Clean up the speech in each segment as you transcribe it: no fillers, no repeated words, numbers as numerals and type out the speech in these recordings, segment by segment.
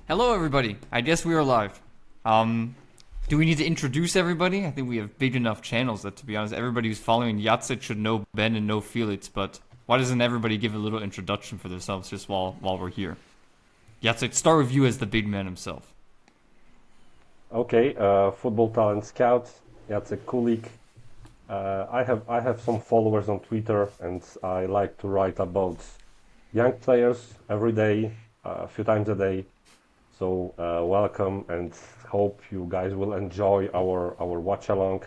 Hello, everybody. I guess we are live. Do we need to introduce everybody? I think we have big enough channels that, to be honest, everybody who's following Jacek should know Ben and know Felix. But why doesn't everybody give a little introduction for themselves just while we're here? Jacek, start with you as the big man himself. Okay, football talent scout, Jacek Kulik. I have some followers on Twitter, and I like to write about young players every day, a few times a day. So welcome, and hope you guys will enjoy our watch along.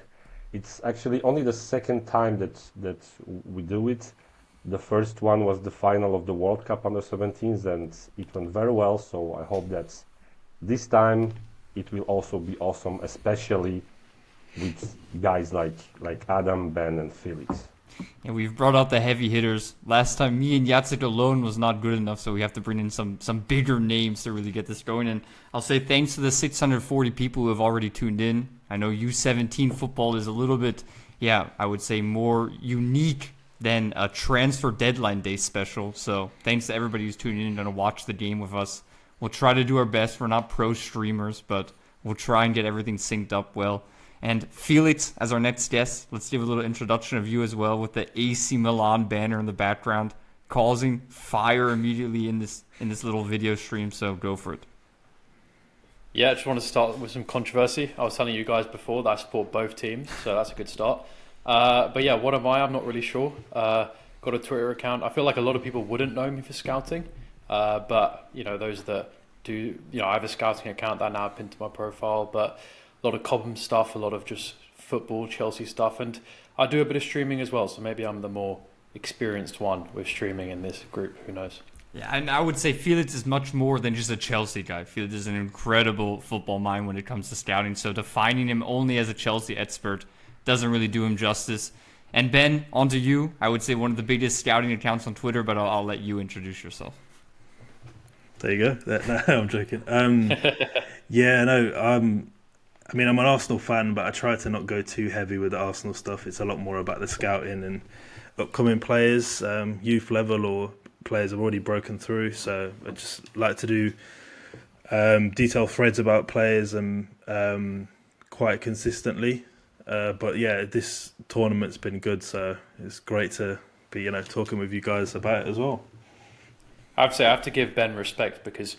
It's actually only the second time that we do it. The first one was the final of the World Cup under 17s, and it went very well. So I hope that this time it will also be awesome, especially with guys like Adam, Ben, and Felix. And we've brought out the heavy hitters. Last time, me and Jacek alone was not good enough, so we have to bring in some bigger names to really get this going. And I'll say thanks to the 640 people who have already tuned in. I know U17 football is a little bit, I would say more unique than a transfer deadline day special. So thanks to everybody who's tuning in and going to watch the game with us. We'll try to do our best. We're not pro streamers, but we'll try and get everything synced up well. And Felix, as our next guest, let's give a little introduction of you as well with the AC Milan banner in the background, causing fire immediately in this little video stream. So go for it. Yeah, I just want to start with some controversy. I was telling you guys before that I support both teams, so that's a good start. But yeah, what am I? I'm not really sure. Got a Twitter account. I feel like a lot of people wouldn't know me for scouting, but those that do, I have a scouting account that I now pinned to my profile, but a lot of Cobham stuff, a lot of just football, Chelsea stuff, and I do a bit of streaming as well, so maybe I'm the more experienced one with streaming in this group, who knows. Yeah, and I would say Felix is much more than just a Chelsea guy. Felix is an incredible football mind when it comes to scouting, so defining him only as a Chelsea expert doesn't really do him justice. And Ben, on to you. I would say one of the biggest scouting accounts on Twitter, but I'll let you introduce yourself. There you go. No, I'm joking. I'm an Arsenal fan, but I try to not go too heavy with the Arsenal stuff. It's a lot more about the scouting and upcoming players, youth level or players have already broken through. So I just like to do detailed threads about players and quite consistently. But yeah, this tournament's been good, so it's great to be talking with you guys about it as well. I have to give Ben respect because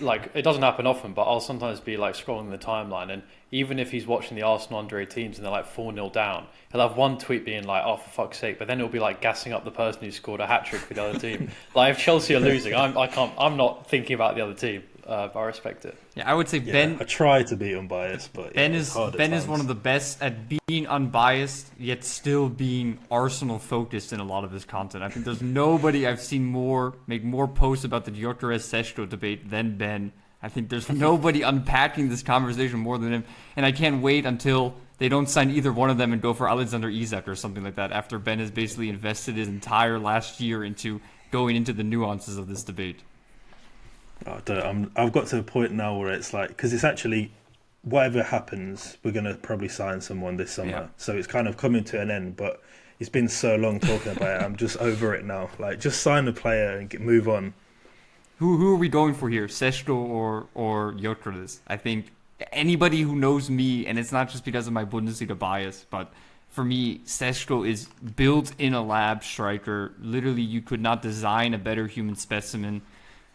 it doesn't happen often, but I'll sometimes be scrolling the timeline, and even if he's watching the Arsenal under-18s and they're 4-0 down, he'll have one tweet being oh, for fuck's sake, but then he'll be gassing up the person who scored a hat-trick for the other team. If Chelsea are losing, I'm not thinking about the other team, but I respect it. Yeah, I would say Ben. I try to be unbiased, but Ben is one of the best at being unbiased yet still being Arsenal focused in a lot of his content. I think there's nobody I've seen make more posts about the Gyökeres Sesko debate than Ben. I think there's nobody unpacking this conversation more than him, and I can't wait until they don't sign either one of them and go for Alexander Isak or something like that. After Ben has basically invested his entire last year into going into the nuances of this debate. I've got to a point now where it's because it's actually, whatever happens, we're going to probably sign someone this summer. Yeah. So it's kind of coming to an end, but it's been so long talking about it. I'm just over it now. Just sign a player and move on. Who are we going for here? Sesko or Gyökeres? I think anybody who knows me, and it's not just because of my Bundesliga bias, but for me, Sesko is built in a lab striker. Literally, you could not design a better human specimen.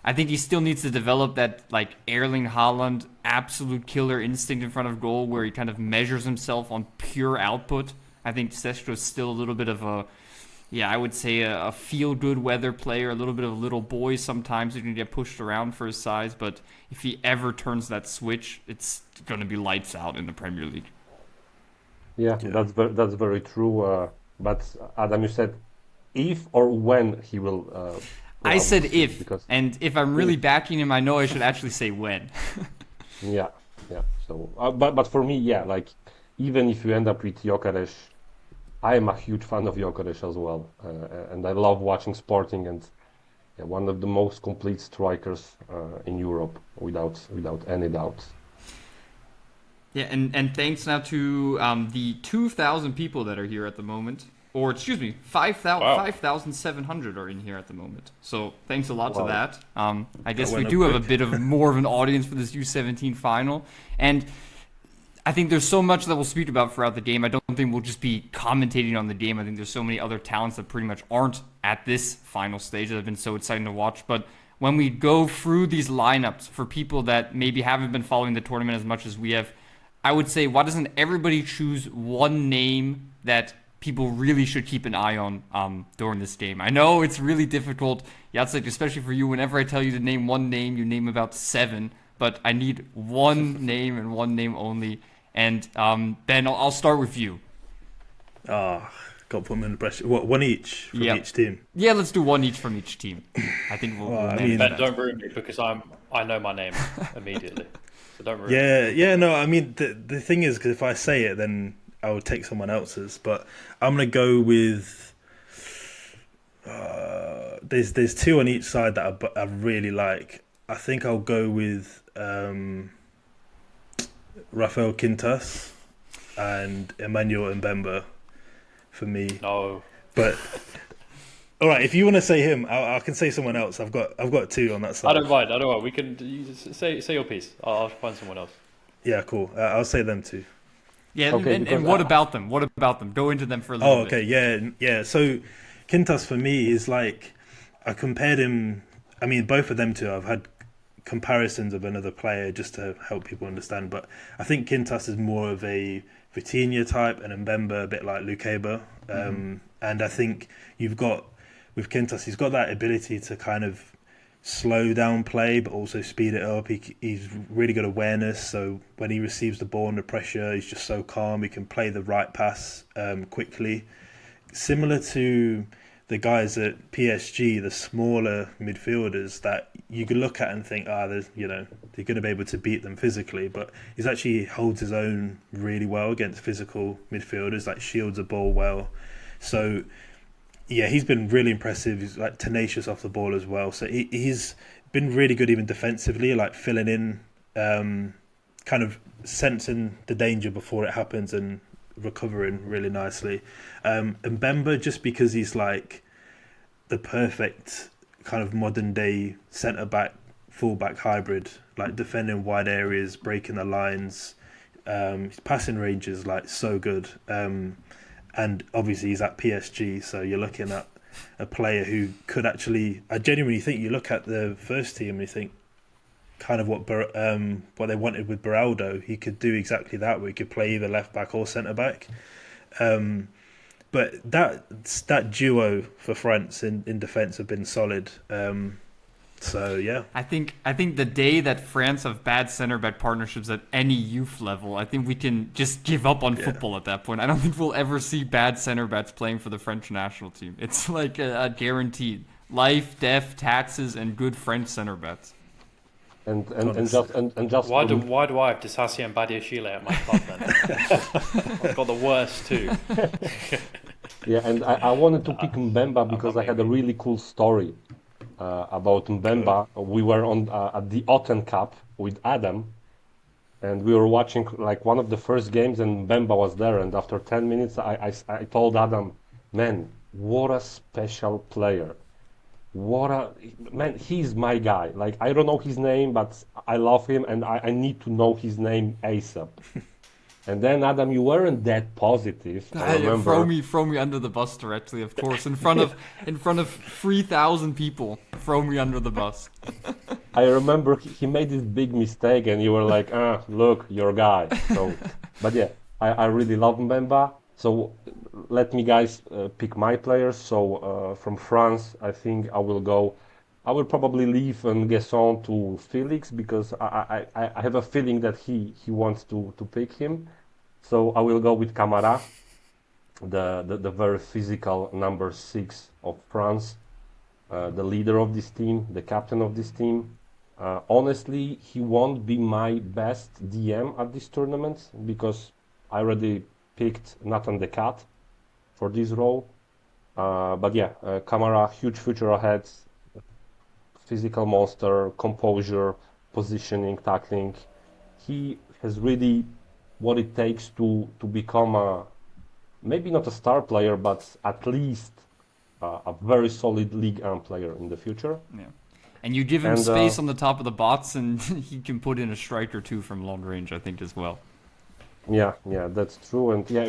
I think he still needs to develop that Erling Haaland absolute killer instinct in front of goal where he kind of measures himself on pure output. I think Sesko is still a little bit of I would say a feel-good weather player, a little bit of a little boy sometimes who can get pushed around for his size, but if he ever turns that switch, it's going to be lights out in the Premier League. Yeah. That's very true. But Adam, you said if or when he will... I said if, and if I'm really backing him, I know I should actually say when. Yeah. So, but for me, even if you end up with Gyökeres, I am a huge fan of Gyökeres as well, and I love watching Sporting, and one of the most complete strikers in Europe, without any doubt. Yeah, and thanks now to the 2,000 people that are here at the moment. or excuse me, 5,000, Wow. 5,700 are in here at the moment. So thanks a lot to Wow. that. I guess That we went do up have a quick. bit of more of an audience for this U17 final, and I think there's so much that we'll speak about throughout the game. I don't think we'll just be commentating on the game. I think there's so many other talents that pretty much aren't at this final stage that have been so exciting to watch. But when we go through these lineups for people that maybe haven't been following the tournament as much as we have, I would say, why doesn't everybody choose one name that people really should keep an eye on during this game? I know it's really difficult, Jacek, especially for you. Whenever I tell you to name one name, you name about 7. But I need one name and one name only. And Ben, I'll start with you. Got to put them under pressure. What, one each from Yep. each team? Yeah, let's do one each from each team. I think we'll Well, I manage mean- Ben, that. don't ruin me because I know my name immediately. So don't ruin me. Yeah. No, I mean the thing is, because if I say it, then I would take someone else's. But I'm gonna go with. There's 2 on each side that I really like. I think I'll go with Rafael Quintas and Emmanuel Mbemba for me. No. But all right, if you want to say him, I can say someone else. I've got 2 on that side. I don't mind. We can you just say your piece. I'll find someone else. Yeah, cool. I'll say them 2. Yeah, Okay, and because what about them? What about them? Go into them for a little Oh, bit. okay, yeah. So Quintas for me is like, I compared him. I mean, both of them 2. I've had comparisons of another player just to help people understand. But I think Quintas is more of a Vitinha type, and Mbemba a bit like Lukeba. And I think you've got with Quintas, he's got that ability to kind of slow down play, but also speed it up. He's really good awareness. So when he receives the ball under pressure, he's just so calm. He can play the right pass quickly. Similar to the guys at PSG, the smaller midfielders that you could look at and think, they're going to be able to beat them physically. But he actually holds his own really well against physical midfielders, like shields the ball well. So yeah, he's been really impressive. He's like tenacious off the ball as well. So he's been really good even defensively, like filling in, kind of sensing the danger before it happens and recovering really nicely. And Mbemba, just because he's like the perfect kind of modern day centre back, full back hybrid, like defending wide areas, breaking the lines. His passing range is like so good. And obviously he's at PSG, so you're looking at a player who could actually. I genuinely think you look at the first team and you think, kind of what they wanted with Beraldo. He could do exactly that, where he could play either left back or centre back. But that duo for France in defence have been solid. So yeah, I think the day that France have bad center back partnerships at any youth level, I think we can just give up on football at that point. I don't think we'll ever see bad center backs playing for the French national team. It's like a guaranteed life, death, taxes, and good French center backs. And just Why do I have Disassi and Badiashile at my club then? I've got the worst 2. Yeah, and I wanted to pick Mbemba because I had a really cool story about Mbemba. We were on at the Otten Cup with Adam, and we were watching like one of the first games, and Mbemba was there. And after 10 minutes, I told Adam, man, what a special player. Man, he's my guy. Like, I don't know his name, but I love him, and I need to know his name ASAP. And then, Adam, you weren't that positive. I remember. Throw me under the bus directly, of course, in front of 3,000 people. Throw me under the bus. I remember he made this big mistake, and you were like, look, your guy. So, but yeah, I really love Mbemba. So let me guys pick my players. So from France, I think I will probably leave Nguesson to Felix because I have a feeling that he wants to pick him. So I will go with Camara, the very physical number 6 of France, the leader of this team, the captain of this team. Honestly, he won't be my best DM at this tournament because I already picked Nathan the Cat for this role. But yeah, Camara, huge future ahead. Physical monster, composure, positioning, tackling. He has really what it takes to become maybe not a star player, but at least a very solid League 1 player in the future. Yeah. And you give him And space on the top of the box, and he can put in a strike or two from long range, I think, as well. yeah, that's true. And yeah,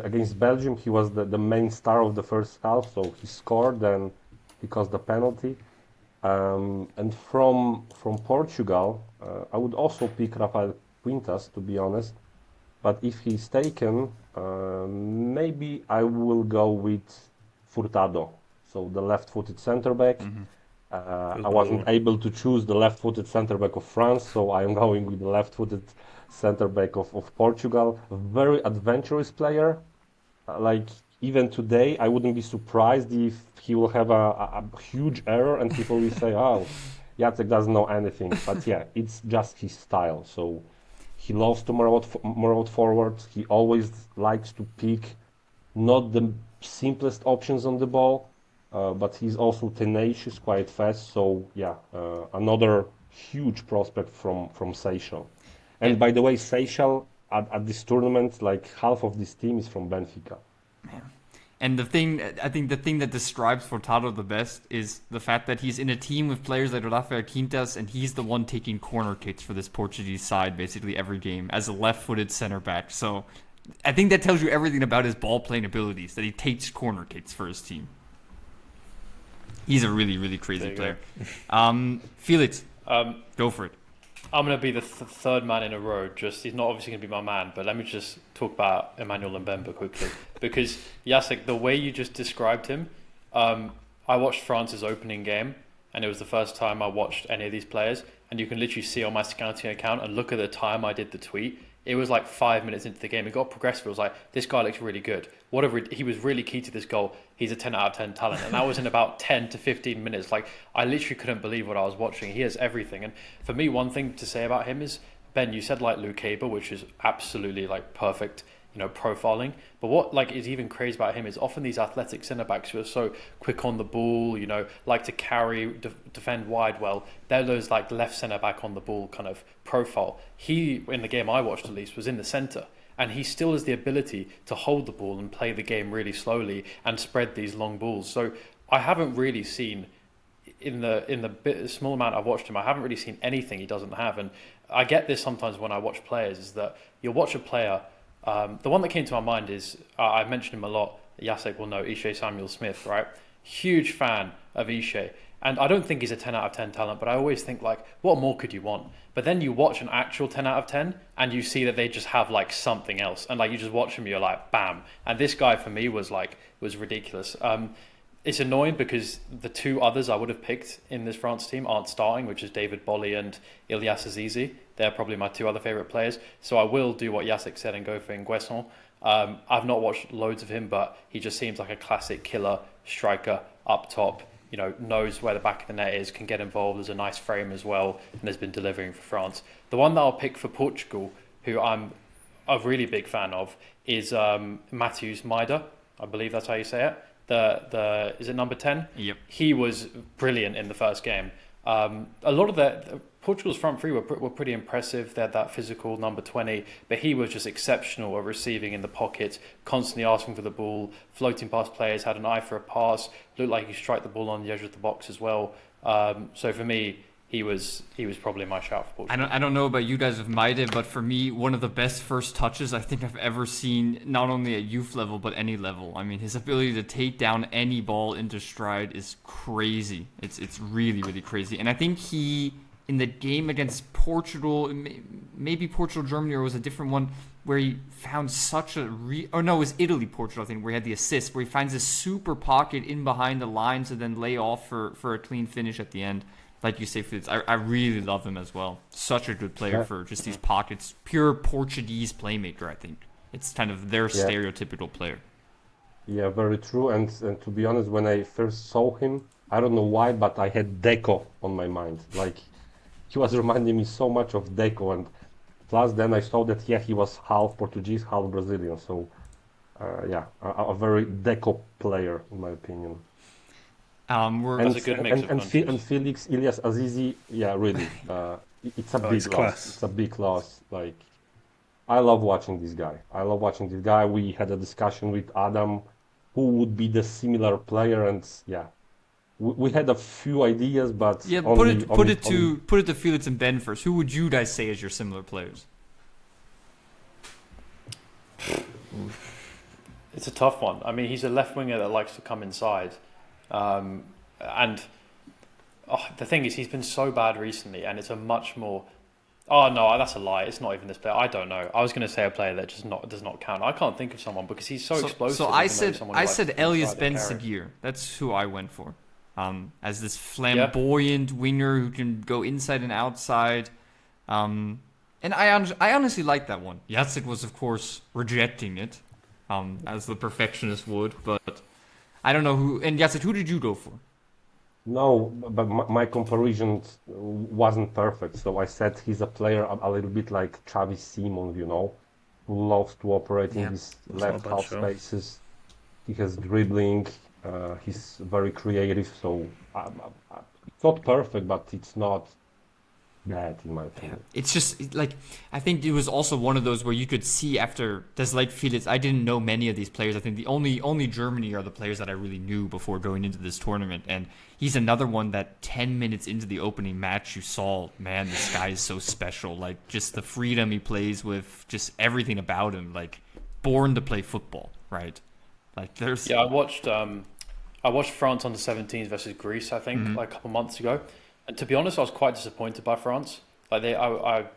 against Belgium, he was the main star of the first half, so he scored and he caused the penalty. And from Portugal, I would also pick Rafael Quintas, to be honest. But if he's taken, maybe I will go with Furtado, so the left-footed center back. I wasn't able to choose the left-footed center back of France, so I am going with the left-footed center back of Portugal. A very adventurous player. Like even today, I wouldn't be surprised if he will have a huge error and people will say, "Oh, Jacek doesn't know anything." But yeah, it's just his style. So he loves to maraud forward. He always likes to pick not the simplest options on the ball, but he's also tenacious, quite fast. So yeah, another huge prospect from Seychelles. And by the way, Seychelles at this tournament, like half of this team is from Benfica. And the thing that describes Furtado the best is the fact that he's in a team with players like Rafael Quintas, and he's the one taking corner kicks for this Portuguese side basically every game as a left-footed center back. So I think that tells you everything about his ball-playing abilities, that he takes corner kicks for his team. He's a really, really crazy player. Felix, go for it. I'm going to be the third man in a row. He's not obviously going to be my man, but let me just talk about Emmanuel Mbemba quickly. Because, Jacek, the way you just described him, I watched France's opening game, and it was the first time I watched any of these players, and you can literally see on my scouting account and look at the time I did the tweet. It was like 5 minutes into the game. It got progressive. It was like, this guy looks really good. He was really key to this goal. He's a 10 out of 10 talent. And that was in about 10 to 15 minutes. Like, I literally couldn't believe what I was watching. He has everything. And for me, one thing to say about him is, Ben, you said like Luke Cable, which is absolutely like perfect, profiling. But what like is even crazy about him is often these athletic centre backs who are so quick on the ball, like to carry, defend wide well. They're those like left centre back on the ball kind of profile. He, in the game I watched at least, was in the centre. And he still has the ability to hold the ball and play the game really slowly and spread these long balls. So I haven't really seen, in the small amount I've watched him, I haven't really seen anything he doesn't have. And I get this sometimes when I watch players, is that you'll watch a player. The one that came to my mind is, I mentioned him a lot, Jacek will know, Ishe Samuel Smith, right? Huge fan of Ishe. And I don't think he's a 10 out of 10 talent, but I always think like, what more could you want? But then you watch an actual 10 out of 10 and you see that they just have like something else. And like, you just watch him, you're like, bam. And this guy for me was ridiculous. It's annoying because the two others I would have picked in this France team aren't starting, which is David Boly and Ilyas Azizi. They're probably my two other favourite players. So I will do what Jacek said and go for Nguesson. I've not watched loads of him, but he just seems like a classic killer striker up top. Knows where the back of the net is, can get involved. There's a nice frame as well, and has been delivering for France. The one that I'll pick for Portugal, who I'm a really big fan of, is Matheus Maida. I believe that's how you say it. Is it number 10? Yep. He was brilliant in the first game. A lot of Portugal's front three were pretty impressive. They had that physical number 20, but he was just exceptional at receiving in the pocket, constantly asking for the ball, floating past players, had an eye for a pass, looked like he struck the ball on the edge of the box as well. So for me, he was probably my shout for Portugal. I don't know about you guys with Maide, but for me, one of the best first touches I think I've ever seen, not only at youth level, but any level. I mean, his ability to take down any ball into stride is crazy. It's really, really crazy. And I think he, in the game against Portugal, maybe Portugal-Germany, or it was a different one, where he found such a... it was Italy-Portugal, I think, where he had the assist, where he finds a super pocket in behind the lines and then lay off for a clean finish at the end. Like you say, Felix, I really love him as well. Such a good player for just these pockets. Pure Portuguese playmaker, I think. It's kind of their stereotypical player. Yeah, very true. And to be honest, when I first saw him, I don't know why, but I had Deco on my mind. Like, he was reminding me so much of Deco. And plus then I saw that, he was half Portuguese, half Brazilian. So, a very Deco player, in my opinion. That's a good mix of countries. And Felix, Ilyas Azizi, really, it's a big loss. Class. It's a big loss. Like, I love watching this guy. I love watching this guy. We had a discussion with Adam, who would be the similar player, and yeah, we had a few ideas, but Yeah, only, put it to Felix and Ben first. Who would you guys say as your similar players? It's a tough one. I mean, he's a left winger that likes to come inside, and the thing is, he's been so bad recently, and it's a much more. Oh no, that's a lie. It's not even this player. I don't know. I was going to say a player that does not count. I can't think of someone because he's so explosive. So I said Elias Ben Seghir. Seghir. That's who I went for. As this flamboyant winger who can go inside and outside. And I honestly like that one. Jacek was, of course, rejecting it, as the perfectionist would. But I don't know who. And Jacek, who did you go for? No, but my comparison wasn't perfect. So I said he's a player a little bit like Xavi Simons, who loves to operate in his left half spaces. He has dribbling. He's very creative. So it's not perfect, but it's not bad in my opinion. It's just like, I think it was also one of those where you could see after there's like Felix. I didn't know many of these players. I think the only Germany are the players that I really knew before going into this tournament, and he's another one that 10 minutes into the opening match you saw, man, this guy is so special. Like, just the freedom he plays with, just everything about him, like born to play football, right? Like there's I watched France under 17s versus Greece, I think, like a couple months ago. And to be honest, I was quite disappointed by France. Like I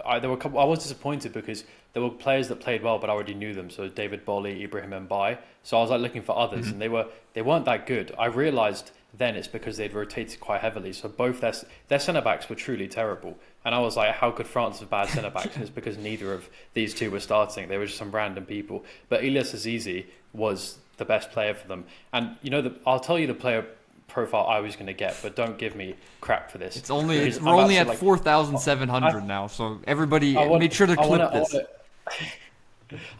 was disappointed because there were players that played well, but I already knew them. So David Boly, Ibrahim Mbaye. So I was like looking for others, and they weren't that good. I realised then it's because they'd rotated quite heavily. So both their centre backs were truly terrible, and I was like, how could France have bad centre backs? And it's because neither of these two were starting. They were just some random people. But Ilyas Azizi was the best player for them, and I'll tell you the player profile I was going to get, but don't give me crap for this. we're only at 4,700 now, so everybody make sure to clip this.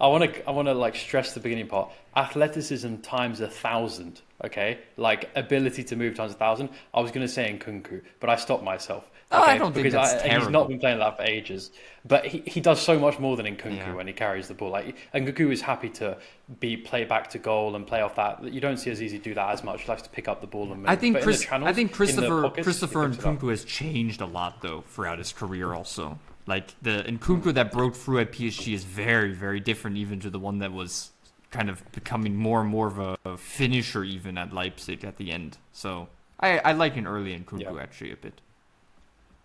I want to like stress the beginning part. Athleticism times 1,000. Okay, like ability to move times 1,000. I was going to say Nkunku, but I stopped myself. Okay? I don't think that's terrible. He's not been playing that for ages, but he does so much more than Nkunku when he carries the ball. Like Nkunku is happy to play back to goal and play off that. You don't see Azizi do that as much. He likes to pick up the ball and move. I think Christopher Nkunku has changed a lot though throughout his career. Also, like the Nkunku that broke through at PSG is very, very different even to the one that was kind of becoming more and more of a finisher even at Leipzig at the end. So I like an early Nkunku actually a bit.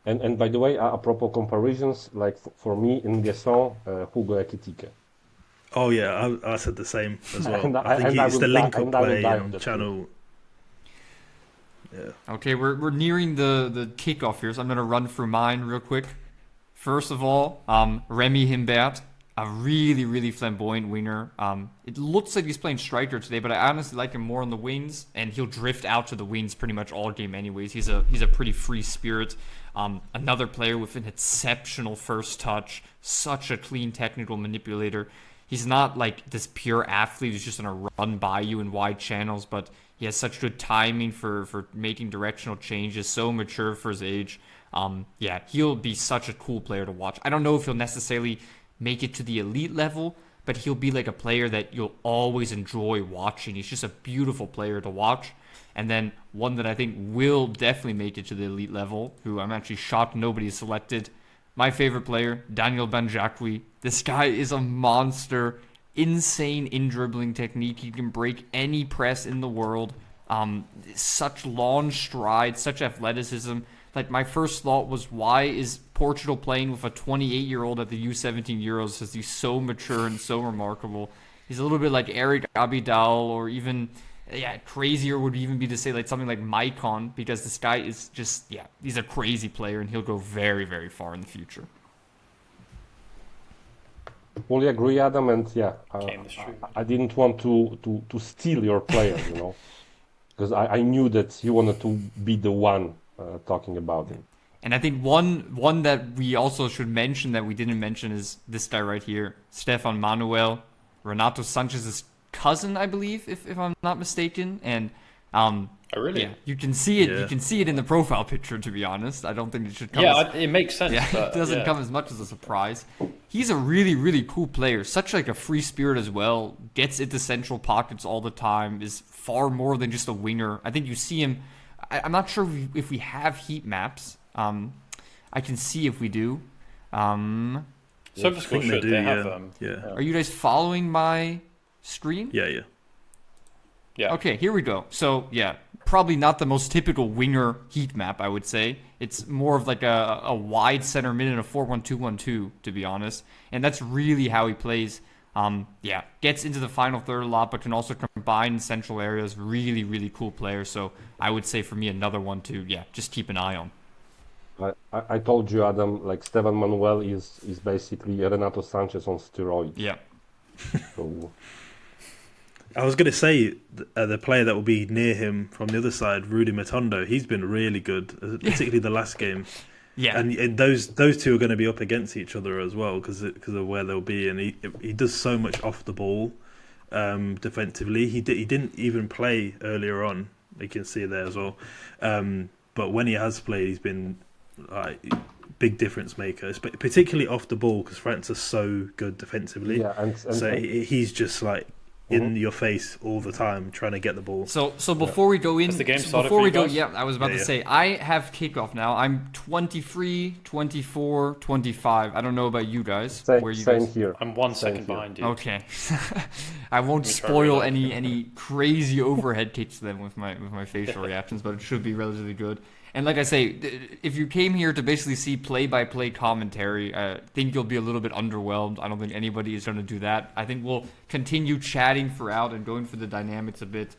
And by the way, apropos comparisons, like for me in Guesson, Hugo Ekitike. Oh yeah, I said the same as well. And I think he's the link-up play on on channel. Yeah. Okay, we're nearing the kickoff here, so I'm gonna run through mine real quick. First of all, Remy Himbert, a really, really flamboyant winger. It looks like he's playing striker today, but I honestly like him more on the wings, and he'll drift out to the wings pretty much all game anyways. He's a pretty free spirit. Another player with an exceptional first touch, such a clean technical manipulator. He's not like this pure athlete who's just going to run by you in wide channels, but he has such good timing for making directional changes, so mature for his age. He'll be such a cool player to watch. I don't know if he'll necessarily make it to the elite level, but he'll be like a player that you'll always enjoy watching. He's just a beautiful player to watch. And then one that I think will definitely make it to the elite level, who I'm actually shocked nobody selected. My favorite player, Daniel Banjakwi. This guy is a monster. Insane in dribbling technique. He can break any press in the world. Such long stride, such athleticism. Like, my first thought was, why is Portugal playing with a 28-year-old at the U17 Euros? Because he's so mature and so remarkable. He's a little bit like Eric Abidal, or even... crazier would even be to say like something like Maicon, because this guy is just, he's a crazy player and he'll go very, very far in the future. Fully agree, Adam, and I didn't want to steal your player, because I knew that you wanted to be the one talking about him. And I think one that we also should mention that we didn't mention is this guy right here, Stefan Manuel, Renato Sanchez's cousin, I believe, if I'm not mistaken. And Oh, really? Yeah, you can see it. You Yeah. can see it in the profile picture. To be honest, I don't think it should come. Yeah, as, it makes sense. yeah, but, it doesn't yeah. come as much as a surprise. He's a really, really cool player. Such like a free spirit as well. Gets into central pockets all the time. Is far more than just a winger. I think you see him. I'm not sure if we have heat maps. I can see if we do. SofaScore I think should. do, They have. yeah. Are you guys following my screen? Yeah. Yeah. Okay, here we go. So, yeah, probably not the most typical winger heat map, I would say. It's more of like a wide center mid and a 4-1-2-1-2, to be honest. And that's really how he plays. Yeah, gets into the final third a lot, but can also combine in central areas. Really, really cool player. So I would say for me, another one to, yeah, just keep an eye on. I told you, Adam, like Steven Manuel is basically Renato Sanchez on steroids. Yeah. So, I was going to say the player that will be near him from the other side, Rudy Matondo. He's been really good, particularly the last game. Yeah. And those two are going to be up against each other as well because of where they'll be. And he does so much off the ball defensively. He didn't even play earlier on. You can see there as well. But when he has played, he's been like big difference maker, particularly off the ball because France are so good defensively. yeah, and So he's just like in your face all the time trying to get the ball. So before we go in, Has the game started before for we you go, guys? yeah, I was about to say, I have kickoff now. I'm 23, 24, 25. I don't know about you guys. same, Where you same guys? here. I'm 1 Same second here. behind you. Okay. I won't Let me try spoil reload. any crazy overhead kicks then with my facial reactions, but it should be relatively good. And like I say, if you came here to basically see play-by-play commentary, I think you'll be a little bit underwhelmed. I don't think anybody is going to do that. I think we'll continue chatting throughout and going for the dynamics a bit.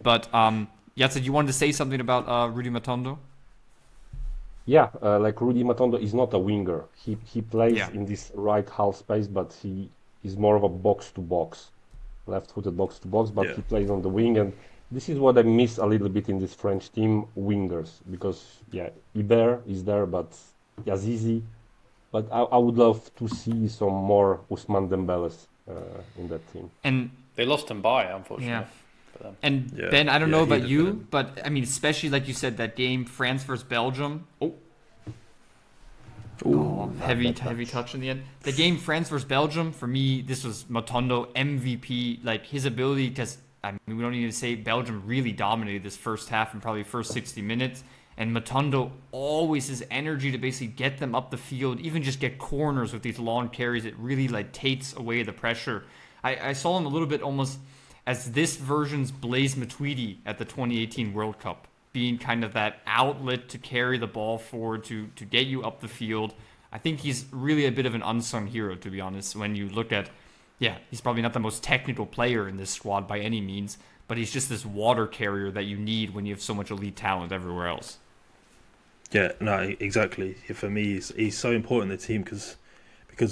But Yatsa, you wanted to say something about Rudy Matondo? Yeah, like Rudy Matondo is not a winger. He plays Yeah. in this right half space, but he is more of a box-to-box, left-footed box-to-box, but Yeah. he plays on the wing. And this is what I miss a little bit in this French team, wingers. Because, yeah, Iber is there, but Yazizi. But I would love to see some more Ousmane Dembélés in that team. And They lost him by, unfortunately. Yeah. For them. And Yeah. Ben, I don't Yeah, know he about has you, been- but I mean, especially like you said, that game France versus Belgium. Heavy touch in the end. The game France versus Belgium, for me, this was Matondo MVP. Like his ability, because I mean, we don't need to say Belgium really dominated this first half and probably first 60 minutes. And Matondo always his energy to basically get them up the field, even just get corners with these long carries. It really like takes away the pressure. I saw him a little bit almost as this version's Blaise Matuidi at the 2018 World Cup, being kind of that outlet to carry the ball forward, to get you up the field. I think he's really a bit of an unsung hero, to be honest, when you look at, yeah, he's probably not the most technical player in this squad by any means, but he's just this water carrier that you need when you have so much elite talent everywhere else. Yeah, no, exactly. For me, he's so important in the team because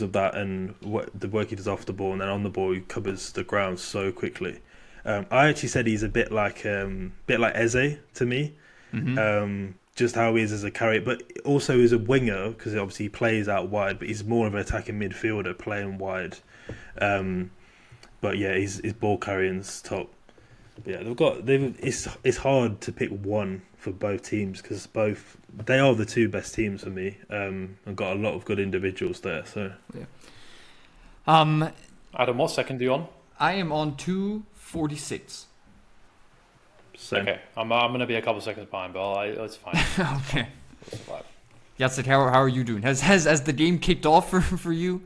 of that and the work he does off the ball, and then on the ball he covers the ground so quickly. I actually said he's a bit like Eze to me, just how he is as a carrier, but also as a winger because obviously he plays out wide, but he's more of an attacking midfielder playing wide. But yeah, his ball carrying's top. Yeah, it's hard to pick one for both teams because they are the two best teams for me. I've got a lot of good individuals there. So Um, Adam, what second are you on? I am on 246. same. Okay, I'm going to be a couple seconds behind, but it's fine. Okay. We'll survive. Yacek, how are you doing? Has the game kicked off for you?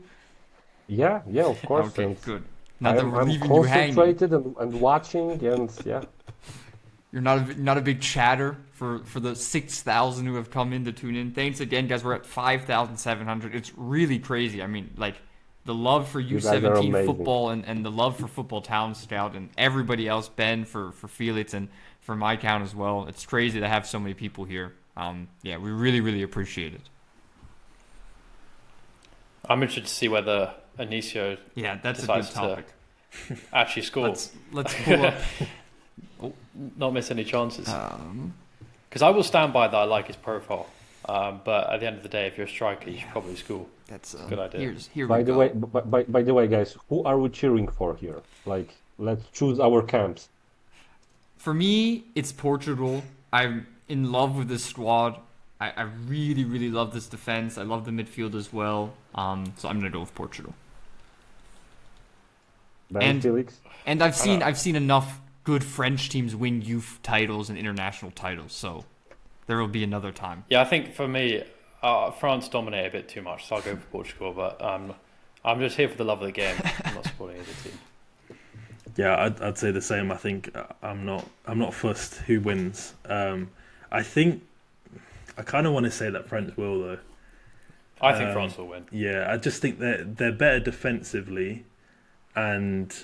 Yeah, of course. Okay, And good. Not that we're I'm leaving you hanging. concentrated and watching, and yeah. You're not a big chatter for the 6,000 who have come in to tune in. Thanks again, guys. We're at 5,700. It's really crazy. I mean, like the love for You guys are U17 amazing. football and the love for Football Town Scout and everybody else, Ben for Felix and for my count as well. It's crazy to have so many people here. Yeah, we really, really appreciate it. I'm interested to see whether Anicio Yeah, that's a good decides topic. to actually score. Let's pull up. Not miss any chances. Um, Because I will stand by that I like his profile. But at the end of the day, if you're a striker, you should probably score. That's Good idea. Here By we the go. way, by the way, guys, who are we cheering for here? Like, let's choose our camps. For me, it's Portugal. I'm in love with this squad. I really, really love this defense. I love the midfield as well. So I'm gonna go with Portugal. Ben, And Felix? and I've I know. seen enough good French teams win youth titles and international titles. So there will be another time. Yeah, I think for me, France dominate a bit too much, so I'll go for Portugal. But I'm just here for the love of the game. I'm not supporting either team. Yeah, I'd say the same. I think I'm not fussed who wins. I think I kind of want to say that France will though. I think France will win. Yeah, I just think they're better defensively, and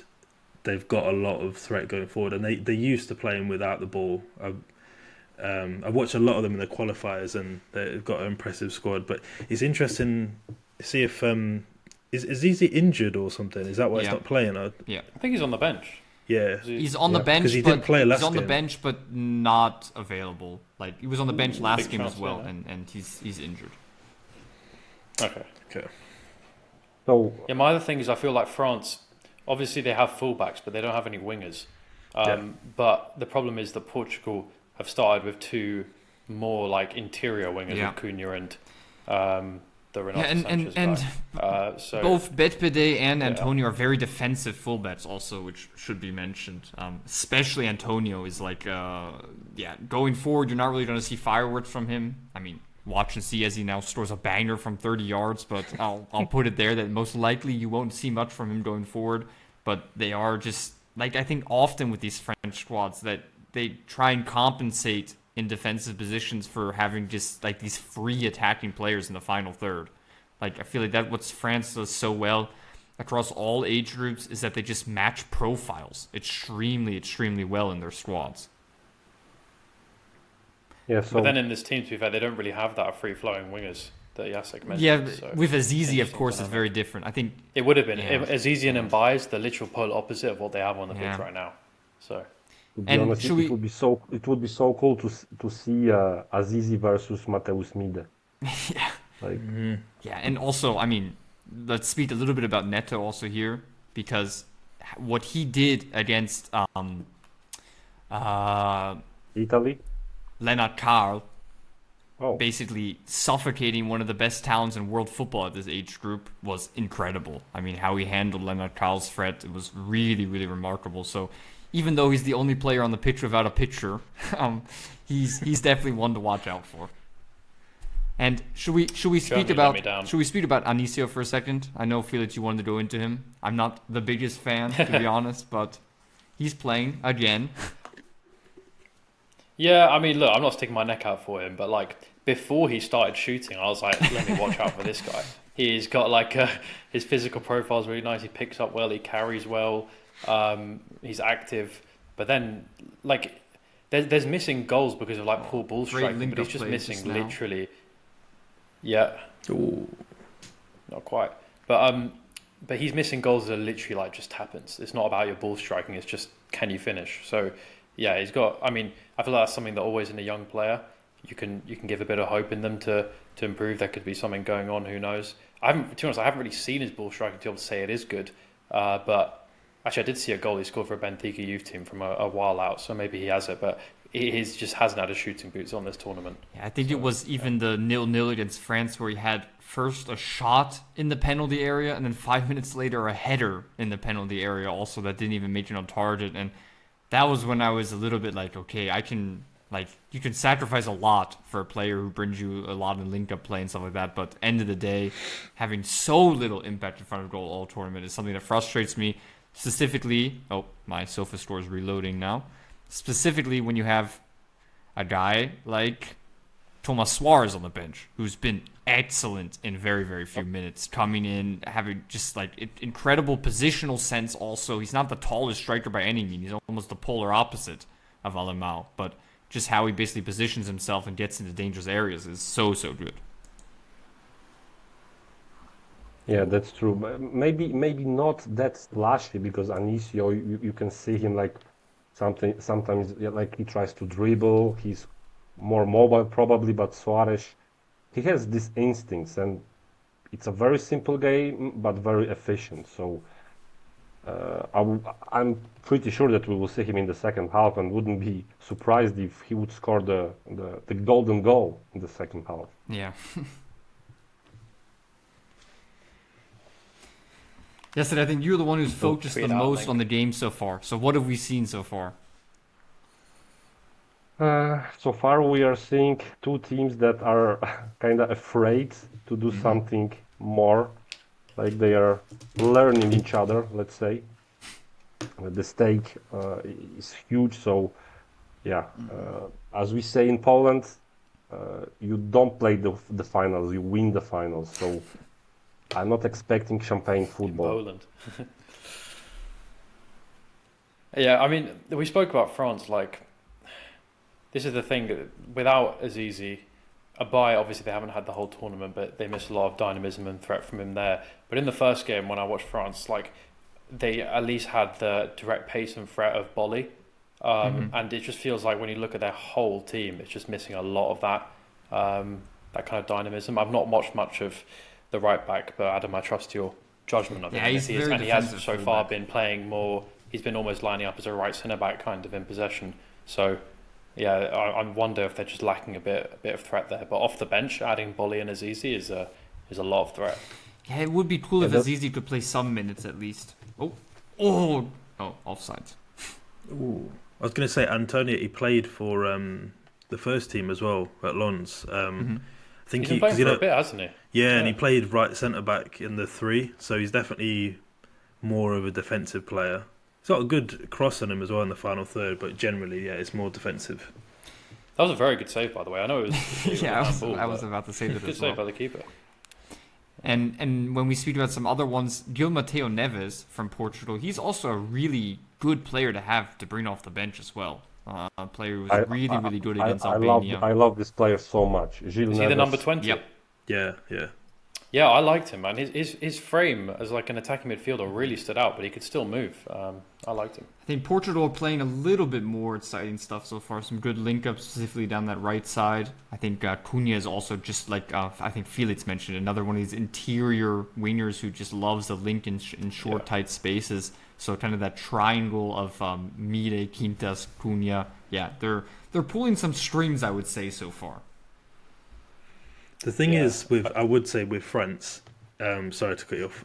they've got a lot of threat going forward. And they're used to playing without the ball. I've watched a lot of them in the qualifiers, and they've got an impressive squad. But it's interesting to see if is he injured or something? Is that why he's Yeah. not playing? Yeah. I think he's on the bench. Yeah, He's on the Yeah. bench, 'Cause he but didn't play last he's on the game. bench, but not available. Like he was on the bench last Big game as transfer, well, no? and he's injured. Okay. okay. So, Yeah, my other thing is I feel like France, obviously they have fullbacks, but they don't have any wingers. But the problem is that Portugal have started with two more like interior wingers, Yeah. with Cunha and the Renato Yeah, Sanchez guy. So Both Betpede and Yeah. Antonio are very defensive fullbacks, also, which should be mentioned. Especially Antonio is like, going forward, you're not really going to see fireworks from him. I mean, watch and see as he now scores a banger from 30 yards, but I'll put it there that most likely you won't see much from him going forward. But they are just like I think often with these French squads that they try and compensate in defensive positions for having just like these free attacking players in the final third. Like I feel like that what France does so well across all age groups is that they just match profiles extremely, extremely well in their squads. yeah, so but then in this team, to be fair, they don't really have that free-flowing wingers that Jacek mentioned. Yeah, so with Azizi, of interesting course, it's dynamic. very different. I think It would have been. Yeah. Azizi and Mbaye is the literal polar opposite of what they have on the Yeah. pitch right now. So to be and honest, should we- it would be so cool to see Azizi versus Mateus Mide. yeah. Like, Yeah, and also, I mean, let's speak a little bit about Neto also here, because what he did against Italy? Lennart Karl, Oh, basically suffocating one of the best talents in world football at this age group, was incredible. I mean, how he handled Lennart Karl's threat, it was really, really remarkable. So even though he's the only player on the pitch without a pitcher, he's definitely one to watch out for. And should we speak Germany let about me down. Anicio for a second? I know Felix, you wanted to go into him. I'm not the biggest fan, to be honest, but he's playing again. yeah, I mean, look, I'm not sticking my neck out for him, but like before he started shooting, I was like, let me watch out for this guy. He's got like his physical profile is really nice. He picks up well. He carries well. He's active, but then like there's missing goals because of like poor ball Great striking. But link-up he's just play missing just now. literally. Yeah, Ooh. not quite, but he's missing goals that are literally like just happens. It's not about your ball striking. It's just can you finish. So yeah, he's got. I mean, I feel like that's something that always in a young player you can give a bit of hope in them to improve. There could be something going on. Who knows? To be honest, I haven't really seen his ball striking to be able to say it is good. But actually, I did see a goal he scored for a Benfica youth team from a while out. So maybe he has it, but he just hasn't had his shooting boots on this tournament. Yeah, I think it was even the 0-0 against France where he had first a shot in the penalty area and then 5 minutes later a header in the penalty area also that didn't even make it on target. And that was when I was a little bit like, okay, you can sacrifice a lot for a player who brings you a lot of link-up play and stuff like that. But end of the day, having so little impact in front of goal all tournament is something that frustrates me. Specifically, my Sofa score is reloading now. Specifically when you have a guy like Thomas Suarez on the bench, who's been excellent in very, very few minutes, coming in, having just like incredible positional sense also. He's not the tallest striker by any means. He's almost the polar opposite of Alemão, but just how he basically positions himself and gets into dangerous areas is so, so good. yeah, that's true. But maybe not that splashy because Anicio, you can see him like sometimes like he tries to dribble. He's more mobile probably, but Suarez, he has these instincts, and it's a very simple game but very efficient. So I'm pretty sure that we will see him in the second half, and wouldn't be surprised if he would score the golden goal in the second half. Yeah. Yes, and I think you're the one who's focused the tweet out most link. on the game so far. So what have we seen so far? So far, we are seeing two teams that are kind of afraid to do something more, like they are learning each other, let's say. The stake is huge, so yeah, as we say in Poland, you don't play the finals, you win the finals. So I'm not expecting champagne In football. Poland. Yeah, I mean, we spoke about France. Like, this is the thing that without Azizi, Abai, obviously they haven't had the whole tournament, but they missed a lot of dynamism and threat from him there. But in the first game, when I watched France, like they at least had the direct pace and threat of Bolly. And it just feels like when you look at their whole team, it's just missing a lot of that kind of dynamism. I've not watched much of the right back, but Adam, I trust your judgment of him. Yeah, he's very And he has defensive so far fullback. been playing more. He's been almost lining up as a right centre back kind of in possession. So yeah, I wonder if they're just lacking a bit of threat there. But off the bench, adding Bolly and Azizi is a lot of threat. Yeah, it would be cool if that's- Azizi could play some minutes at least. Oh, offside. Ooh. I was going to say Antonio. He played for the first team as well at Lens. I think He's been playing for a bit, hasn't he? yeah, and he Yeah. played right centre back in the 3, so he's definitely more of a defensive player. He's got a good cross on him as well in the final third, but generally, yeah, it's more defensive. That was a very good save, by the way. I know it was. Yeah, handball, I was but about to say that good as save well. by the keeper. And when we speak about some other ones, Gil Mateo Neves from Portugal, he's also a really good player to have to bring off the bench as well. A player who was really good against Albania. I love this player so much. Gilles Is he the Neves. number 20? Yep. Yeah. Yeah, I liked him, man. His frame as like an attacking midfielder really stood out, but he could still move. I liked him. I think Portugal are playing a little bit more exciting stuff so far. Some good link-ups, specifically down that right side. I think Cunha is also just like, I think Felix mentioned, another one of these interior wingers who just loves the link in short, tight spaces. So kind of that triangle of Mire, Quintas, Cunha. Yeah, they're pulling some strings, I would say, so far. The thing Yeah. is, I would say with France, sorry to cut you off,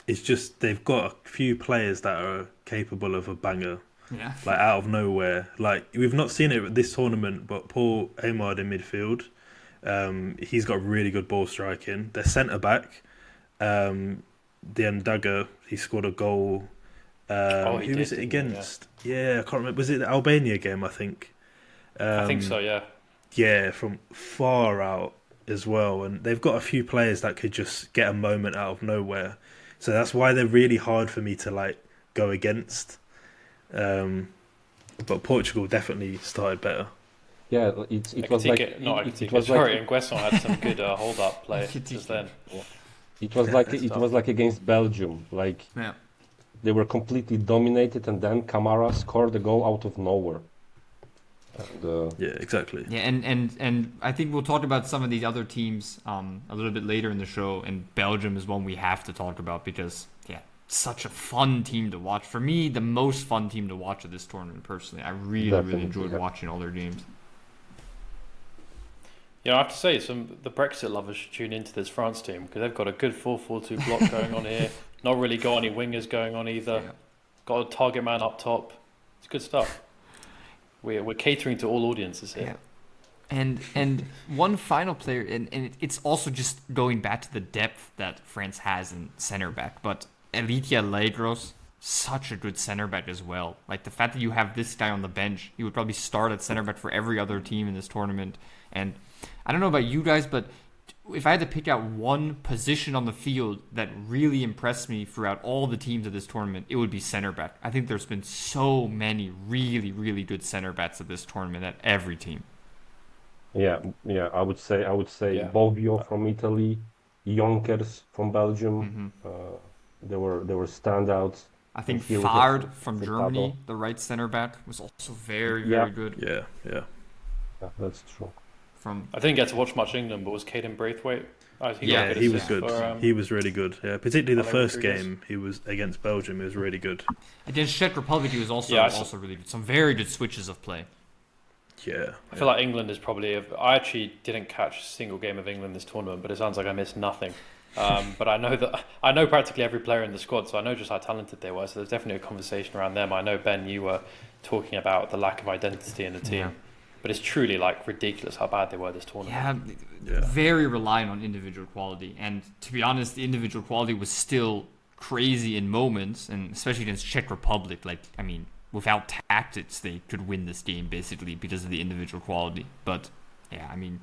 it's just they've got a few players that are capable of a banger, Yeah. like out of nowhere. Like we've not seen it at this tournament, but Paul Aymard in midfield, he's got really good ball striking. Their centre back, Diandaga, he scored a goal. He Who was did, it didn't he? against? Yeah, I can't remember. Was it the Albania game? I think. I think so, yeah. Yeah, from far out as well, and they've got a few players that could just get a moment out of nowhere. So that's why they're really hard for me to like go against. But Portugal definitely started better. Yeah, it was like it was Sorry, like and Guesson had some good hold-up play just then. it was like it was like against Belgium. Like Yeah. they were completely dominated, and then Kamara scored the goal out of nowhere. And, Yeah, exactly. Yeah, and I think we'll talk about some of these other teams a little bit later in the show, and Belgium is one we have to talk about because, yeah, such a fun team to watch. For me, the most fun team to watch at this tournament, personally. I really Definitely, enjoyed yeah. watching all their games. Yeah, I have to say, the Brexit lovers should tune into this France team because they've got a good 4-4-2 block going on here. Not really got any wingers going on either. Yeah. Got a target man up top. It's good stuff. We're catering to all audiences here. Yeah. And one final player, and it's also just going back to the depth that France has in center back, but Elitia Legros, such a good center back as well. Like the fact that you have this guy on the bench, he would probably start at center back for every other team in this tournament. And I don't know about you guys, but if I had to pick out one position on the field that really impressed me throughout all the teams of this tournament, it would be center back. I think there's been so many really, really good center backs at this tournament at every team. yeah, I would say Yeah. Boggio from Italy, Jonkers from Belgium. They were standouts. I think And here we have Fard from Furtado. Germany, the right center back, was also very, Yeah. very good. Yeah. Yeah, that's true. I from. I didn't get to watch much England, but was Caden Braithwaite? Yeah, he was assist good. for, He was really good. Yeah, particularly the Alex first Rodriguez. game he was against Belgium. He was really good. Against Czech Republic, he was also Yeah, I saw- also really good. Some very good switches of play. Yeah, I feel like England is probably. I actually didn't catch a single game of England this tournament, but it sounds like I missed nothing. But I know practically every player in the squad, so I know just how talented they were. So there's definitely a conversation around them. I know, Ben, you were talking about the lack of identity in the team, Yeah. but it's truly like ridiculous how bad they were this tournament. Yeah, very reliant on individual quality. And to be honest, the individual quality was still crazy in moments, and especially against Czech Republic. Like, I mean, without tactics, they could win this game basically because of the individual quality. But yeah, I mean,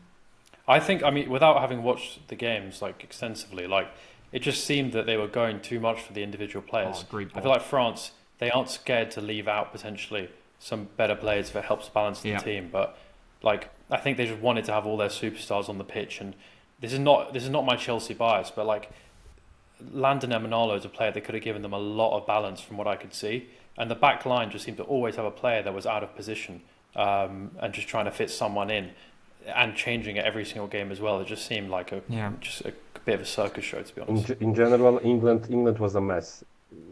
I think, without having watched the games like extensively, like it just seemed that they were going too much for the individual players. great ball. I feel like France, they aren't scared to leave out potentially some better players if it helps balance the team. But like, I think they just wanted to have all their superstars on the pitch. And this is not my Chelsea bias, but like Landon Emanalo is a player that could have given them a lot of balance from what I could see. And the back line just seemed to always have a player that was out of position and just trying to fit someone in. And changing it every single game as well. It just seemed like just a bit of a circus show, to be honest. In general, England was a mess.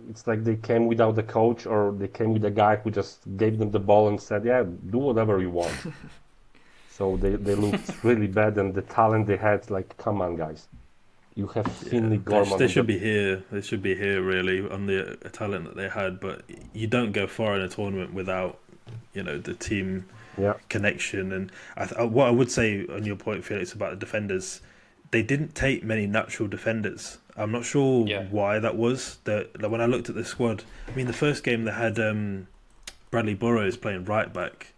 It's like they came without a coach, or they came with a guy who just gave them the ball and said, "Yeah, do whatever you want." So they looked really bad, and the talent they had, like, come on, guys, you have Finley Gorman. They should be here. They should be here really on the talent that they had. But you don't go far in a tournament without, the team. Connection. And what I would say on your point, Felix, about the defenders, they didn't take many natural defenders. I'm not sure why that was. When I looked at the squad, I mean, the first game they had Bradley Burrows playing right back,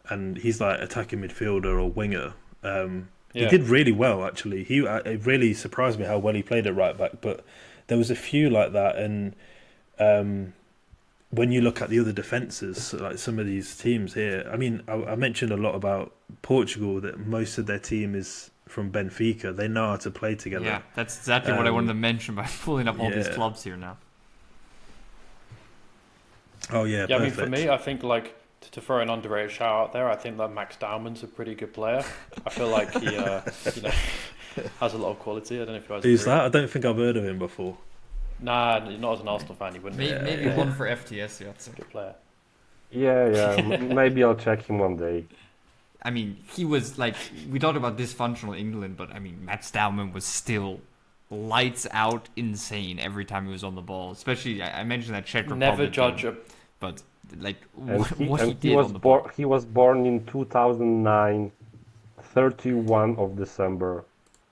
and he's like attacking midfielder or winger. He did really well, actually. It really surprised me how well he played at right back. But there was a few like that, and when you look at the other defences, like some of these teams here, I mean, I mentioned a lot about Portugal, that most of their team is from Benfica. They know how to play together. Yeah, that's exactly what I wanted to mention by pulling up all these clubs here now. Oh, yeah, perfect. I mean, for me, I think, like, to throw an underrated shout out there, I think that Max Dowman's a pretty good player. I feel like he has a lot of quality. I don't know if you guys Who's that? I don't think I've heard of him before. Nah, not as an Arsenal fan, you wouldn't. Maybe one for FTS, yeah. Good player. Yeah. Maybe I'll check him one day. I mean, he was like, we talked about dysfunctional England, but I mean, Matt Stallman was still lights out insane every time he was on the ball. Especially, I mentioned that Czech Republic. Never judge a... But, like, what he did on the ball. He was born in 2009, 31 of December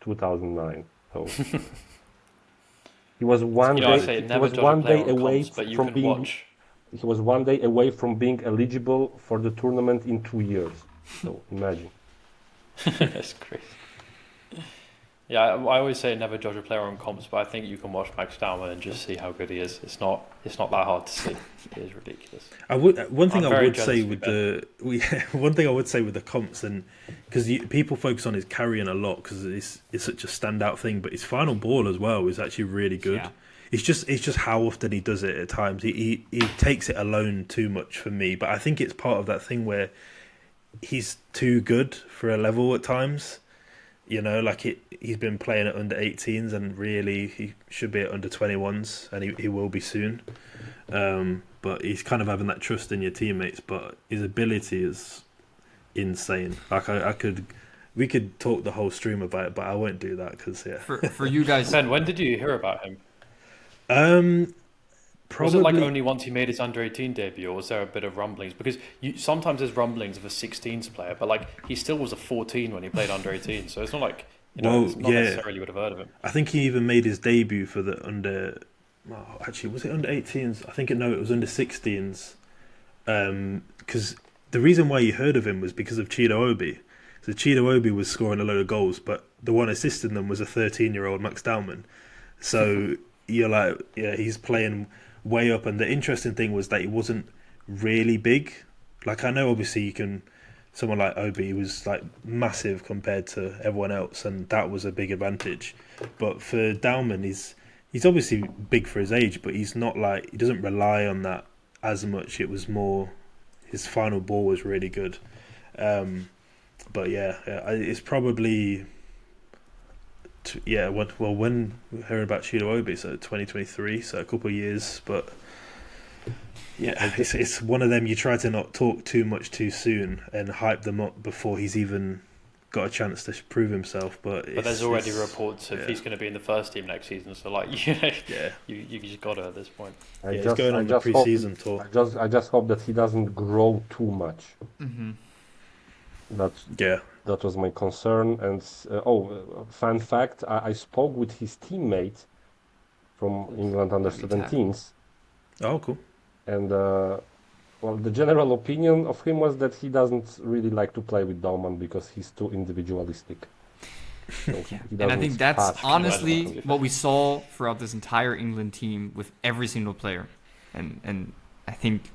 2009. So... He was one day away from being. He was one day away from being eligible for the tournament in 2 years. So imagine. That's crazy. Yeah, I always say never judge a player on comps, but I think you can watch Max Dowman and just see how good he is. It's not that hard to see. It is ridiculous. One thing I would say with the comps, and because people focus on his carrying a lot because it's such a standout thing, but his final ball as well is actually really good. Yeah. It's just how often he does it at times. He takes it alone too much for me, but I think it's part of that thing where he's too good for a level at times. Like he's been playing at under 18s, and really he should be at under 21s, and he will be soon. But he's kind of having that trust in your teammates, but his ability is insane. Like we could talk the whole stream about it, but I won't do that because For you guys, Ben, when did you hear about him? Probably... Was it like only once he made his under-18 debut, or was there a bit of rumblings? Because sometimes there's rumblings of a 16s player, but like he still was a 14 when he played under-18, so it's not like it's not necessarily would have heard of him. I think he even made his debut for the under. Oh, actually, was it under 18s? I think it was under 16s. Because the reason why you heard of him was because of Chido Obi. So Chido Obi was scoring a load of goals, but the one assisting them was a 13-year-old Max Dowman. So you're like, yeah, he's playing way up. And the interesting thing was that he wasn't really big. Like, I know obviously someone like Obi was like massive compared to everyone else, and that was a big advantage. But for Dowman, he's obviously big for his age, but he's not like, he doesn't rely on that as much. It was more, his final ball was really good. But it's probably when we heard about Chido-Obi, so 2023, so a couple of years, but yeah, it's one of them you try to not talk too much too soon and hype them up before he's even got a chance to prove himself. But there's already reports if he's going to be in the first team next season, so like you just got to at this point. He's going on the pre-season tour. I just hope that he doesn't grow too much. Mm-hmm. That was my concern. And fun fact: I spoke with his teammate from England under 17s. Oh, cool. And the general opinion of him was that he doesn't really like to play with Dauman because he's too individualistic. So and I think that's honestly what we saw throughout this entire England team with every single player. And I think,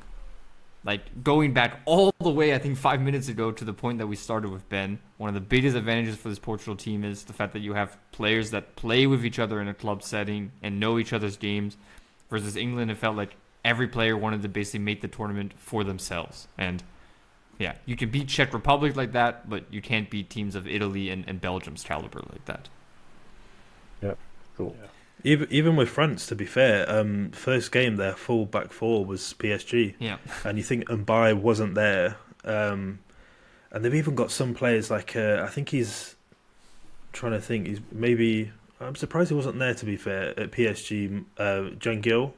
like, going back all the way, I think 5 minutes ago to the point that we started with Ben, one of the biggest advantages for this Portugal team is the fact that you have players that play with each other in a club setting and know each other's games, versus England, it felt like every player wanted to basically make the tournament for themselves. And yeah, you can beat Czech Republic like that, but you can't beat teams of Italy and Belgium's caliber like that. Yeah, cool. Yeah. Even with France, to be fair, first game their full back four was PSG. Yeah. And you think Mbaye wasn't there. And they've even got some players like, I think he's I'm surprised he wasn't there, to be fair, at PSG. Jangil,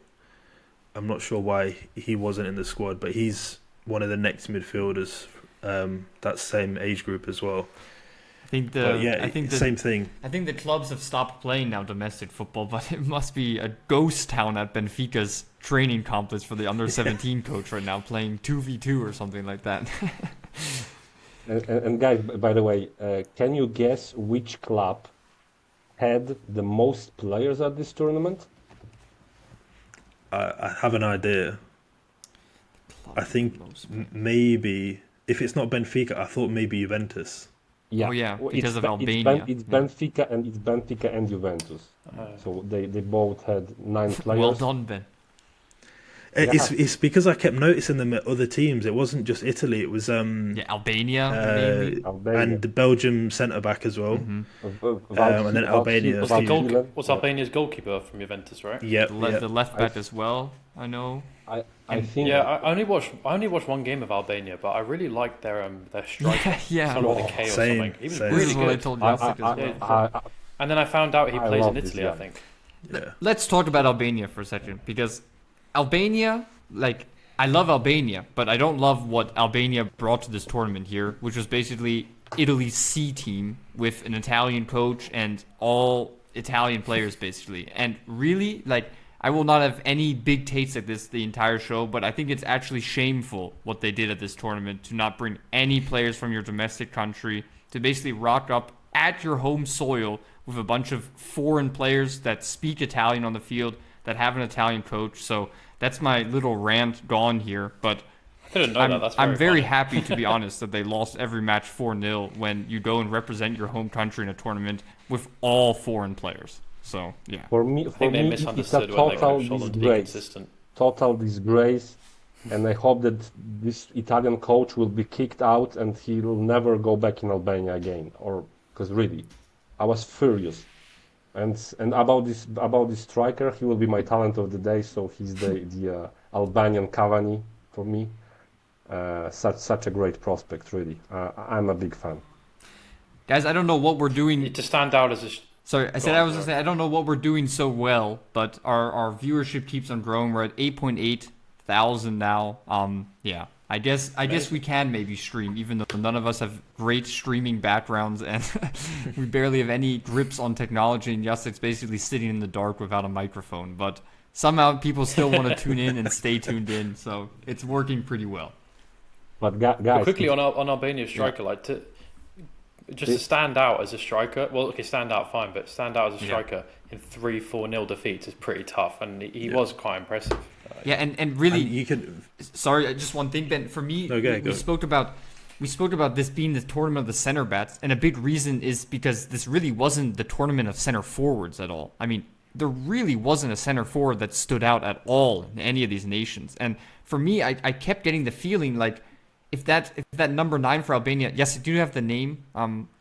I'm not sure why he wasn't in the squad, but he's one of the next midfielders, that same age group as well. I think the same thing. I think the clubs have stopped playing now domestic football, but it must be a ghost town at Benfica's training complex for the under 17 coach right now, playing 2v2 or something like that. and guys, by the way, can you guess which club had the most players at this tournament? I have an idea. I think maybe, if it's not Benfica, I thought maybe Juventus. Yeah. Oh yeah, because of Albania. It's Benfica and Juventus. So they both had 9 players. Well done, Ben. It's because I kept noticing them at other teams. It wasn't just Italy. It was Albania, maybe. And the Belgium centre back as well. Mm-hmm. And then Albania. Was Albania's goalkeeper from Juventus, right? Yeah, the left back as well. I know. I think. Yeah, I only watched one game of Albania, but I really liked their striker. Yeah. Someone with a K or Same, something. He was same. really This is what I good. told Jacek as well. And then I found out he plays in Italy, I guy. think. Yeah. Let's talk about Albania for a second, because Albania, like, I love Albania, but I don't love what Albania brought to this tournament here, which was basically Italy's C team with an Italian coach and all Italian players, basically. And really, like, I will not have any big takes like this the entire show, but I think it's actually shameful what they did at this tournament to not bring any players from your domestic country to basically rock up at your home soil with a bunch of foreign players that speak Italian on the field, that have an Italian coach. So that's my little rant gone here, but I didn't know that. That's I'm very funny. happy, to be honest, that they lost every match 4-0 when you go and represent your home country in a tournament with all foreign players. So, yeah. For me, I think they it's a misunderstood when they total told them to be disgrace. consistent. Total disgrace. And I hope that this Italian coach will be kicked out and he'll never go back in Albania again. Because really, I was furious. And about this striker, he will be my talent of the day. So he's the Albanian Cavani for me. Such a great prospect, really. I'm a big fan. Guys, I don't know what we're doing. To stand out as a... Sorry, I said I was going to say, I don't know what we're doing so well, but our viewership keeps on growing. We're at 8.8 thousand now. Yeah, I guess we can maybe stream, even though none of us have great streaming backgrounds and we barely have any grips on technology, and Jacek's basically sitting in the dark without a microphone. But somehow people still want to tune in and stay tuned in, so it's working pretty well. But guys, quickly on Albania's striker, to stand out as a striker. Well, okay, stand out fine, but stand out as a striker in 3-4-0 defeats is pretty tough, and he was quite impressive. Yeah, and really, And you could. sorry, just one thing, Ben. For me, Okay, we spoke about this being the tournament of the center backs, and a big reason is because this really wasn't the tournament of center forwards at all. I mean, there really wasn't a center forward that stood out at all in any of these nations. And for me, I kept getting the feeling like if that number 9 for Albania, yes, do you have the name?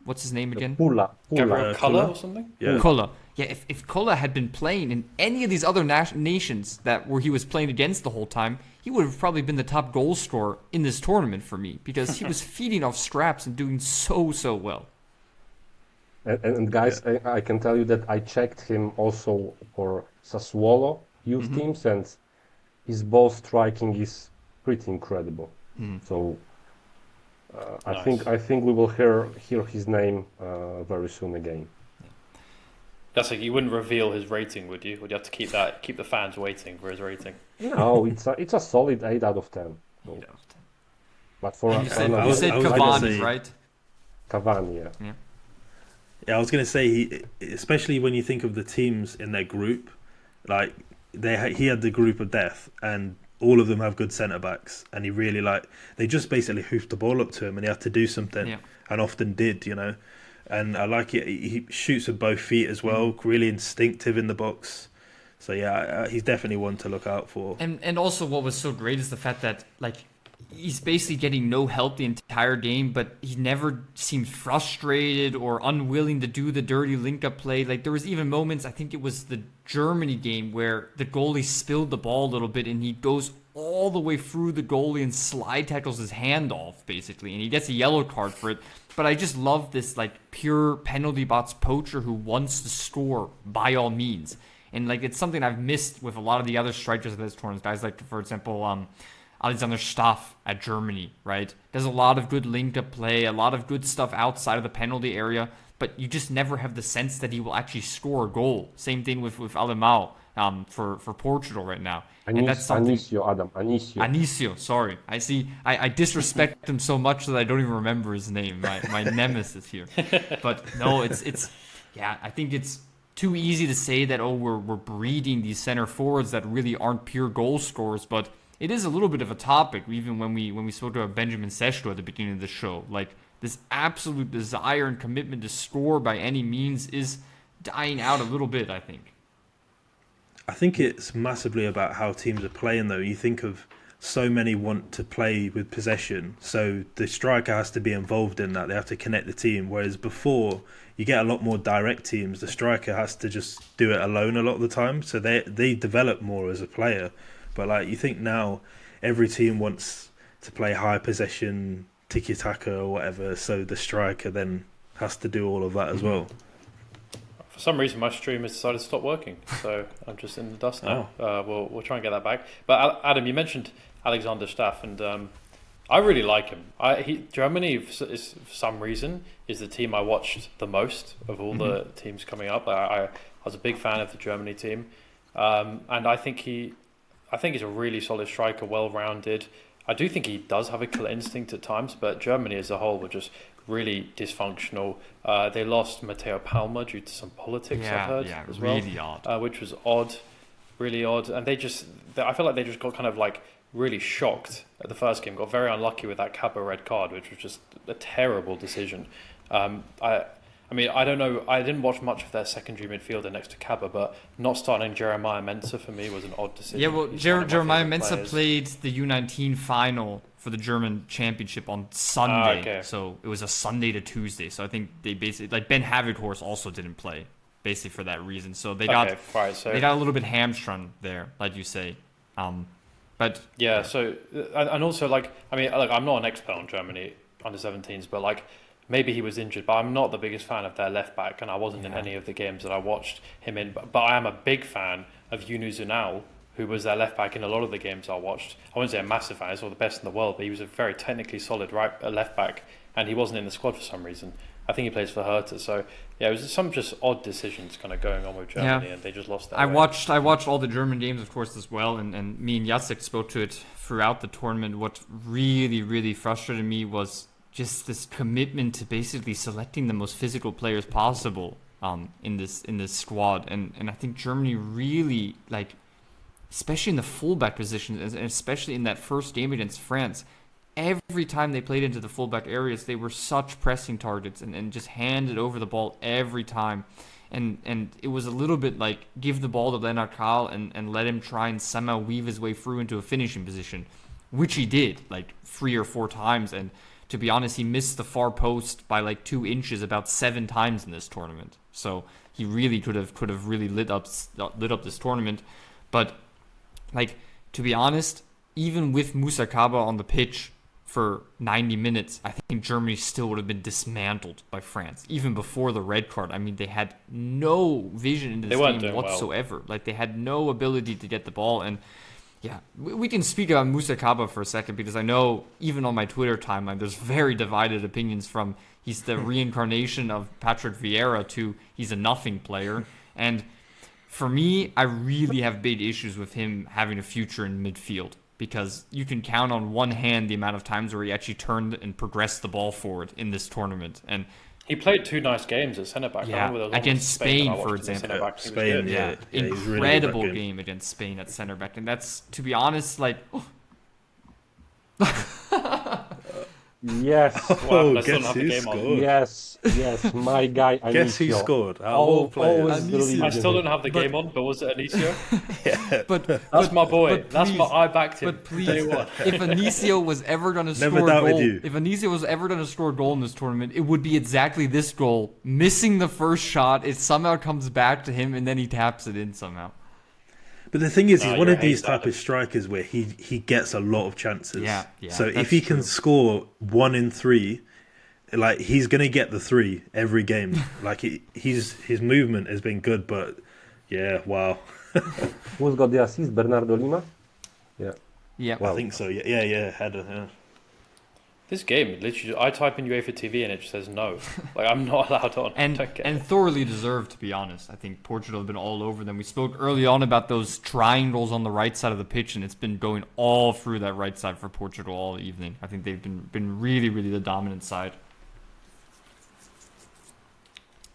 What's his name again? Pula. Gabriel Kula. Kula or something? Yeah. Kola. Yeah, if Kola had been playing in any of these other nations that where he was playing against the whole time, he would have probably been the top goal scorer in this tournament for me because he was feeding off scraps and doing so well. And guys, I can tell you that I checked him also for Sassuolo youth teams, and his ball striking is pretty incredible. So Nice. I think we will hear his name very soon again. That's like you wouldn't reveal his rating, would you? Would you have to keep the fans waiting for his rating? No, it's a solid 8 out of 10. So, but for You said, another- you said I was gonna Cavani, say- right? Cavani, yeah. Yeah, I was going to say, especially when you think of the teams in their group, like he had the group of death, and all of them have good centre backs, and he really they just basically hoofed the ball up to him, and he had to do something, and often did, And I like it. He shoots with both feet as well, really instinctive in the box. So yeah, he's definitely one to look out for. And also what was so great is the fact that he's basically getting no help the entire game, but he never seemed frustrated or unwilling to do the dirty link-up play. There was even moments, I think it was the Germany game, where the goalie spilled the ball a little bit and he goes all the way through the goalie and slide tackles his hand off, basically, and he gets a yellow card for it. But I just love this pure penalty box poacher who wants to score by all means. And it's something I've missed with a lot of the other strikers of this tournament. Guys for example, Alexander Staff at Germany, right? Does a lot of good link-up play, a lot of good stuff outside of the penalty area, but you just never have the sense that he will actually score a goal. Same thing with Alemão for Portugal right now. And that's something. Anicio, sorry. I see. I disrespect him so much that I don't even remember his name. My nemesis here. But no, it's yeah. I think it's too easy to say that we're breeding these center forwards that really aren't pure goal scorers. But it is a little bit of a topic, even when we spoke about Benjamin Sesto at the beginning of the show. This absolute desire and commitment to score by any means is dying out a little bit, I think. I think it's massively about how teams are playing, though. You think of so many want to play with possession, so the striker has to be involved in that. They have to connect the team, whereas before you get a lot more direct teams. The striker has to just do it alone a lot of the time, so they develop more as a player. But you think now every team wants to play high possession, tiki-taka or whatever, so the striker then has to do all of that as well. For some reason, my stream has decided to stop working, so I'm just in the dust now. We'll try and get that back. But Adam, you mentioned Alexander Staff, and I really like him. Germany, for some reason, is the team I watched the most of all the teams coming up. I was a big fan of the Germany team, and I think he's a really solid striker, well-rounded. I do think he does have a killer instinct at times, but Germany as a whole were just really dysfunctional. They lost Matteo Palma due to some politics, I've heard, as well. Really odd. Which was odd, really odd. And I feel like they just got kind of really shocked at the first game, got very unlucky with that Kappa red card, which was just a terrible decision. I mean, I don't know. I didn't watch much of their secondary midfielder next to Kappa, but not starting Jeremiah Mensah for me was an odd decision. Yeah, well, He's one of my Jeremiah favourite Mensah players. played the U19 final for the German championship on Sunday. Okay. So it was a Sunday to Tuesday. So I think they basically, Ben Havighorst also didn't play, basically for that reason. So they got they got a little bit hamstrung there, like you say. But yeah, so and also I mean, I'm not an expert on Germany under 17s, but maybe he was injured, but I'm not the biggest fan of their left back, and I wasn't in any of the games that I watched him in. But I am a big fan of Yunus Unal, who was their left back in a lot of the games I watched. I wouldn't say a massive fan; he's one of the best in the world, but he was a very technically solid left back, and he wasn't in the squad for some reason. I think he plays for Hertha. So yeah, it was some just odd decisions kind of going on with Germany, and they just lost their way. I watched all the German games, of course, as well, and me and Jacek spoke to it throughout the tournament. What really, really frustrated me was just this commitment to basically selecting the most physical players possible in this squad, and I think Germany really, especially in the fullback position, and especially in that first game against France, every time they played into the fullback areas, they were such pressing targets and just handed over the ball every time. And it was a little bit give the ball to Lennart Kahl and let him try and somehow weave his way through into a finishing position, which he did like 3 or 4 times. And to be honest, he missed the far post by like 2 inches about 7 times in this tournament. So he really could have really lit up this tournament. But like, to be honest, even with Musakaba on the pitch for 90 minutes, I think Germany still would have been dismantled by France. Even before the red card, I mean, they had no vision in this game whatsoever. Like, they had no ability to get the ball. And yeah, we can speak about Musakaba for a second, because I know even on my Twitter timeline, there's very divided opinions from he's the reincarnation of Patrick Vieira to he's a nothing player. And for me, I really have big issues with him having a future in midfield, because you can count on one hand the amount of times where he actually turned and progressed the ball forward in this tournament. And he played 2 nice games at centre back. Yeah, against Spain, for example. Spain, yeah, incredible really game against Spain at centre back. And that's, to be honest, like. Yes. Oh, guess who scored? Yes, my guy. Guess who scored? All players. I still don't have the game on, but was it Anicio? Yeah, that's my boy. That's my. I backed him. But please, if Anicio was ever going to score a goal, if Anicio was ever going to score a goal in this tournament, it would be exactly this goal. Missing the first shot, it somehow comes back to him, and then he taps it in somehow. But the thing is, he's one of these type of strikers where he gets a lot of chances. Yeah. So if he can score 1 in 3, like, he's gonna get the 3 every game. Like, his movement has been good, but yeah, wow. Who's got the assist? Bernardo Lima. Yeah. Well, I think so. Yeah. Header. Yeah. This game, literally, I type in UEFA TV and it just says no. Like, I'm not allowed on. And thoroughly deserved, to be honest. I think Portugal have been all over them. We spoke early on about those triangles on the right side of the pitch, and it's been going all through that right side for Portugal all evening. I think they've been really, really the dominant side.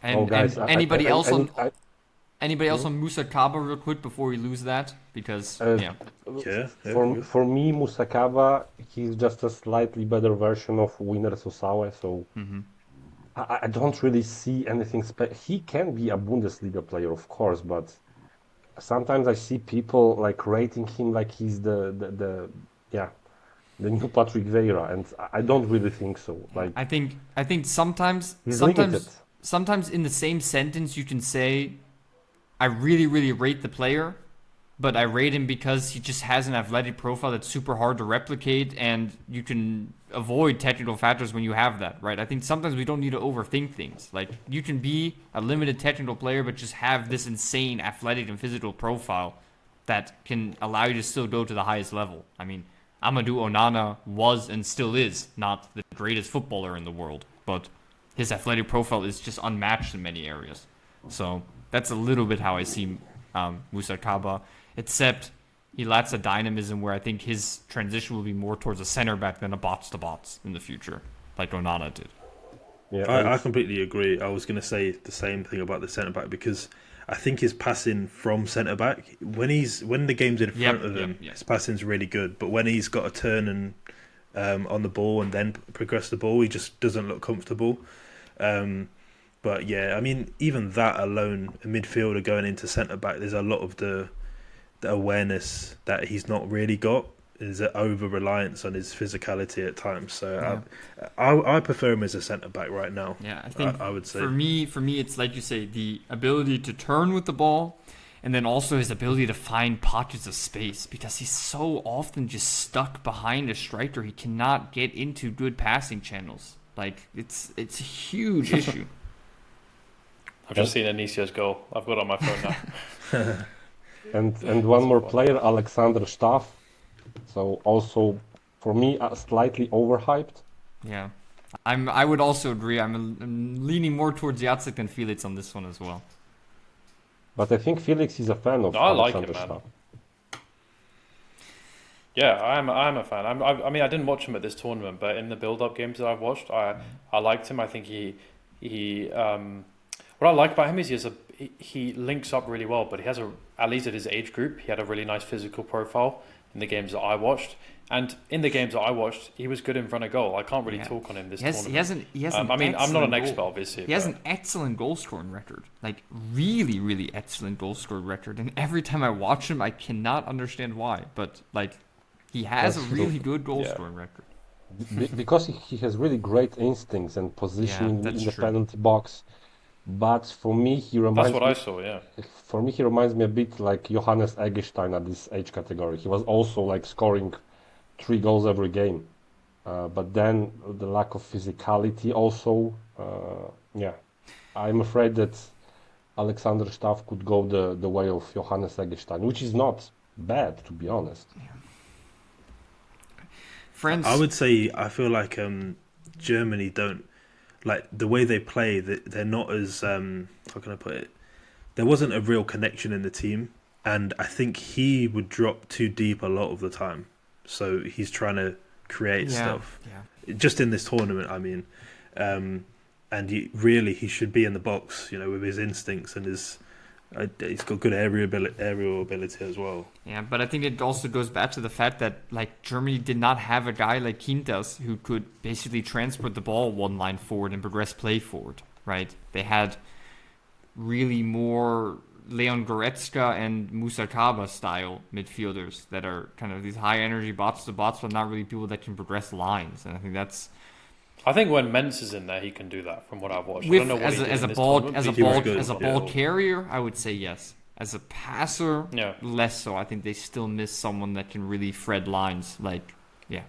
And, guys, anybody else on Musakaba real quick before we lose that? Because for me, Musakaba, he's just a slightly better version of Winner Sosawe. So I don't really see anything special. He can be a Bundesliga player, of course, but sometimes I see people like rating him like he's the new Patrick Vieira, and I don't really think so. Like, I think sometimes in the same sentence you can say, I really, really rate the player, but I rate him because he just has an athletic profile that's super hard to replicate, and you can avoid technical factors when you have that, right? I think sometimes we don't need to overthink things. Like, you can be a limited technical player, but just have this insane athletic and physical profile that can allow you to still go to the highest level. I mean, Amadou Onana was and still is not the greatest footballer in the world, but his athletic profile is just unmatched in many areas. So that's a little bit how I see Musakaba, except he lacks a dynamism where I think his transition will be more towards a center back than a bots-to-bots in the future, like Onana did. Yeah, I completely agree. I was going to say the same thing about the centre back, because I think his passing from centre back, when the game's in front of him, his passing's really good. But when he's got to turn and on the ball and then progress the ball, he just doesn't look comfortable. But yeah, I mean, even that alone, a midfielder going into centre back, there's a lot of the awareness that he's not really got. There's an over reliance on his physicality at times. So I prefer him as a centre back right now. Yeah, I think I would say for me, it's like you say, the ability to turn with the ball, and then also his ability to find pockets of space, because he's so often just stuck behind a striker. He cannot get into good passing channels. Like, it's a huge issue. I've just seen Anicio's goal. I've got it on my phone now. and one more player, Alexander Staff. So also, for me, slightly overhyped. Yeah, I would also agree. I'm leaning more towards Jacek than Felix on this one as well. But I think Felix is a fan of Alexander Staff. Yeah, I'm a fan. I mean, I didn't watch him at this tournament, but in the build-up games that I've watched, I liked him. I think he what I like about him is he links up really well, but he has at least at his age group, he had a really nice physical profile in the games that I watched. And in the games that I watched, he was good in front of goal. I can't really talk on him this tournament. He has an I mean, I'm not an expert, obviously. He has an excellent goal scoring record. Like, really, really excellent goal scoring record. And every time I watch him, I cannot understand why. But, like, He has a That's really true. good goal Yeah. scoring record. Because he has really great instincts and positioning that's in the true. penalty box. But for me, That's what I saw. Yeah. he reminds me a bit like Johannes Eggestein at this age category. He was also like scoring 3 goals every game. But then the lack of physicality also, yeah. I'm afraid that Alexander Staff could go the way of Johannes Eggestein, which is not bad, to be honest. France. I would say I feel like Germany don't like the way they play. They're not as how can I put it? There wasn't a real connection in the team, and I think he would drop too deep a lot of the time. So he's trying to create stuff just in this tournament. I mean, and he should be in the box, with his instincts and he's got good aerial ability as well. Yeah, but I think it also goes back to the fact that like Germany did not have a guy like Quintas who could basically transport the ball one line forward and progress play forward, right? They had really more Leon Goretzka and Musa Kaba style midfielders that are kind of these high energy bots to bots, but not really people that can progress lines. And I think that's I think when Mentz is in there, he can do that. From what I've watched, I with don't know what he did as a in this ball tournament, as a but he was ball good. as a ball carrier, I would say yes. As a passer, Yeah. less so. I think they still miss someone that can really thread lines like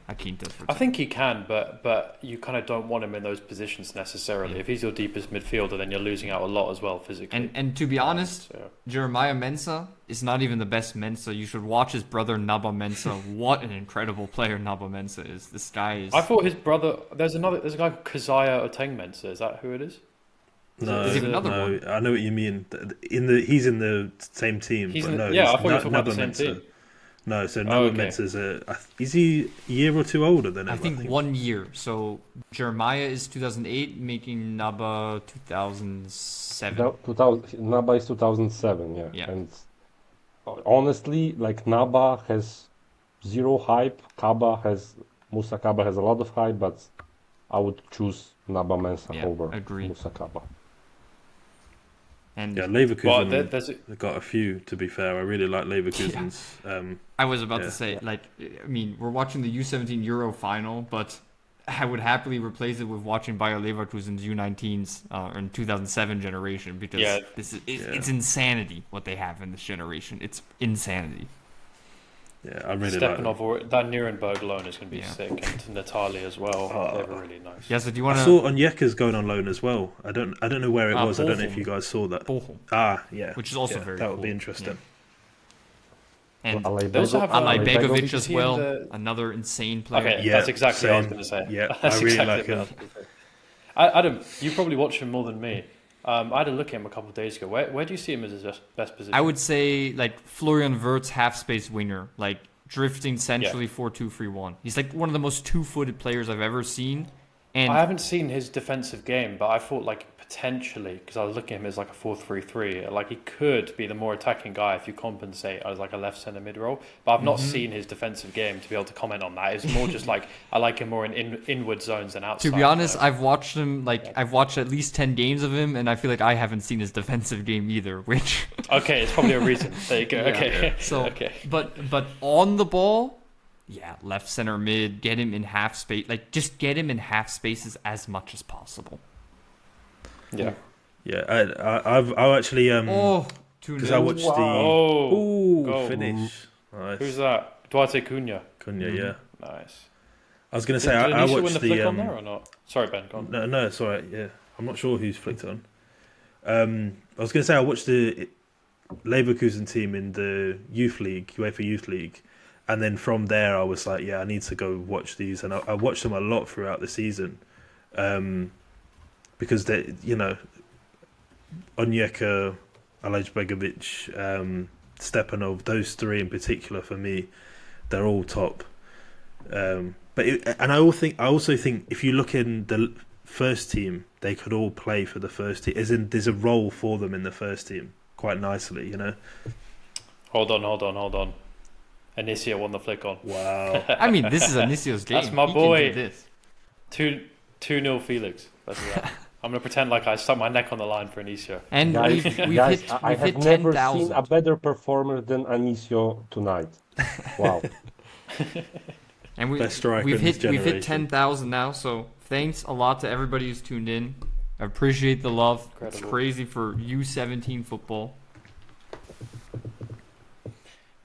a Quintas. For I example. think he can, but you kind of don't want him in those positions necessarily. If he's your deepest midfielder, then you're losing out a lot as well physically. And to be honest, So, Jeremiah Mensah is not even the best Mensah. You should watch his brother Naba Mensah. What an incredible player Naba Mensah is. This guy is. I thought his brother. There's a guy called Kazaya Oteng Mensah. Is that who it is? No, Is it another no, one? I know what you mean. He's in the same team. He's but in- no, yeah, he's I thought you were talking about the Naba same Mensah. team. No, so Oh, Naba okay. Mensah's is he a year or two older than him? I think 1 year. So Jeremiah is 2008, making Naba 2007. 2000, Naba is 2007, yeah. Yeah. And honestly, like Naba has zero hype. Musa Kaba has a lot of hype, but I would choose Naba Mensah Yeah, over agreed. Musa Kaba. And Yeah, Well, Leverkusen there's they've got a few. To be fair, I really like Leverkusen's. I was about Yeah. to say, we're watching the U17 Euro final, but I would happily replace it with watching Bayer Leverkusen's U19s in 2007 generation because Yeah. it's insanity what they have in this generation. It's insanity. Yeah, I really like them. Stepanov or that Nuremberg loan is going to be Yeah. sick, and Natali as well. Oh. They were really nice. Yeah, so do you I want saw Onyeka's going on loan as well. I don't know where it was. I don't know if Bochum. you guys saw that. Bochum, Yeah, which is also yeah, very that cool. would be interesting. And They also have Alay Begovic Begovic as in well, the- another insane player. Okay, Yeah, that's exactly what I was same. going to say. Yeah, That's I really exactly like what I was gonna say. Adam, you probably watch him more than me. I had a look at him a couple of days ago. Where do you see him as his best position? I would say like Florian Wirtz, half space winger, like drifting centrally 4-2-3-1. He's like one of the most two-footed players I've ever seen. And I haven't seen his defensive game, but I thought like potentially, because I was looking at him as like a 4-3-3, like he could be the more attacking guy if you compensate as like a left centre mid role. But I've not seen his defensive game to be able to comment on that. It's more just like I like him more in inward zones than outside. to be honest, I've watched him I've watched at least 10 games of him, and I feel like I haven't seen his defensive game either. Which Okay, it's probably a reason. There you go. Yeah. Okay. so, okay. but on the ball, yeah, left center mid, get him in half space, like just get him in half spaces as much as possible. Yeah. Yeah, I actually Oh, 2-0. because I watched Oh, the goal. finish. Nice. Who's that? Duarte Cunha. Cunha, yeah. Nice. I was gonna Did say I Anisha win watched the the flick on there or not? Sorry, Ben. Go on. no, it's alright. Yeah, I'm not sure who's flicked on. I was gonna say I watched the Leverkusen team in the youth league, UEFA Youth League, and then from there I was like, yeah, I need to go watch these, and I watched them a lot throughout the season, because they, Onyeka, Alej Begovic, Stepanov, those three in particular for me, they're all top. I also think if you look in the first team, they could all play for the first team. As in, there's a role for them in the first team quite nicely, Hold on. Anicia won the flick on. Wow. I mean, this is Anicio's game. That's my He boy. can do this. 2-0 Felix. That's that. I'm gonna pretend like I stuck my neck on the line for Anicia. And Guys, we've guys, hit, I we've have hit never seen 10,000. a better performer than Anicio tonight. Wow. And Best striker we've in this hit generation. 10,000 now, so thanks a lot to everybody who's tuned in. I appreciate the love. It's Incredible. crazy for U17 football.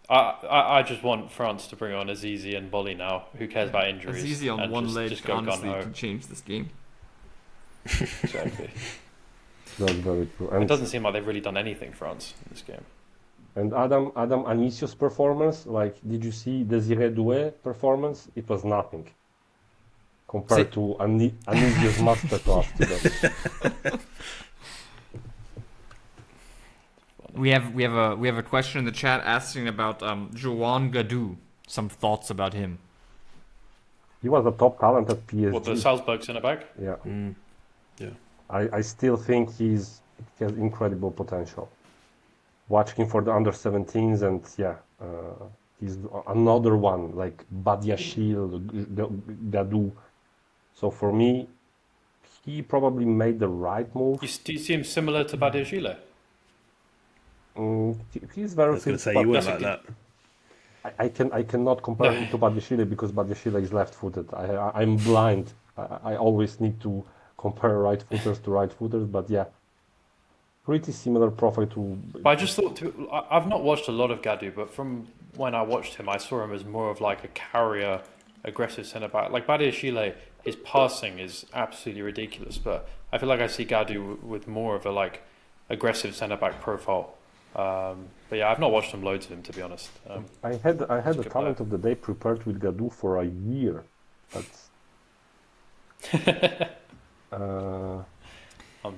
I just want France to bring on Azizi and Bolly now. Who cares about injuries? It's easy on and one leg, just go honestly, gung-ho. to change this game. Exactly. That's very true. It And doesn't seem like they've really done anything, France, in this game. Adam Anicio's performance, like, did you see Desiree Doué performance? It was nothing compared to Anicio's masterclass today. We have a question in the chat asking about Joan Gadou. Some thoughts about him. He was a top talent at PSG. What, the Salzburg centre back? Yeah. Yeah. I still think he has incredible potential. Watching him for the under-17s, and he's another one like Badiashile, Gadou. So for me, he probably made the right move. Do you see him similar to Badiashile? He's I very was going to say, but you weren't That's like a that. I cannot compare him to Badiashile because Badiashile is left-footed. I'm blind. I always need to compare right-footers to right-footers, but yeah, pretty similar profile to. But I just thought, I've not watched a lot of Gadou, but from when I watched him, I saw him as more of like a carrier, aggressive centre back. Like Badiashile, his passing is absolutely ridiculous, but I feel like I see Gadou with more of a like aggressive centre back profile. But yeah, I've not watched loads of him, to be honest. I had the good talent player. of the day prepared with Gadou for a year, but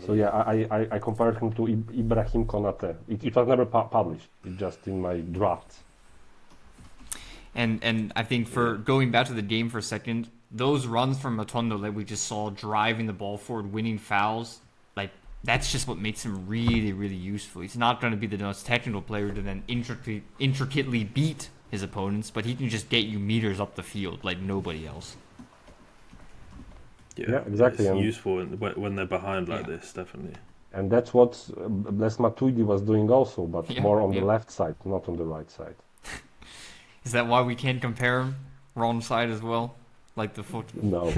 so yeah, I compared him to Ibrahim Konate. It was never published. It just in my drafts. And I think for going back to the game for a second, those runs from Matondo that we just saw driving the ball forward, winning fouls, like that's just what makes him really, really useful. He's not going to be the most technical player to then intricately beat his opponents, but he can just get you meters up the field like nobody else. Yeah, exactly. It's And useful when they're behind like this, definitely. and that's what Les Matuidi was doing also, but Yeah, more on yeah. the left side, not on the right side. Is that why we can't compare him? Wrong side as well? Like the foot? No.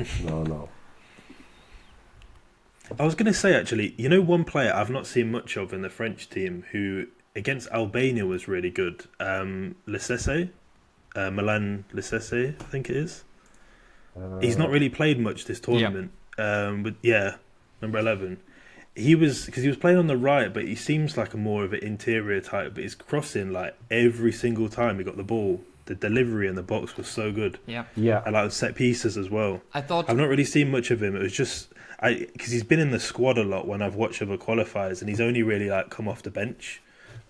I was going to say, actually, you know, one player I've not seen much of in the French team who, against Albania, was really good. Lissese? Milan Lissese, I think it is. He's not really played much this tournament. But yeah, number 11. Because he was playing on the right, but he seems like a more of an interior type. But his crossing, like every single time he got the ball, the delivery in the box was so good. Yeah. Yeah, And like set pieces as well. I thought I've not really seen much of him. It was just because he's been in the squad a lot when I've watched other qualifiers, and he's only really like come off the bench.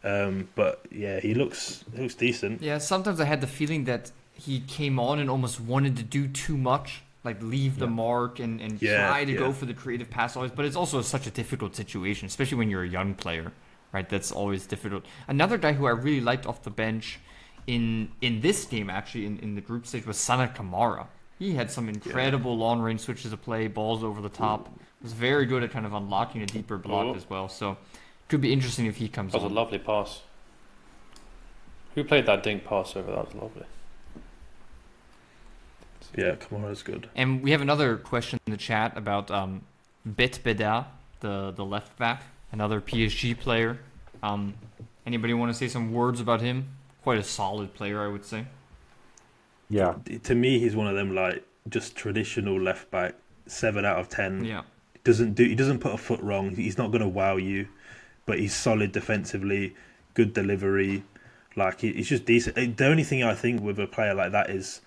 But yeah, he looks decent. Yeah, sometimes I had the feeling that he came on and almost wanted to do too much, like leave the mark and try to go for the creative pass always. But it's also such a difficult situation, especially when you're a young player, right? That's always difficult. Another guy who I really liked off the bench in this game, actually, in the group stage, was Sana Kamara. He had some incredible long-range switches of play, balls over the top. Was very good at kind of unlocking a deeper block as well. So could be interesting if he comes That was on. a lovely pass. Who played that dink pass over? That was lovely. Yeah, Kamara's good. And we have another question in the chat about Bet Beda, the left back, another PSG player. Anybody want to say some words about him? Quite a solid player, I would say. yeah. To me, he's one of them like just traditional left back, 7 out of 10. Yeah. He doesn't put a foot wrong. He's not going to wow you, but he's solid defensively, good delivery. Like he's just decent. The only thing I think with a player like that is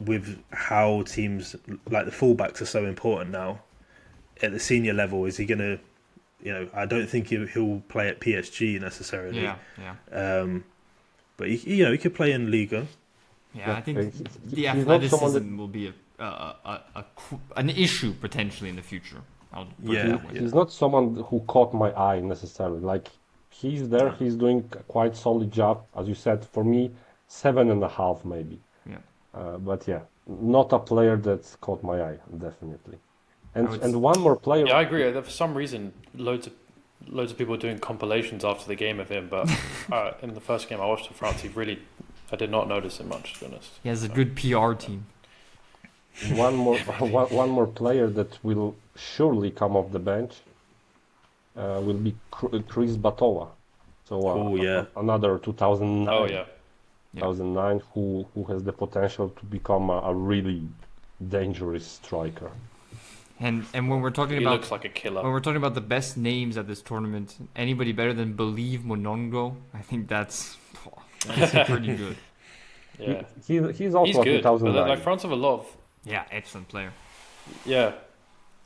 with how teams like the fullbacks are so important now at the senior level. Is he going to? I don't think he'll play at PSG necessarily. Yeah. But he could play in Liga. Yeah, I think the he's not someone athleticism will be an issue potentially in the future. I'll put it that way. He's not someone who caught my eye necessarily. Like he's there, he's doing quite solid job, as you said. For me, 7.5 maybe. Yeah. But yeah, not a player that caught my eye, definitely. I would And one more player. Yeah, I agree. For some reason, loads of people are doing compilations after the game of him. But in the first game I watched for France, he really I did not notice him much, to be honest. He has a good PR team. One more one more player that will surely come off the bench will be Chris Batola. So Oh, yeah. another 2009, Oh yeah, 2009 who has the potential to become a really dangerous striker. And when we're talking he about looks like a killer. when we're talking about the best names at this tournament, anybody better than Believe Monongo? I think that's pretty good. Yeah, He's also he's a good. But 2009. like France have a lot of. Yeah, excellent player. Yeah,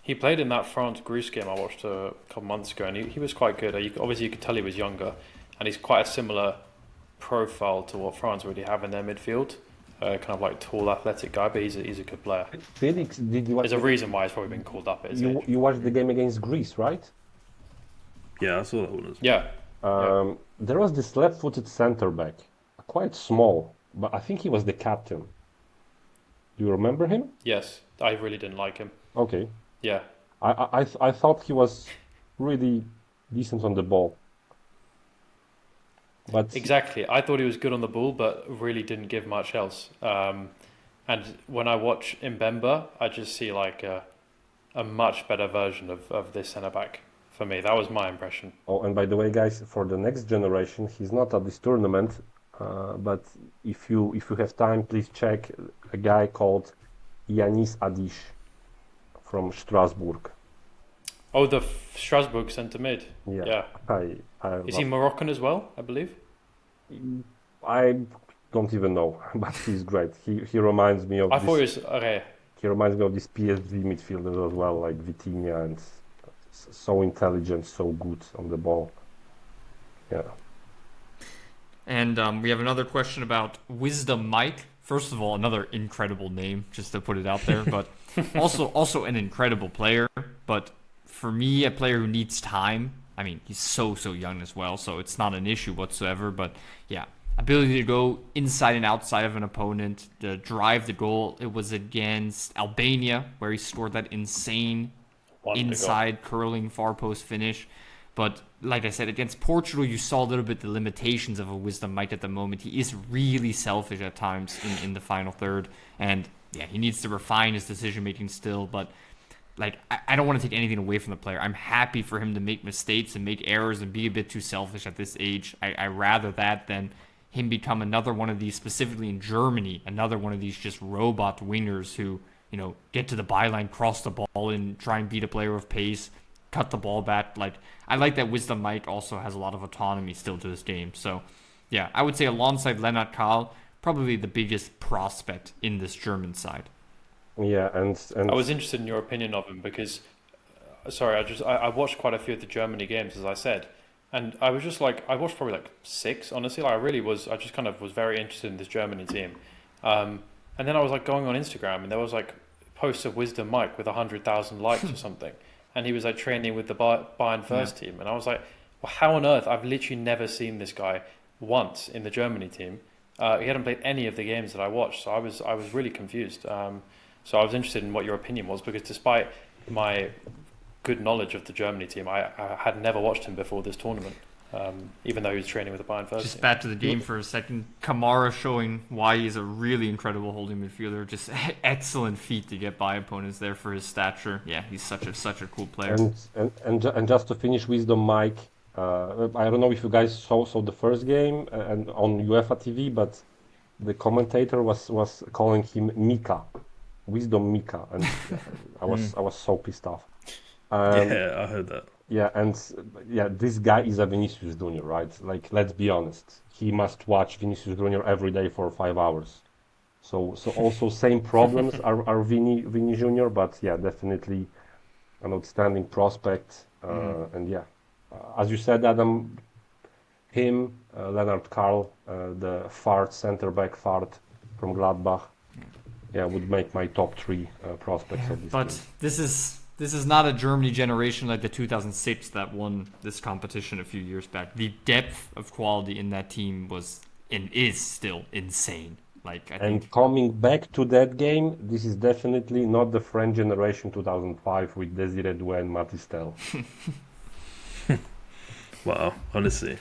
he played in that France-Greece game I watched a couple months ago, and he was quite good. Obviously, you could tell he was younger, and he's quite a similar profile to what France already have in their midfield. Kind of like tall, athletic guy, but he's a good player. Felix, did you watch? There's a reason why he's probably been called up at his age. You watched the game against Greece, right? Yeah, I saw that one as well. Yeah, There was this left-footed center back, quite small, but I think he was the captain. Do you remember him? yes, I really didn't like him. Okay, Yeah, I thought he was really decent on the ball, but exactly. I thought he was good on the ball, but really didn't give much else. And when I watch Mbemba, I just see like a much better version of this centre back for me. That was my impression. oh, and by the way, guys, for the next generation, he's not at this tournament, but if you have time, please check a guy called Yanis Adish from Strasbourg. Oh, the Strasbourg centre mid. Yeah, Yeah. I Is he Moroccan as well, I believe? I don't even know, but he's great. He reminds me of I thought he this. was okay. He reminds me of these PSV midfielders as well, like Vitinha, and so intelligent, so good on the ball. Yeah. And we have another question about Wisdom Mike. First of all, another incredible name, just to put it out there, but also an incredible player. But for me, a player who needs time. I mean, he's so young as well, so it's not an issue whatsoever. But yeah, ability to go inside and outside of an opponent, to drive the goal. It was against Albania where he scored that insane inside curling far post finish. But like I said, against Portugal, you saw a little bit the limitations of a Wisdom Mike at the moment. He is really selfish at times in the final third. And yeah, he needs to refine his decision making still. But like, I don't want to take anything away from the player. I'm happy for him to make mistakes and make errors and be a bit too selfish at this age. I rather that than him become another one of these, specifically in Germany, another one of these just robot wingers who, you know, get to the byline, cross the ball and try and beat a player with pace, cut the ball back. Like, I like that Wisdom Mike also has a lot of autonomy still to this game. So yeah, I would say alongside Lennart Kahl, probably the biggest prospect in this German side. Yeah, and I was interested in your opinion of him because, I watched quite a few of the Germany games, as I said, and I was just like, I watched probably like 6, honestly. Like I just kind of was very interested in this Germany team. And then I was like going on Instagram and there was like posts of Wisdom Mike with 100,000 likes or something. And he was like training with the Bayern first team. And I was like, well, how on earth? I've literally never seen this guy once in the Germany team. He hadn't played any of the games that I watched. So I was really confused. So I was interested in what your opinion was because despite my good knowledge of the Germany team, I had never watched him before this tournament, even though he was training with the Bayern first Just team. back to the game for a second. Kamara showing why he's a really incredible holding midfielder. Just excellent feat to get by opponents there for his stature. Yeah, he's such a cool player. and just to finish Wisdom Mike, I don't know if you guys saw the first game and on UEFA TV, but the commentator was calling him Mika, Wisdom Mika, and I was so pissed off. Yeah, I heard that. Yeah, and this guy is a Vinicius Junior, right? Like, let's be honest, he must watch Vinicius Junior every day for 5 hours. So also same problems are Vini Junior, but yeah, definitely an outstanding prospect. And yeah, as you said, Adam, him, Lennart Kahl, the center back Fart from Gladbach, yeah, would make my top 3 prospects of this But team. this is not a Germany generation like the 2006 that won this competition a few years back. The depth of quality in that team was and is still insane. Like, I think And coming back to that game, this is definitely not the French generation 2005 with Desiré Doué and Matistel. Wow, honestly.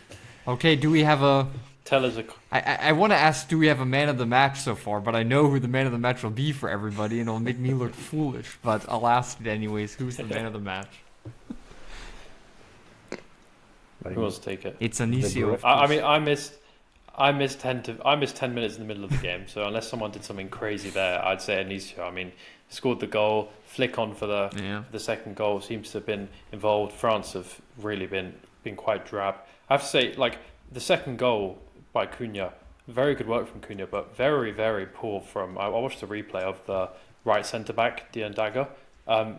Okay, do we have a tell us a. I want to ask, do we have a man of the match so far? But I know who the man of the match will be for everybody, and it'll make me look foolish. But I'll ask it anyways. Who's the man of the match? Who wants to take it? It's Anicio. of I course. mean, I missed 10 minutes in the middle of the game. So unless someone did something crazy there, I'd say Anicio. I mean, scored the goal, flick on for the second goal. Seems to have been involved. France have really been quite drab. I have to say, like the second goal by Cunha, very good work from Cunha, but very, very poor from. I watched the replay of the right centre back, Diandaga.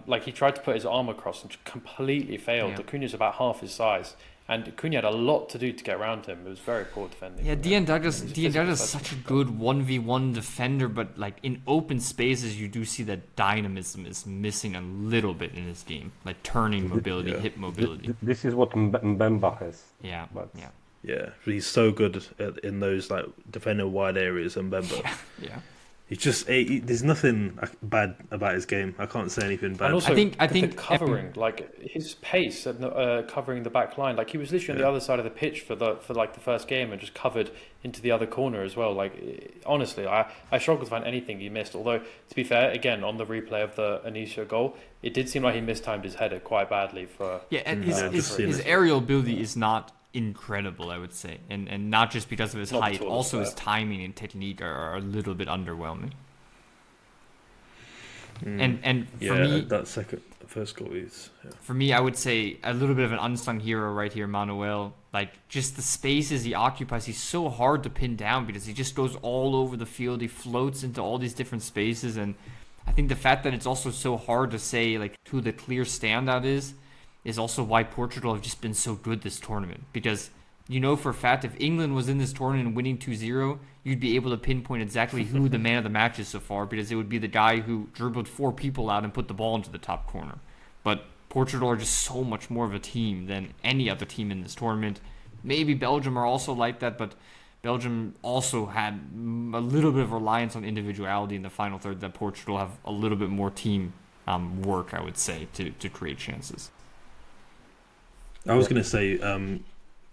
Like he tried to put his arm across and completely failed. Yeah. Cunha's about half his size. And Cunha had a lot to do to get around him. It was very poor defending. Yeah, Diandaga's He's a such a good 1v1 defender, but like in open spaces, you do see that dynamism is missing a little bit in his game, like turning mobility, hip mobility. This is what Mbemba has. Yeah, But yeah, Yeah, he's so good in those like defending wide areas and Bemba. yeah. He's just there's nothing bad about his game. I can't say anything bad. And also, I the think covering, like his pace and covering the back line, like he was literally on the other side of the pitch for the first game and just covered into the other corner as well. Like honestly, I struggle to find anything he missed. Although to be fair, again on the replay of the Anicio goal, it did seem like he mistimed his header quite badly for. Yeah, and his his aerial ability is not incredible, I would say, and not just because of his Not the height, tallest also his player. timing and technique are a little bit underwhelming. And for me, that first goal is. Yeah. For me, I would say a little bit of an unsung hero right here, Manuel. Like, just the spaces he occupies, he's so hard to pin down because he just goes all over the field. He floats into all these different spaces. And I think the fact that it's also so hard to say, like, who the clear standout is also why Portugal have just been so good this tournament. Because you know for a fact if England was in this tournament winning 2-0, you'd be able to pinpoint exactly who the man of the match is so far because it would be the guy who dribbled 4 people out and put the ball into the top corner. But Portugal are just so much more of a team than any other team in this tournament. Maybe Belgium are also like that, but Belgium also had a little bit of reliance on individuality in the final third that Portugal have a little bit more team work, I would say, to create chances. I was going to say,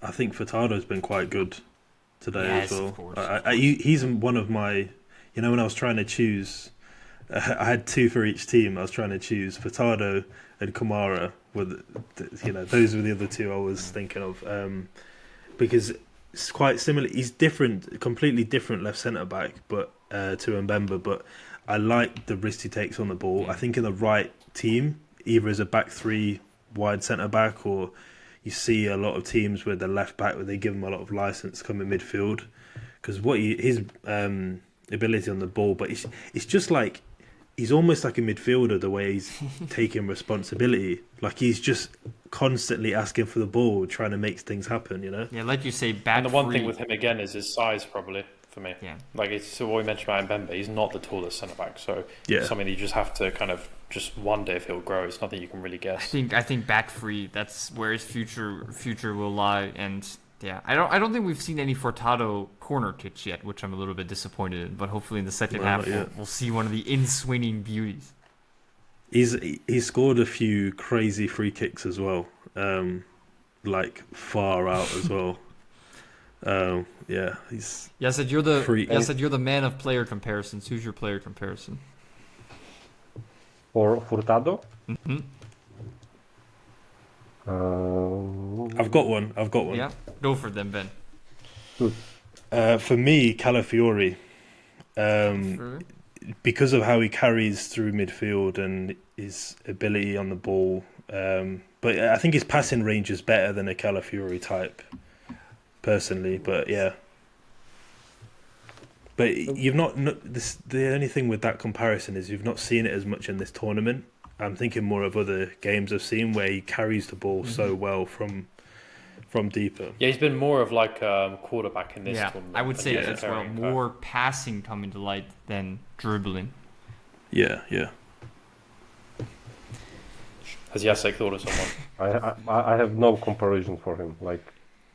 I think Furtado's been quite good today Yes, as well. of course. He's one of my, when I was trying to choose, I had 2 for each team. I was trying to choose Furtado and Kamara. Those were the other 2 I was thinking of because it's quite similar. He's different, completely different left centre back, but to Mbemba. But I like the risk he takes on the ball. Yeah. I think in the right team, either as a back 3 wide centre back or. You see a lot of teams with the left back where they give him a lot of license coming midfield because his ability on the ball, but it's just like he's almost like a midfielder the way he's taking responsibility. Like he's just constantly asking for the ball, trying to make things happen. Yeah, like you say, back And the one free. thing with him again is his size, probably for me. Yeah. Like it's what we mentioned about Mbemba. He's not the tallest centre back, so Yeah. something that you just have to kind of just wonder if he'll grow. It's nothing you can really guess. I think back free. That's where his future will lie. And yeah, I don't think we've seen any Furtado corner kicks yet, which I'm a little bit disappointed in. But hopefully in the second Well, half, yeah. we'll see one of the in-swinging beauties. He's scored a few crazy free kicks as well, like far out as well. He's Yasid, you're the man of player comparisons. Who's your player comparison? For Furtado, Mm-hmm. I've got one. Yeah, go for them, Ben. For me, Calafiori. Sure. Because of how he carries through midfield and his ability on the ball. But I think his passing range is better than a Calafiori type, personally. But yeah. But you've not this. The only thing with that comparison is you've not seen it as much in this tournament. I'm thinking more of other games I've seen where he carries the ball so well from deeper. Yeah, he's been more of like a quarterback in this tournament. I would say than that as well. carrying More passing coming to light than dribbling. Yeah. Has Jacek thought of someone? I have no comparison for him. Like,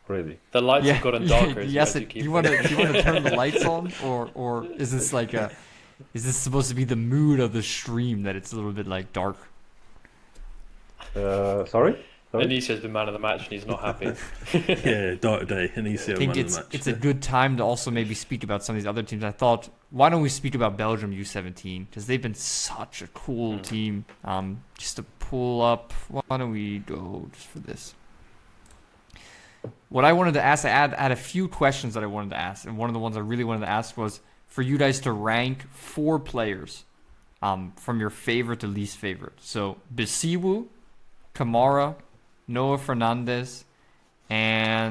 really. The lights have gotten darker. Yes, as you want to turn the lights on, or is this like is this supposed to be the mood of the stream that it's a little bit like dark? Sorry? Sorry? Anicia's been man of the match and he's not happy. Yeah, dark day, and he's I think it's a good time to also maybe speak about some of these other teams. I thought, why don't we speak about Belgium U17? Because they've been such a cool team. Just to pull up, why don't we go just for this? What I wanted to ask, I had a few questions that I wanted to ask, and one of the ones I really wanted to ask was for you guys to rank 4 players from your favorite to least favorite. So Bisiwu, Kamara, Noah Fernandez, and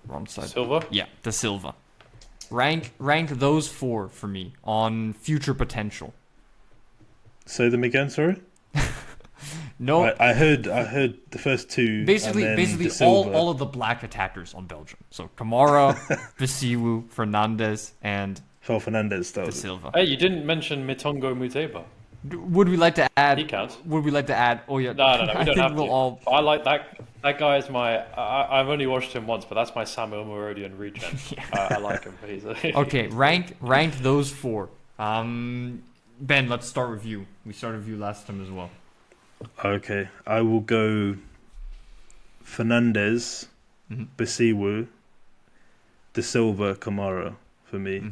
wrong side. Silva? Yeah, Da Silva. Rank those 4 for me on future potential. Say them again, sorry. No, I heard the first 2. basically Da Silva. all of the black attackers on Belgium. So Kamara, Bisiwu, Fernandez, and Fernandez Da though. Silva. Hey, you didn't mention Mitongo Muteba. Would we like to add? He counts. Would we like to add? Oh yeah. No, we I don't think have we'll to. all. I like that. That guy is my. I've only watched him once, but that's my Samuel Morodian regen. I like him. But he's Okay, rank those 4. Ben, let's start with you. We started with you last time as well. Okay, I will go Fernandez, Bisiwu, Da Silva, Kamara for me.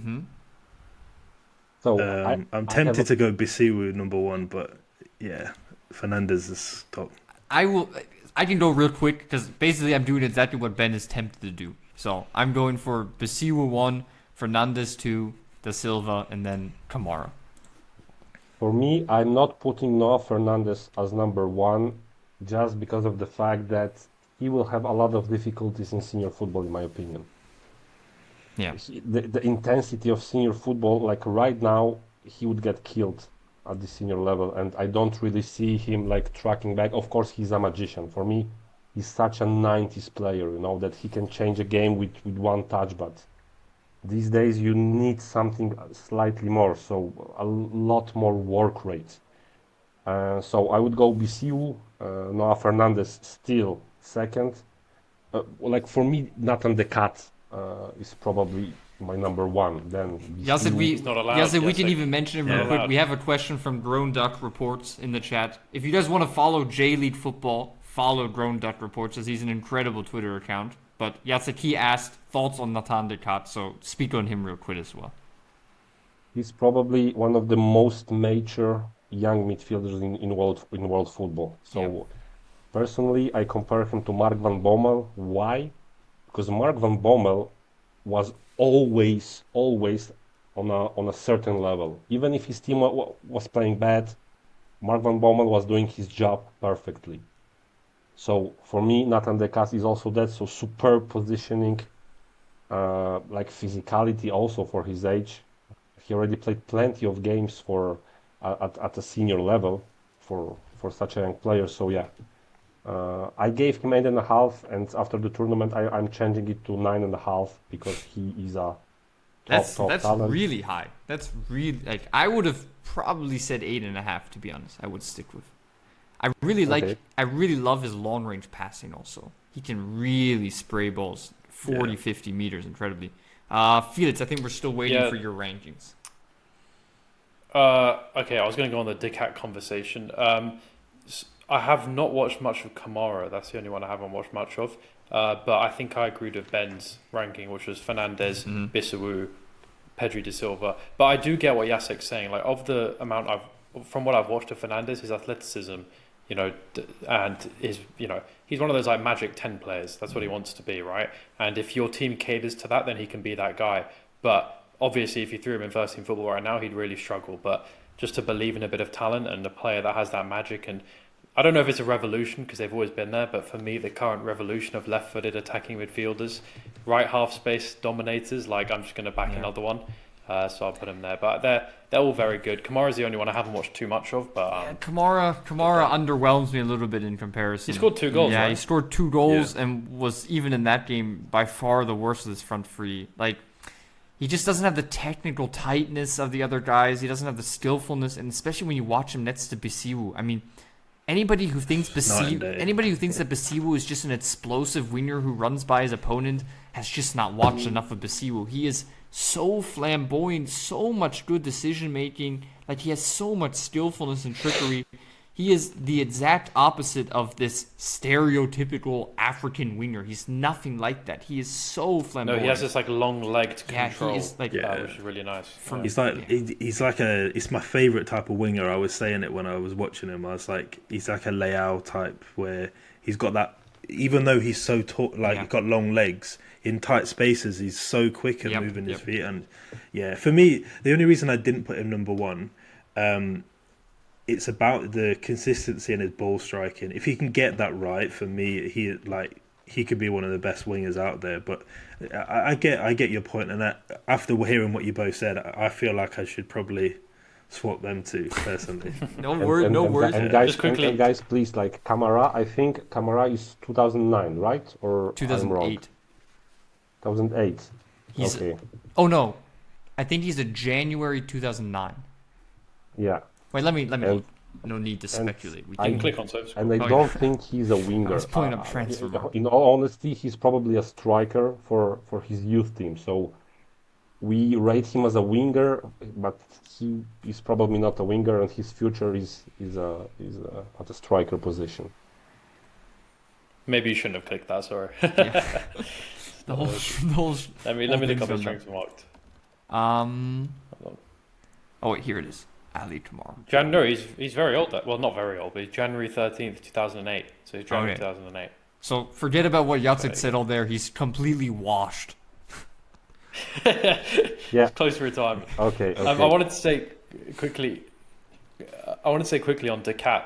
So I'm tempted to go Bisiwu number 1, but yeah, Fernandez is top. I can go real quick because basically I'm doing exactly what Ben is tempted to do. So I'm going for Bisiwu 1, Fernandez 2, Da Silva, and then Kamara. For me, I'm not putting Noah Fernandez as number 1 just because of the fact that he will have a lot of difficulties in senior football, in my opinion. Yeah. The intensity of senior football, like right now, he would get killed at the senior level, and I don't really see him like tracking back. Of course, he's a magician. For me, he's such a 90s player, that he can change a game with one touch, but these days you need something slightly more, so a lot more work rate. So I would go Bisiu, Noah Fernandez still second. Like for me, Nathan De Cat is probably my number 1. Then Yasser, He's not allowed, we can Yasser. even mention him Not real quick. allowed. We have a question from Grown Duck Reports in the chat. If you guys want to follow J League Football, follow Grown Duck Reports, as he's an incredible Twitter account. But Yasser, he asked thoughts on Nathan De Cat, so speak on him real quick as well. He's probably one of the most mature young midfielders in world football. So personally, I compare him to Mark van Bommel. Why? Because Mark van Bommel was always on a certain level. Even if his team was playing bad, Mark van Bommel was doing his job perfectly. So for me, Nathan De Cat is also that. So superb positioning, like physicality also for his age. He already played plenty of games for at a senior level for such a young player. So yeah, I gave him 8.5, and after the tournament, I'm changing it to 9.5 because he is a top That's talent. really high. That's really I would have probably said 8.5 to be honest. I would stick with. I really love his long range passing also. He can really spray balls 50 meters incredibly. Felix, I think we're still waiting for your rankings. Okay, I was going to go on the Dick conversation. I have not watched much of Kamara. That's the only one I haven't watched much of. But I think I agreed with Ben's ranking, which was Fernandez, Bisiwu, Pedri de Silva. But I do get what Jasek's saying. Like of the amount from what I've watched of Fernandez, his athleticism, and his, he's one of those like magic 10 players. That's what he wants to be, right? And if your team caters to that, then he can be that guy. But obviously, if you threw him in first team football right now, he'd really struggle. But just to believe in a bit of talent and a player that has that magic, and I don't know if it's a revolution because they've always been there, but for me, the current revolution of left-footed attacking midfielders, right half space dominators, like I'm just going to back another one. So I'll put him there. But they're all very good. Kamara's the only one I haven't watched too much of. But Kamara underwhelms me a little bit in comparison. He scored 2 goals. Yeah, right? he scored 2 goals and was even in that game by far the worst of his front three. Like he just doesn't have the technical tightness of the other guys. He doesn't have the skillfulness, and especially when you watch him next to Bisiwu. I mean, anybody who thinks that Bisiwu is just an explosive winger who runs by his opponent has just not watched enough of Bisiwu. He is so flamboyant, so much good decision making. Like he has so much skillfulness and trickery. He is the exact opposite of this stereotypical African winger. He's nothing like that. He is so No, flamboyant. he has this like long-legged Yeah, control, he is like which is really nice. From- He's like he's like a. It's my favorite type of winger. I was saying it when I was watching him. I was like, he's like a Leao type where he's got that. Even though he's so tall, like he's got long legs in tight spaces, he's so quick at moving his feet. And yeah, for me, the only reason I didn't put him number one, it's about the consistency in his ball striking. If he can get that right, for me, he could be one of the best wingers out there. But I get your point, and after hearing what you both said, I feel like I should probably swap them two personally. no worries. And guys, Just quickly. and guys, please, like Kamara. I think Kamara is 2009, right? Or I'm wrong? 2008. 2008. He's Okay. Oh no, I think he's a January 2009. Yeah. Wait, let me. And- No need to speculate. We I- You can can click on service. And I Oh, don't yeah. think he's a winger. I was pulling up transfer market. In all honesty, he's probably a striker for his youth team. So we rate him as a winger, but he is probably not a winger, and his future is at a striker position. Maybe you shouldn't have clicked that. Sorry. Yeah. the whole. let me whole look thing's up his on strengths and marked. Oh wait, here it is. Ali tomorrow. January. He's very old. Well, not very old, but he's January 13th, 2008. So he's January Okay. 2008. So forget about what Jacek Okay. said all there. He's completely washed. Yeah. Close to retirement. Okay. I Okay. wanted to say quickly. I want to say quickly on Decat,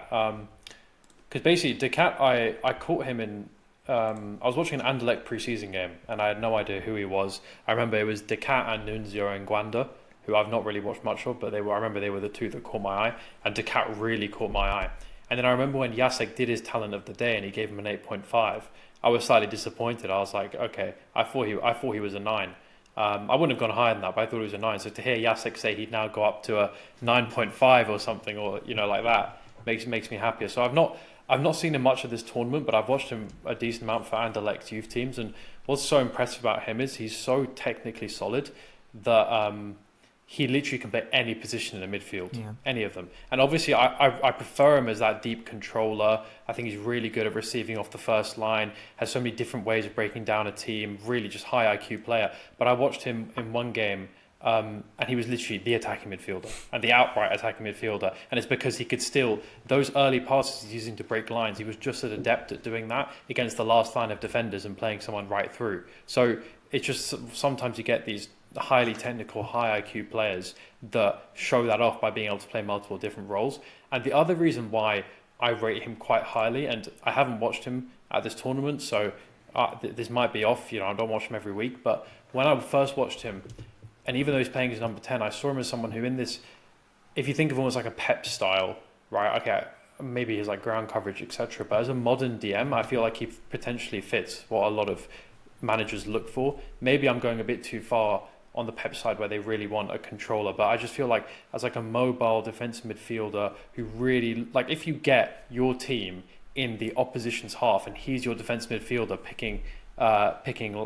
because basically Decat, I caught him in. I was watching an Anderlecht preseason game, and I had no idea who he was. I remember it was Decat and Nunzio Ngwanda, who I've not really watched much of, but I remember they were the two that caught my eye, and Decat really caught my eye. And then I remember when Jacek did his talent of the day, and he gave him an 8.5. I was slightly disappointed. I was like, okay, I thought he was a 9. I wouldn't have gone higher than that, but I thought he was a 9. So to hear Jacek say he'd now go up to a 9.5 or something, or like that, makes me happier. So I've not seen him much of this tournament, but I've watched him a decent amount for Anderlecht youth teams. And what's so impressive about him is he's so technically solid that he literally can play any position in the midfield, any of them. And obviously, I prefer him as that deep controller. I think he's really good at receiving off the first line, has so many different ways of breaking down a team, really just high IQ player. But I watched him in one game, and he was literally the attacking midfielder and the outright attacking midfielder. And it's because he could still, those early passes he's using to break lines, he was just as adept at doing that against the last line of defenders and playing someone right through. So it's just sometimes you get these highly technical, high IQ players that show that off by being able to play multiple different roles. And the other reason why I rate him quite highly, and I haven't watched him at this tournament, so this might be off, I don't watch him every week, but when I first watched him, and even though he's playing as number 10, I saw him as someone who in this, if you think of him as like a Pep style, right, okay, maybe his like ground coverage, etc. But as a modern DM, I feel like he potentially fits what a lot of managers look for. Maybe I'm going a bit too far on the Pep side where they really want a controller, but I just feel like as like a mobile defensive midfielder who really, like if you get your team in the opposition's half and he's your defensive midfielder picking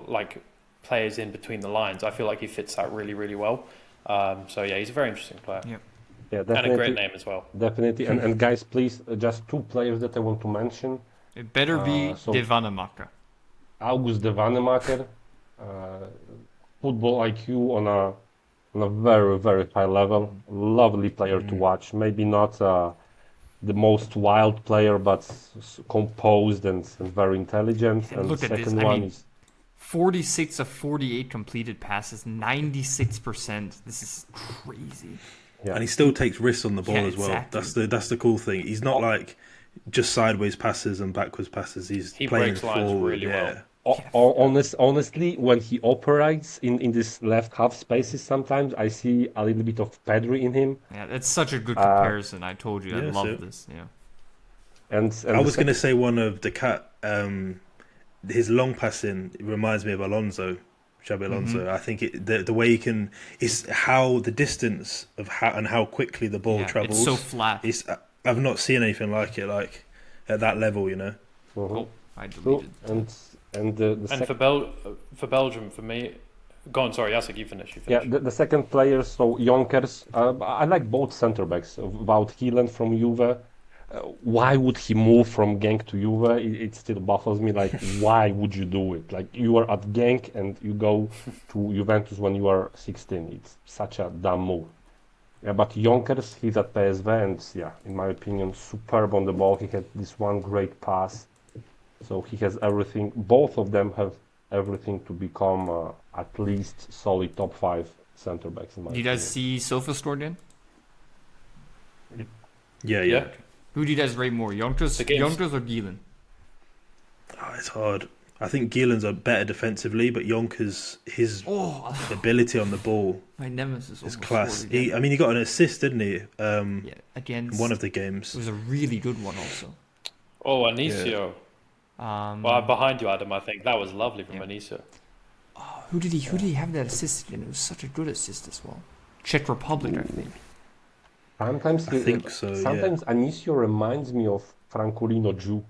like players in between the lines, I feel like he fits that really, really well. So yeah, he's a very interesting player. Yep. Yeah, definitely. And a great name as well. Definitely. And guys, please, just two players that I want to mention. It better be De Vanemaker. August De Vanemaker, football IQ on a very, very high level. Lovely player to watch. Maybe not the most wild player, but composed and very intelligent. And Look the at this. second I one mean, is 46 of 48 completed passes, 96%. This is crazy. And he still takes risks on the ball as well. Exactly. That's the cool thing. He's not like just sideways passes and backwards passes. He playing breaks lines forward. really well. honestly, when he operates in this left half spaces, sometimes I see a little bit of Pedri in him. Yeah, that's such a good comparison. I told you, I yeah, love so- this. Yeah. And I was going to say one of the cat. His long passing reminds me of Alonso, Xabi Alonso. I think the way he can is how the distance of how quickly the ball travels. It's so flat. I've not seen anything like it, like at that level, Oh, I So, deleted. And for Belgium, for me, go on. Sorry, Jacek, you finish. yeah, the second player, so Yonkers. I like both center backs. Wout Keeland from Juve. why would he move from Genk to Juve? It still baffles me. Like, why would you do it? Like, you are at Genk and you go to Juventus when you are 16. It's such a dumb move. Yeah, but Jonkers, he's at PSV, and yeah, in my opinion, superb on the ball. He had this one great pass, so he has everything. Both of them have everything to become at least solid top five center backs in my Do you guys opinion. see SofaScore again? Yeah, Yeah. Who do you guys rate more, Yonkers, The games. Yonkers or Gielen? Oh, it's hard. I think Gielen's are better defensively, but Yonkers, his Oh, ability on the ball my nemesis is almost class. scored again. I mean, he got an assist, didn't he? Yeah, against. In one of the It games. was a really good one also. Oh, Anicio. Well, Um, behind you, Adam. I think that was lovely from Yeah. Anicio. who did he have that assist again? It was such a good assist as well. Czech Republic, I think. Sometimes I think so, yeah. sometimes Anicio reminds me of Francolino Ju,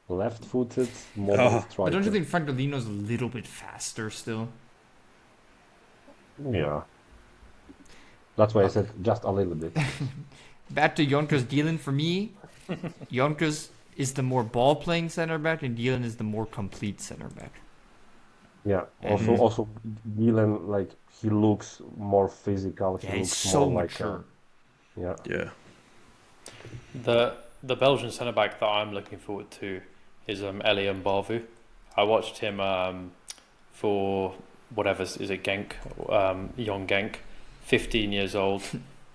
left-footed modern Ah. But don't you striker. think Francolino's a little bit faster still? Yeah, that's why I said just a little bit. Back to Yonkers Gielen for me. Yonkers is the more ball playing center back, and Gielen is the more complete center back. Yeah. And Also, Dylan, like he looks more physical. He yeah, he's looks so more like mature. yeah. Yeah. The Belgian centre back that I'm looking forward to is Elian Barvu. I watched him for whatever is it Genk, Young Genk, 15 years old.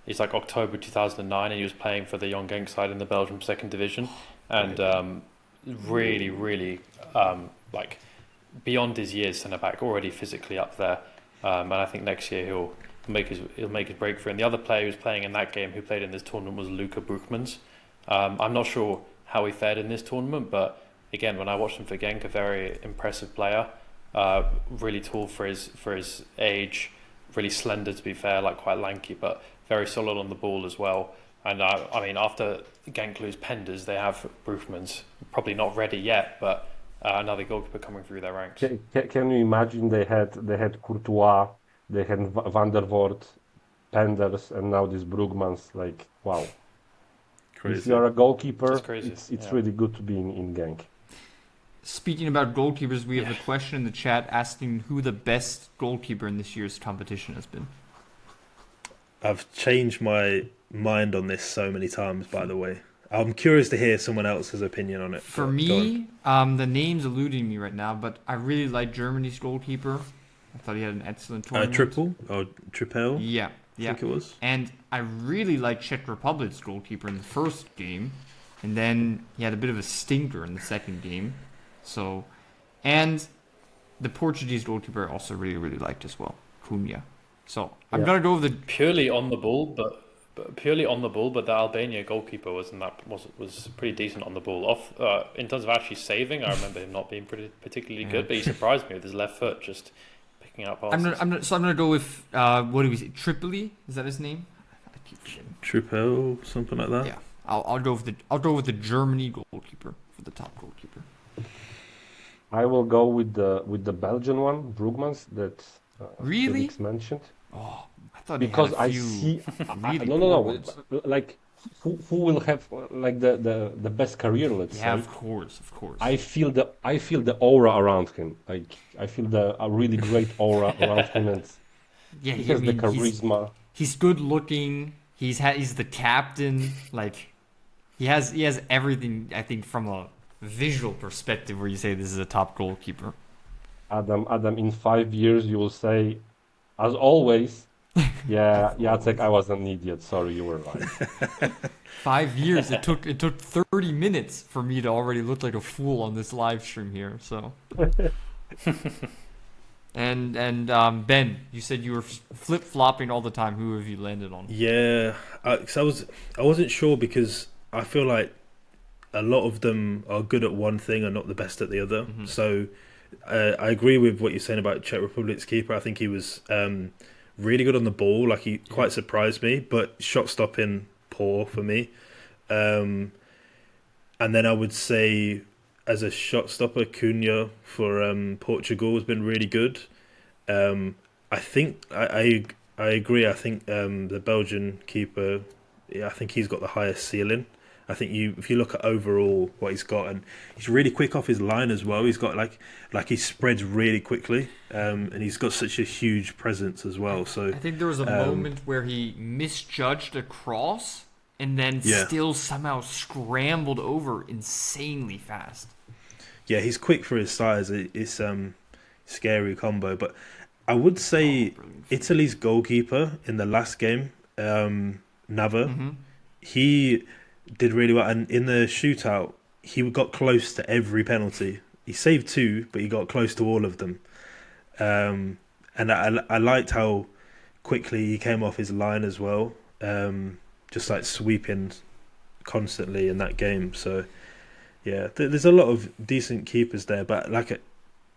He's like October 2009, and he was playing for the Young Genk side in the Belgian second division, and really, really like beyond his years centre back, already physically up there. And I think next year he'll make his breakthrough. And the other player who was playing in that game, who played in this tournament, was Luca Broekmans. I'm not sure how he fared in this tournament, but again, when I watched him for Genk, a very impressive player, really tall for his age, really slender to be fair, like quite lanky, but very solid on the ball as well. And I mean, after Genk lose Penders, they have Broekmans, probably not ready yet, but another goalkeeper coming through their ranks. Can you imagine they had Courtois, they had Van der Voort, Penders, and now this Brugmans. Like wow, if Crazy. you are a goalkeeper, It's crazy, it's yeah. really good to be in Genk. Speaking about goalkeepers, we have a question in the chat asking who the best goalkeeper in this year's competition has been. I've changed my mind on this so many times, by the way. I'm curious to hear someone else's opinion on it. For Go on. me, the name's eluding me right now, but I really like Germany's goalkeeper. I thought he had an excellent tournament. Triple? Yeah, I yeah. think it was. And I really like Czech Republic's goalkeeper in the first game, and then he had a bit of a stinker in the second game. So, and the Portuguese goalkeeper I also really, really liked as well, Cunha. So I'm Yeah. gonna go with the Purely on the ball, but the Albania goalkeeper was pretty decent on the ball. In terms of actually saving, I remember him not being particularly good, but he surprised me with his left foot just picking up passes. I'm gonna go with what do we say? Tripoli? Is that his name? I keep forgetting. Triple, something like that. Yeah, I'll go with the Germany goalkeeper for the top goalkeeper. I will go with the Belgian one, Brugmans, that Really? Felix mentioned. Oh, I thought Because he had a I few see really no poor ones. like who will have like the best career, let's Yeah, say. of course. I feel the aura around him. Like I feel a really great aura around him, and Yeah, he I has the mean, charisma. he's good looking. He's the captain. Like he has everything. I think from a visual perspective, where you say this is a top goalkeeper. Adam, in 5 years you will say, as always, yeah, Jacek, I was an idiot. Sorry, you were right. 5 years. It took 30 minutes for me to already look like a fool on this live stream here. So. And Ben, you said you were flip flopping all the time. Who have you landed on? Yeah, 'cause I wasn't sure because I feel like a lot of them are good at one thing and not the best at the other. Mhm. So I agree with what you're saying about Czech Republic's keeper. I think he was really good on the ball. Like he quite surprised me, but shot stopping poor for me. And then I would say as a shot stopper, Cunha for Portugal has been really good. I think I agree. I think the Belgian keeper, yeah, I think he's got the highest ceiling. I think if you look at overall what he's got, and he's really quick off his line as well. He's got like he spreads really quickly, and he's got such a huge presence as well. So I think there was a moment where he misjudged a cross and then still somehow scrambled over insanely fast. Yeah, he's quick for his size. It's scary combo, but I would say Italy's goalkeeper in the last game, Nava, he did really well, and in the shootout, he got close to every penalty. He saved 2, but he got close to all of them. And I liked how quickly he came off his line as well, just like sweeping constantly in that game. So yeah, there's a lot of decent keepers there, but like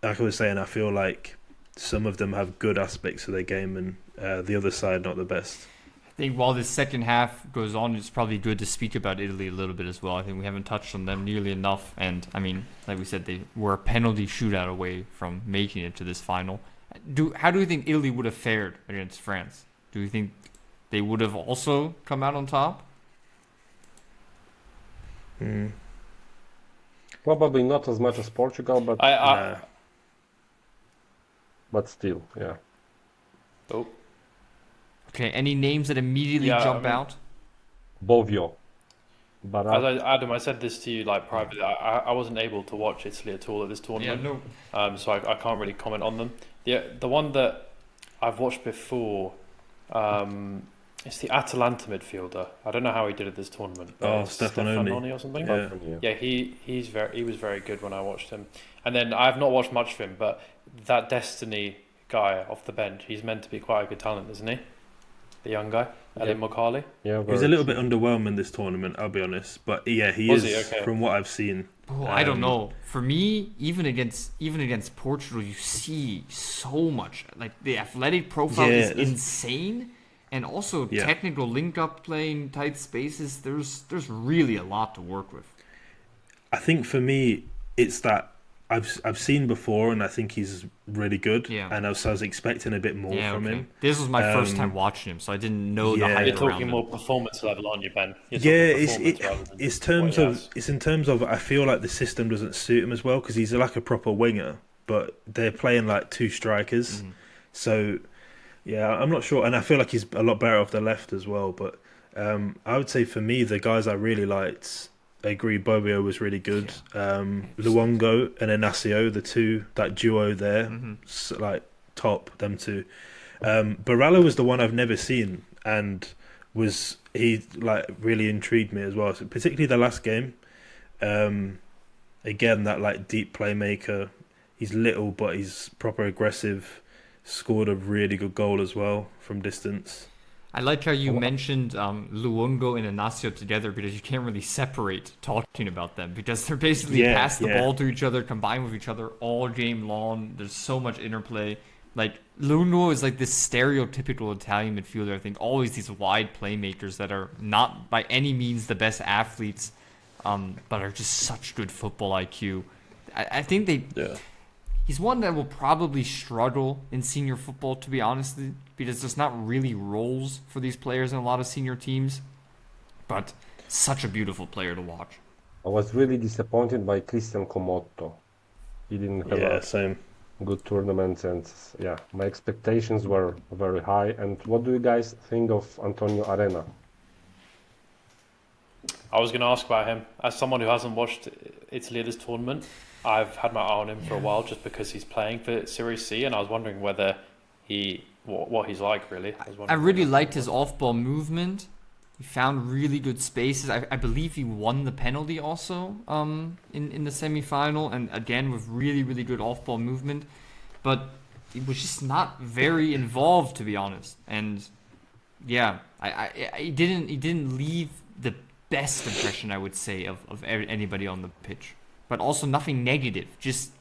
I was saying, I feel like some of them have good aspects of their game, and the other side not the best. I think while the second half goes on, it's probably good to speak about Italy a little bit as well. I think we haven't touched on them nearly enough. And, I mean, like we said, they were a penalty shootout away from making it to this final. How do you think Italy would have fared against France? Do you think they would have also come out on top? Probably not as much as Portugal, but but still, yeah. Oh. Okay, any names that immediately jump out? Bovio. Adam, I said this to you like privately. I wasn't able to watch Italy at all at this tournament. Yeah, no. So I can't really comment on them. The one that I've watched before, it's the Atalanta midfielder. I don't know how he did at this tournament. Stefanoni or something. Yeah, he was very good when I watched him. And then I've not watched much of him, but that Destiny guy off the bench, he's meant to be quite a good talent, isn't he? The young guy, Elin Mokali. Yeah, he was a little bit underwhelming this tournament, I'll be honest. But yeah, he is okay. From what I've seen. Oh, I don't know. For me, even against Portugal, you see so much. Like the athletic profile is insane, and also technical link-up play in tight spaces. There's really a lot to work with. I think for me, it's that I've seen before, and I think he's really good. Yeah. And I was expecting a bit more from him. This was my first time watching him, so I didn't know the hype. You're talking more performance level, aren't you, Ben? It's in terms of I feel like the system doesn't suit him as well, because he's like a proper winger, but they're playing like 2 strikers. So yeah, I'm not sure, and I feel like he's a lot better off the left as well. But I would say for me, the guys I really liked. I agree, Bobio was really good. Luongo and Inacio, that duo there, like top, them two. Barella was the one I've never seen, and he like really intrigued me as well. So particularly the last game. Again, that like deep playmaker. He's little, but he's proper aggressive. Scored a really good goal as well from distance. I like how you mentioned Luongo and Inacio together, because you can't really separate talking about them, because they're basically pass the ball to each other, combine with each other all game long. There's so much interplay. Like Luongo is like this stereotypical Italian midfielder. I think always these wide playmakers that are not by any means the best athletes, but are just such good football IQ. I think he's one that will probably struggle in senior football, to be honest, because there's not really roles for these players in a lot of senior teams. But such a beautiful player to watch. I was really disappointed by Christian Comotto. He didn't have same. Good tournament, and my expectations were very high. And what do you guys think of Antonio Arena? I was going to ask about him. As someone who hasn't watched Italy this tournament, I've had my eye on him for a while just because he's playing for Serie C, and I was wondering whether what he's like, really. I really liked his off-ball movement. He found really good spaces. I believe he won the penalty also in the semi-final, and again with really, really good off-ball movement. But he was just not very involved, to be honest. And yeah, he didn't leave the best impression, I would say, of anybody on the pitch. But also nothing negative. Just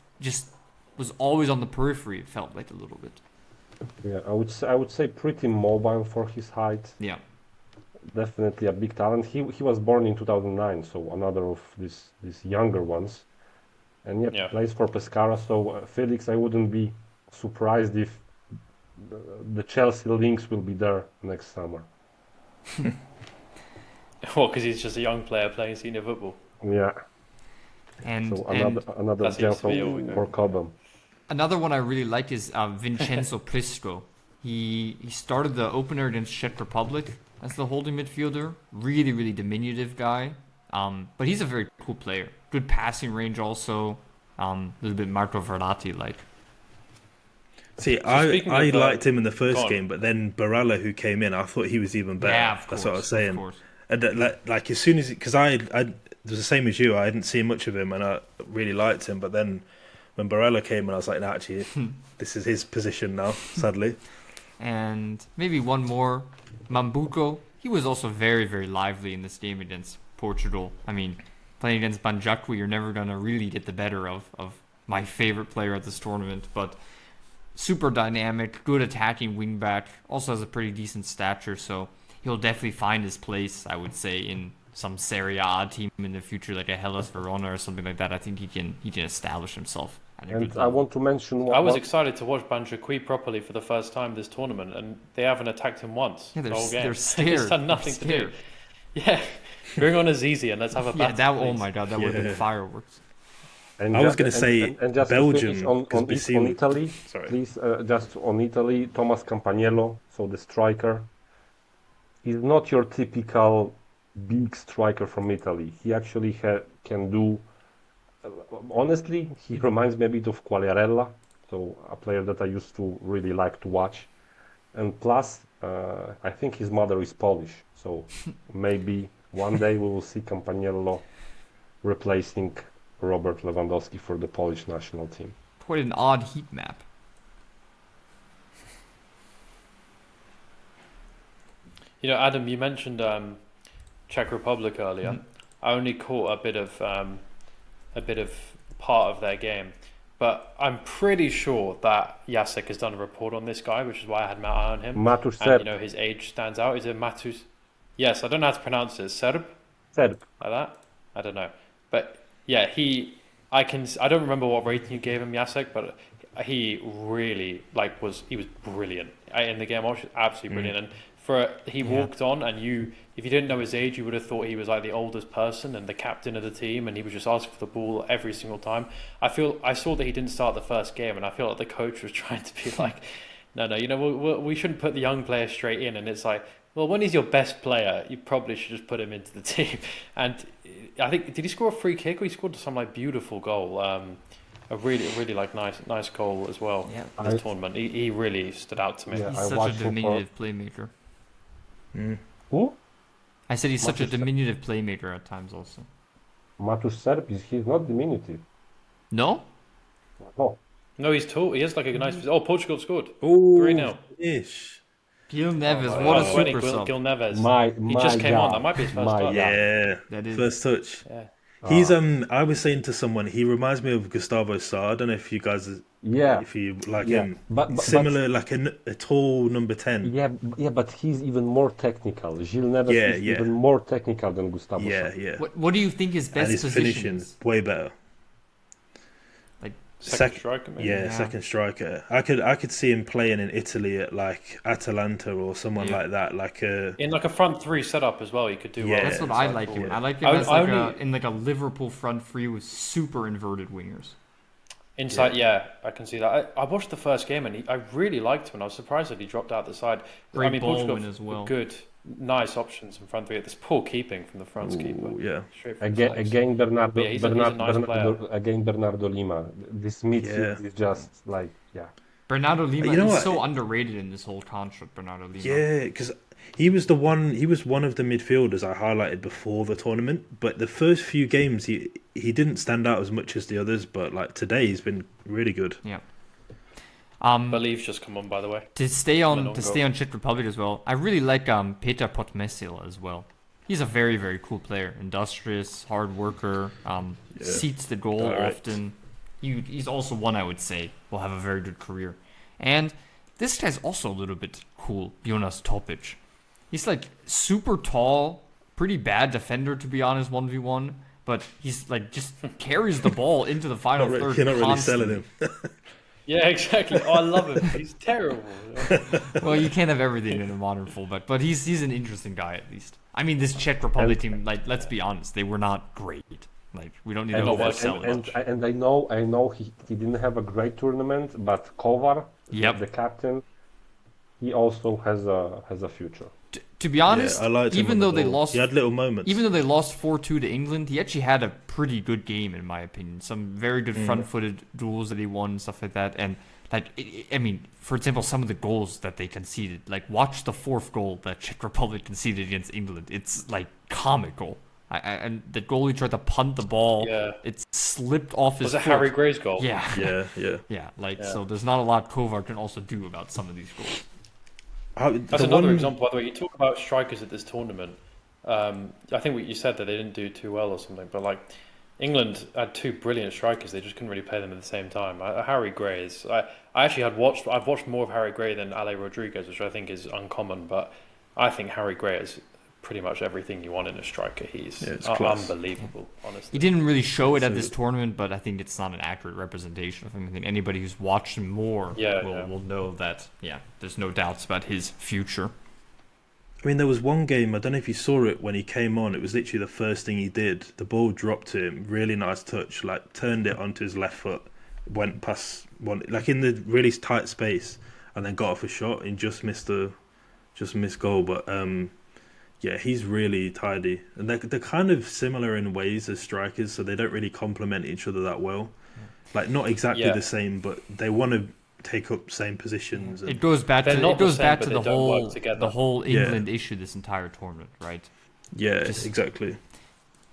was always on the periphery. It felt like a little bit. Yeah, I would say pretty mobile for his height. Yeah, definitely a big talent. He was born in 2009, so another of these younger ones. And plays for Pescara. So Felix, I wouldn't be surprised if the Chelsea links will be there next summer. Well, because he's just a young player playing senior football. Yeah. And So and another That seems gem to be all we know. for Cobham. another one I really like is Vincenzo Prisco. He started the opener against Czech Republic as the holding midfielder. Really, really diminutive guy. But he's a very cool player. Good passing range also. A little bit Marco Verratti like. See, speaking I of, liked him in the go first on. game, but then Barella, who came in, I thought he was even better. Yeah, of course. That's what I was Of saying. course. And like as soon as, because I it was the same as you. I didn't see much of him, and I really liked him. But then when Barella came in, I was like, no, actually, this is his position now. Sadly, And maybe one more, Mambuco. He was also very, very lively in this game against Portugal. I mean, playing against Banjaku, you're never going to really get the better of my favorite player at this tournament. But super dynamic, good attacking wingback. Also has a pretty decent stature, so he'll definitely find his place, I would say, in some Serie A team in the future, like a Hellas Verona or something like that. I think he can establish himself at a good And I level. want to mention I was excited to watch Banjakui properly for the first time this tournament, and they haven't attacked him once Yeah, the whole game. they're He's scared. done nothing to They're do. Yeah, bring on Azizi and let's have a Yeah, battle. oh please. my god, that would have been Yeah. fireworks. And I was ju- going to say and just to Belgium, finish on, 'cause on, we it- see on we- Italy, Sorry. please, just on Italy, Thomas Campagnello, so the striker, he's not your typical big striker from Italy. He actually can do, honestly, he reminds me a bit of Quagliarella, so a player that I used to really like to watch. And plus, I think his mother is Polish, so maybe one day we will see Campagnello replacing Robert Lewandowski for the Polish national team. Quite an odd heat map. You know, Adam, you mentioned Czech Republic earlier. Mhm. I only caught a bit of part of their game, but I'm pretty sure that Jacek has done a report on this guy, which is why I had my eye on him. Matus And Serb. you know, his age stands out. Is it Matus? Yes, I don't know how to pronounce it. Serb, Serb. like that. I don't know, but yeah, I don't remember what rating you gave him, Jacek, but he really he was brilliant in the game. Absolutely brilliant. And he walked on, and if you didn't know his age, you would have thought he was like the oldest person and the captain of the team, and he was just asking for the ball every single time. I saw that he didn't start the first game, and I feel like the coach was trying to be like, no, you know, we shouldn't put the young player straight in, and it's like, well, when he's your best player, you probably should just put him into the team. And I think, did he score a free kick, or he scored some like beautiful goal? A really like nice goal as well. Yeah. In this tournament, he really stood out to me. Yeah. He's I such a watched him for- diminutive playmaker. Who? I said he's such a Matus- diminutive playmaker at times also. Matus Serb, he's not diminutive. No? No. No, he's tall. He has like a nice. Oh, Portugal scored. Oh, 3-0. ish. Gil Neves, Oh, what a Wendy super sub. Gil Neves. He He just came on. That might be his first touch. Yeah, That is- first touch. Yeah. He's I was saying to someone, he reminds me of Gustavo Sarr. I don't know if you guys, Yeah. if you like Yeah. him. But Similar, like a tall number 10. Yeah, but he's even more technical. Gil Neves Yeah, is yeah. even more technical than Gustavo. Yeah, Sarr. yeah. What do you think his And best his position finishing is? way better. Second striker, maybe. Yeah, Yeah. second striker. I could see him playing in Italy at like Atalanta or someone Yeah. like that. Like In like a front three setup as well, he could do well. Yeah. That's what I like him. forward. I like him I- as I like only- in like a Liverpool front three with super inverted wingers. Inside, yeah, I can see that. I watched the first game and I really liked him, and I was surprised that he dropped out the side. Great I mean, ball Portugal win as well. good, nice options in front three. This poor keeping from the France keeper. ooh, yeah. Straight from Again, his legs. again, Bernardo, But yeah, he's a nice Bernardo, again, Bernardo Lima. This midfield Yeah. is just like, yeah. Bernardo Lima You know is what? so underrated in this whole construct, Bernardo Lima. Yeah, because he was one of the midfielders I highlighted before the tournament. But the first few games, he didn't stand out as much as the others. But like today, he's been really good. Yeah. Believe's just come on, by the way. To stay An on own on Czech Republic as well, I really like Peter Podmesil as well. He's a very, very cool player. Industrious, hard worker, seats the goal Direct. often. He's also one I would say will have a very good career. And this guy's also a little bit cool, Jonas Topic. He's like super tall, pretty bad defender to be honest, 1v1. But he's like just carries the ball into the final third. You're not really constantly. selling him. Yeah, exactly. Oh, I love him. He's terrible. Well, you can't have everything in a modern fullback, but he's an interesting guy at least. I mean, this Czech Republic team, like, let's be honest, they were not great. Like, we don't need to oversell it much. And I know he didn't have a great tournament, but Kovar, the captain, he also has a future. To be honest, I liked him even though they lost, he had little moments. Even though they lost 4-2 to England, he actually had a pretty good game in my opinion. Some very good front-footed duels that he won, and stuff like that. And like, I mean, for example, some of the goals that they conceded. Like, watch the fourth goal that Czech Republic conceded against England. It's like comical. And the goalie tried to punt the ball. Yeah. It slipped off his foot. Was it Harry Gray's goal? Yeah. Yeah. So there's not a lot Kovar can also do about some of these goals. That's another example, by the way. You talk about strikers at this tournament. I think what you said that they didn't do too well or something, but like England had two brilliant strikers. They just couldn't really play them at the same time. Harry Gray is. I've watched more of Harry Gray than Ale Rodriguez, which I think is uncommon. But I think Harry Gray is pretty much everything you want in a striker. He's unbelievable, honestly. He didn't really show it at this tournament, but I think it's not an accurate representation of him. I think anybody who's watched him more will know that, there's no doubts about his future. I mean, there was one game, I don't know if you saw it when he came on, it was literally the first thing he did. The ball dropped to him, really nice touch, like turned it onto his left foot, went past one, like in the really tight space, and then got off a shot and just missed goal. But yeah, he's really tidy. And they're kind of similar in ways as strikers, so they don't really complement each other that well. Like, not exactly the same, but they want to take up same positions. And it goes back to the whole England issue this entire tournament, right? Yeah, exactly.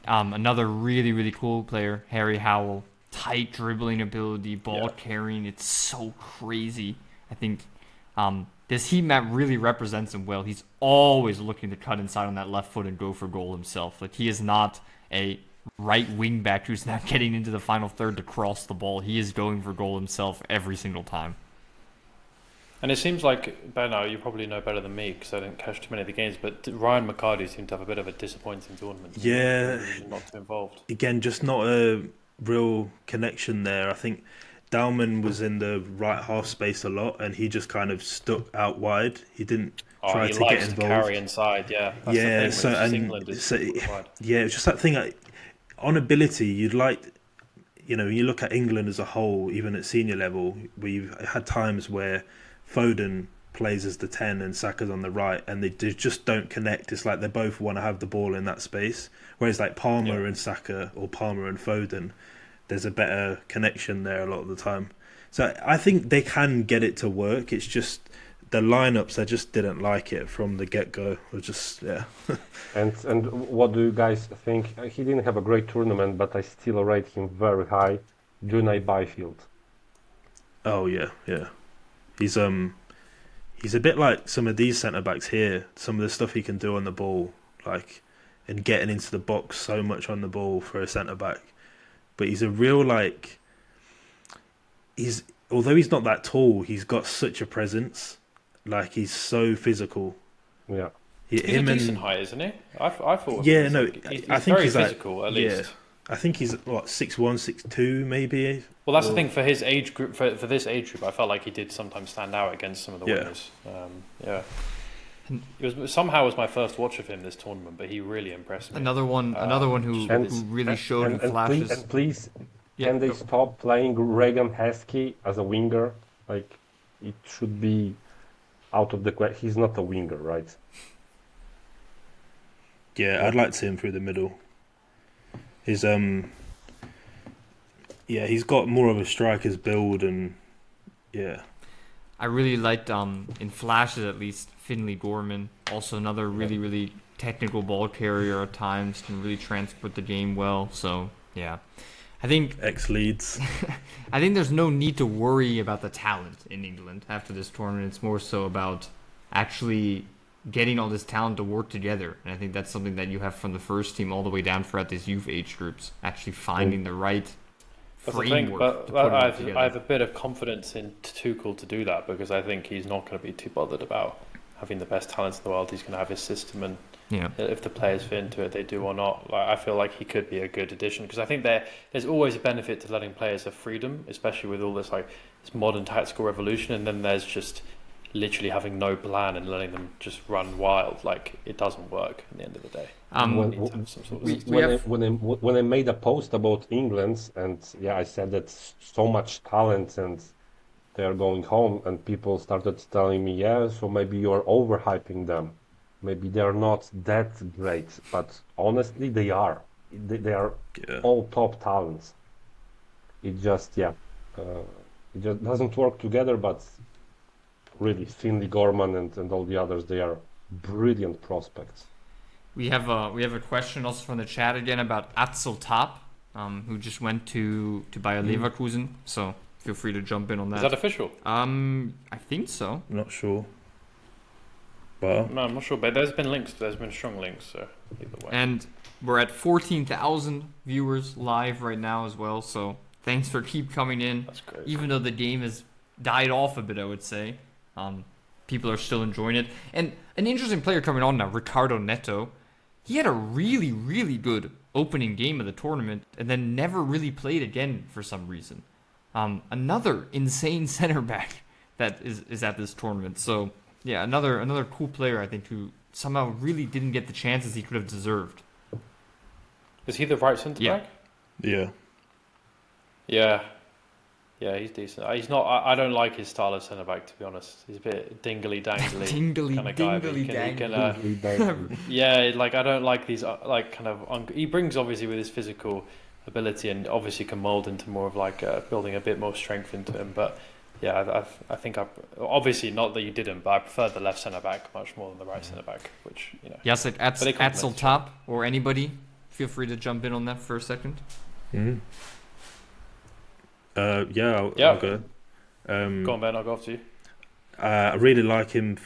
Another really, really cool player, Harry Howell. Tight dribbling ability, ball carrying. It's so crazy. I think this heat map really represents him well. He's always looking to cut inside on that left foot and go for goal himself. Like, he is not a right wing back who's now getting into the final third to cross the ball. He is going for goal himself every single time. And it seems like, Bernard, you probably know better than me because I didn't catch too many of the games, but Ryan McCarty seemed to have a bit of a disappointing tournament. Yeah. Not too involved. Again, just not a real connection there. I think Dalman was in the right half space a lot, and he just kind of stuck out wide. He didn't try to get involved. To carry inside, That's it was just that thing. On ability, you'd like, you look at England as a whole, even at senior level, we've had times where Foden plays as the 10 and Saka's on the right, and they just don't connect. It's like they both want to have the ball in that space. Whereas like Palmer and Saka, or Palmer and Foden, there's a better connection there a lot of the time. So I think they can get it to work. It's just the lineups, I just didn't like it from the get-go. And what do you guys think? He didn't have a great tournament, but I still rate him very high. Junai Byfield. Oh yeah. He's a bit like some of these centre backs here. Some of the stuff he can do on the ball, like, and getting into the box so much on the ball for a centre back. But he's a real, like, although he's not that tall, he's got such a presence. Like, he's so physical. Yeah. He's a decent height, isn't he? I thought. Yeah, no, he's I think very he's physical, at least. Yeah, I think he's 6'1", 6'2", maybe. Well, that's the thing for his age group. For this age group, I felt like he did sometimes stand out against some of the winners. It was my first watch of him this tournament, but he really impressed me. Another one who really showed in flashes. Please, can they stop playing Regan Heskey as a winger? Like, it should be out of the question. He's not a winger, right? Yeah, I'd like to see him through the middle. He's got more of a striker's build, and I really liked in flashes at least Finley Gorman, also another really, really technical ball carrier at times, can really transport the game well. So I think ex-Leeds. I think there's no need to worry about the talent in England after this tournament. It's more so about actually getting all this talent to work together, and I think that's something that you have from the first team all the way down throughout these youth age groups, actually finding the right framework. I have a bit of confidence in Tuchel to do that, because I think he's not going to be too bothered about having the best talents in the world. He's going to have his system, and Yeah. If the players fit into it, they do or not. Like, I feel like he could be a good addition because I think there's always a benefit to letting players have freedom, especially with all this this modern tactical revolution. And then there's just literally having no plan and letting them just run wild. Like, it doesn't work at the end of the day. When- You need to have some sort of we- system. we have- when I made a post about England, and I said that so much talent and they are going home, and people started telling me, yeah, so maybe you're overhyping them. Maybe they're not that great, but honestly, they are. They are Yeah. all top talents. It just, it just doesn't work together, but really, Finley, Gorman, and all the others, they are brilliant prospects. We have a question also from the chat again about Axel Top, who just went to Bayer Leverkusen. So feel free to jump in on that. Is that official? I think so. I'm not sure. But No, I'm not sure, but there's been links. There's been strong links, so either way. And we're at 14,000 viewers live right now as well. So thanks for keep coming in. That's great. Even though the game has died off a bit, I would say, people are still enjoying it. And an interesting player coming on now, Ricardo Neto. He had a really, really good opening game of the tournament and then never really played again for some reason. Another insane center back that is at this tournament. So yeah, another cool player, I think, who somehow really didn't get the chances he could have deserved. Is he the right centre Yeah. back? yeah, Yeah, he's decent. He's not. I don't like his style of centre back, to be honest. He's a bit dingly dangly kind of guy. But he can, yeah, like I don't like these he brings obviously with his physical ability and obviously can mould into more of building a bit more strength into him. But yeah, I think obviously not that you didn't, but I prefer the left centre back much more than the right centre back, which Jacek, But they complement Axel each Top or anybody, feel free to jump in on that for a second. Mhm. Yeah, Yeah. I'll go. Go on, Ben. I'll go after you. I really like him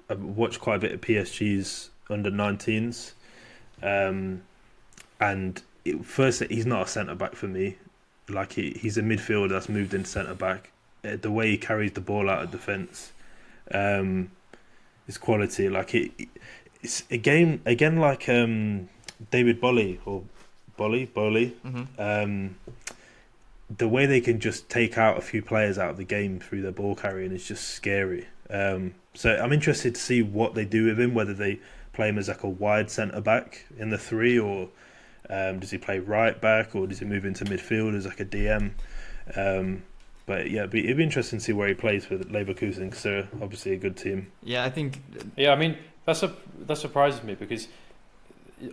I've watched quite a bit of PSG's under 19s. And first, he's not a centre back for me. Like he's a midfielder that's moved into centre back. The way he carries the ball out of defence, his quality. Like it's again like David Bolly or Bolly. Mm-hmm. The way they can just take out a few players out of the game through their ball carrying is just scary. So I'm interested to see what they do with him, whether they play him as like a wide centre back in the three, or does he play right back, or does he move into midfield as like a DM? But yeah, it'd be interesting to see where he plays with Leverkusen, because they're obviously a good team. Yeah, I think. Yeah, I mean that surprises me because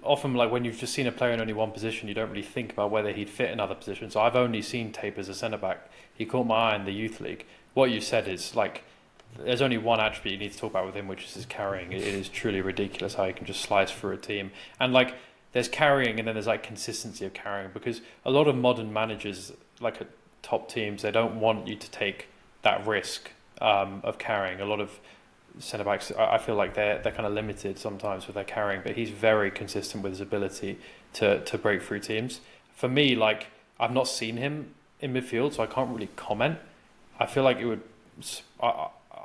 often, like when you've just seen a player in only one position, you don't really think about whether he'd fit in other positions. So I've only seen Tape as a centre back. He caught my eye in the youth league. What you said is like, there's only one attribute you need to talk about with him, which is his carrying. It is truly ridiculous how he can just slice through a team. And like, there's carrying, and then there's like consistency of carrying, because a lot of modern managers, like at top teams, they don't want you to take that risk of carrying. A lot of centre backs, I feel like they're kind of limited sometimes with their carrying, but he's very consistent with his ability to break through teams. For me, like, I've not seen him in midfield, so I can't really comment. I feel like it would.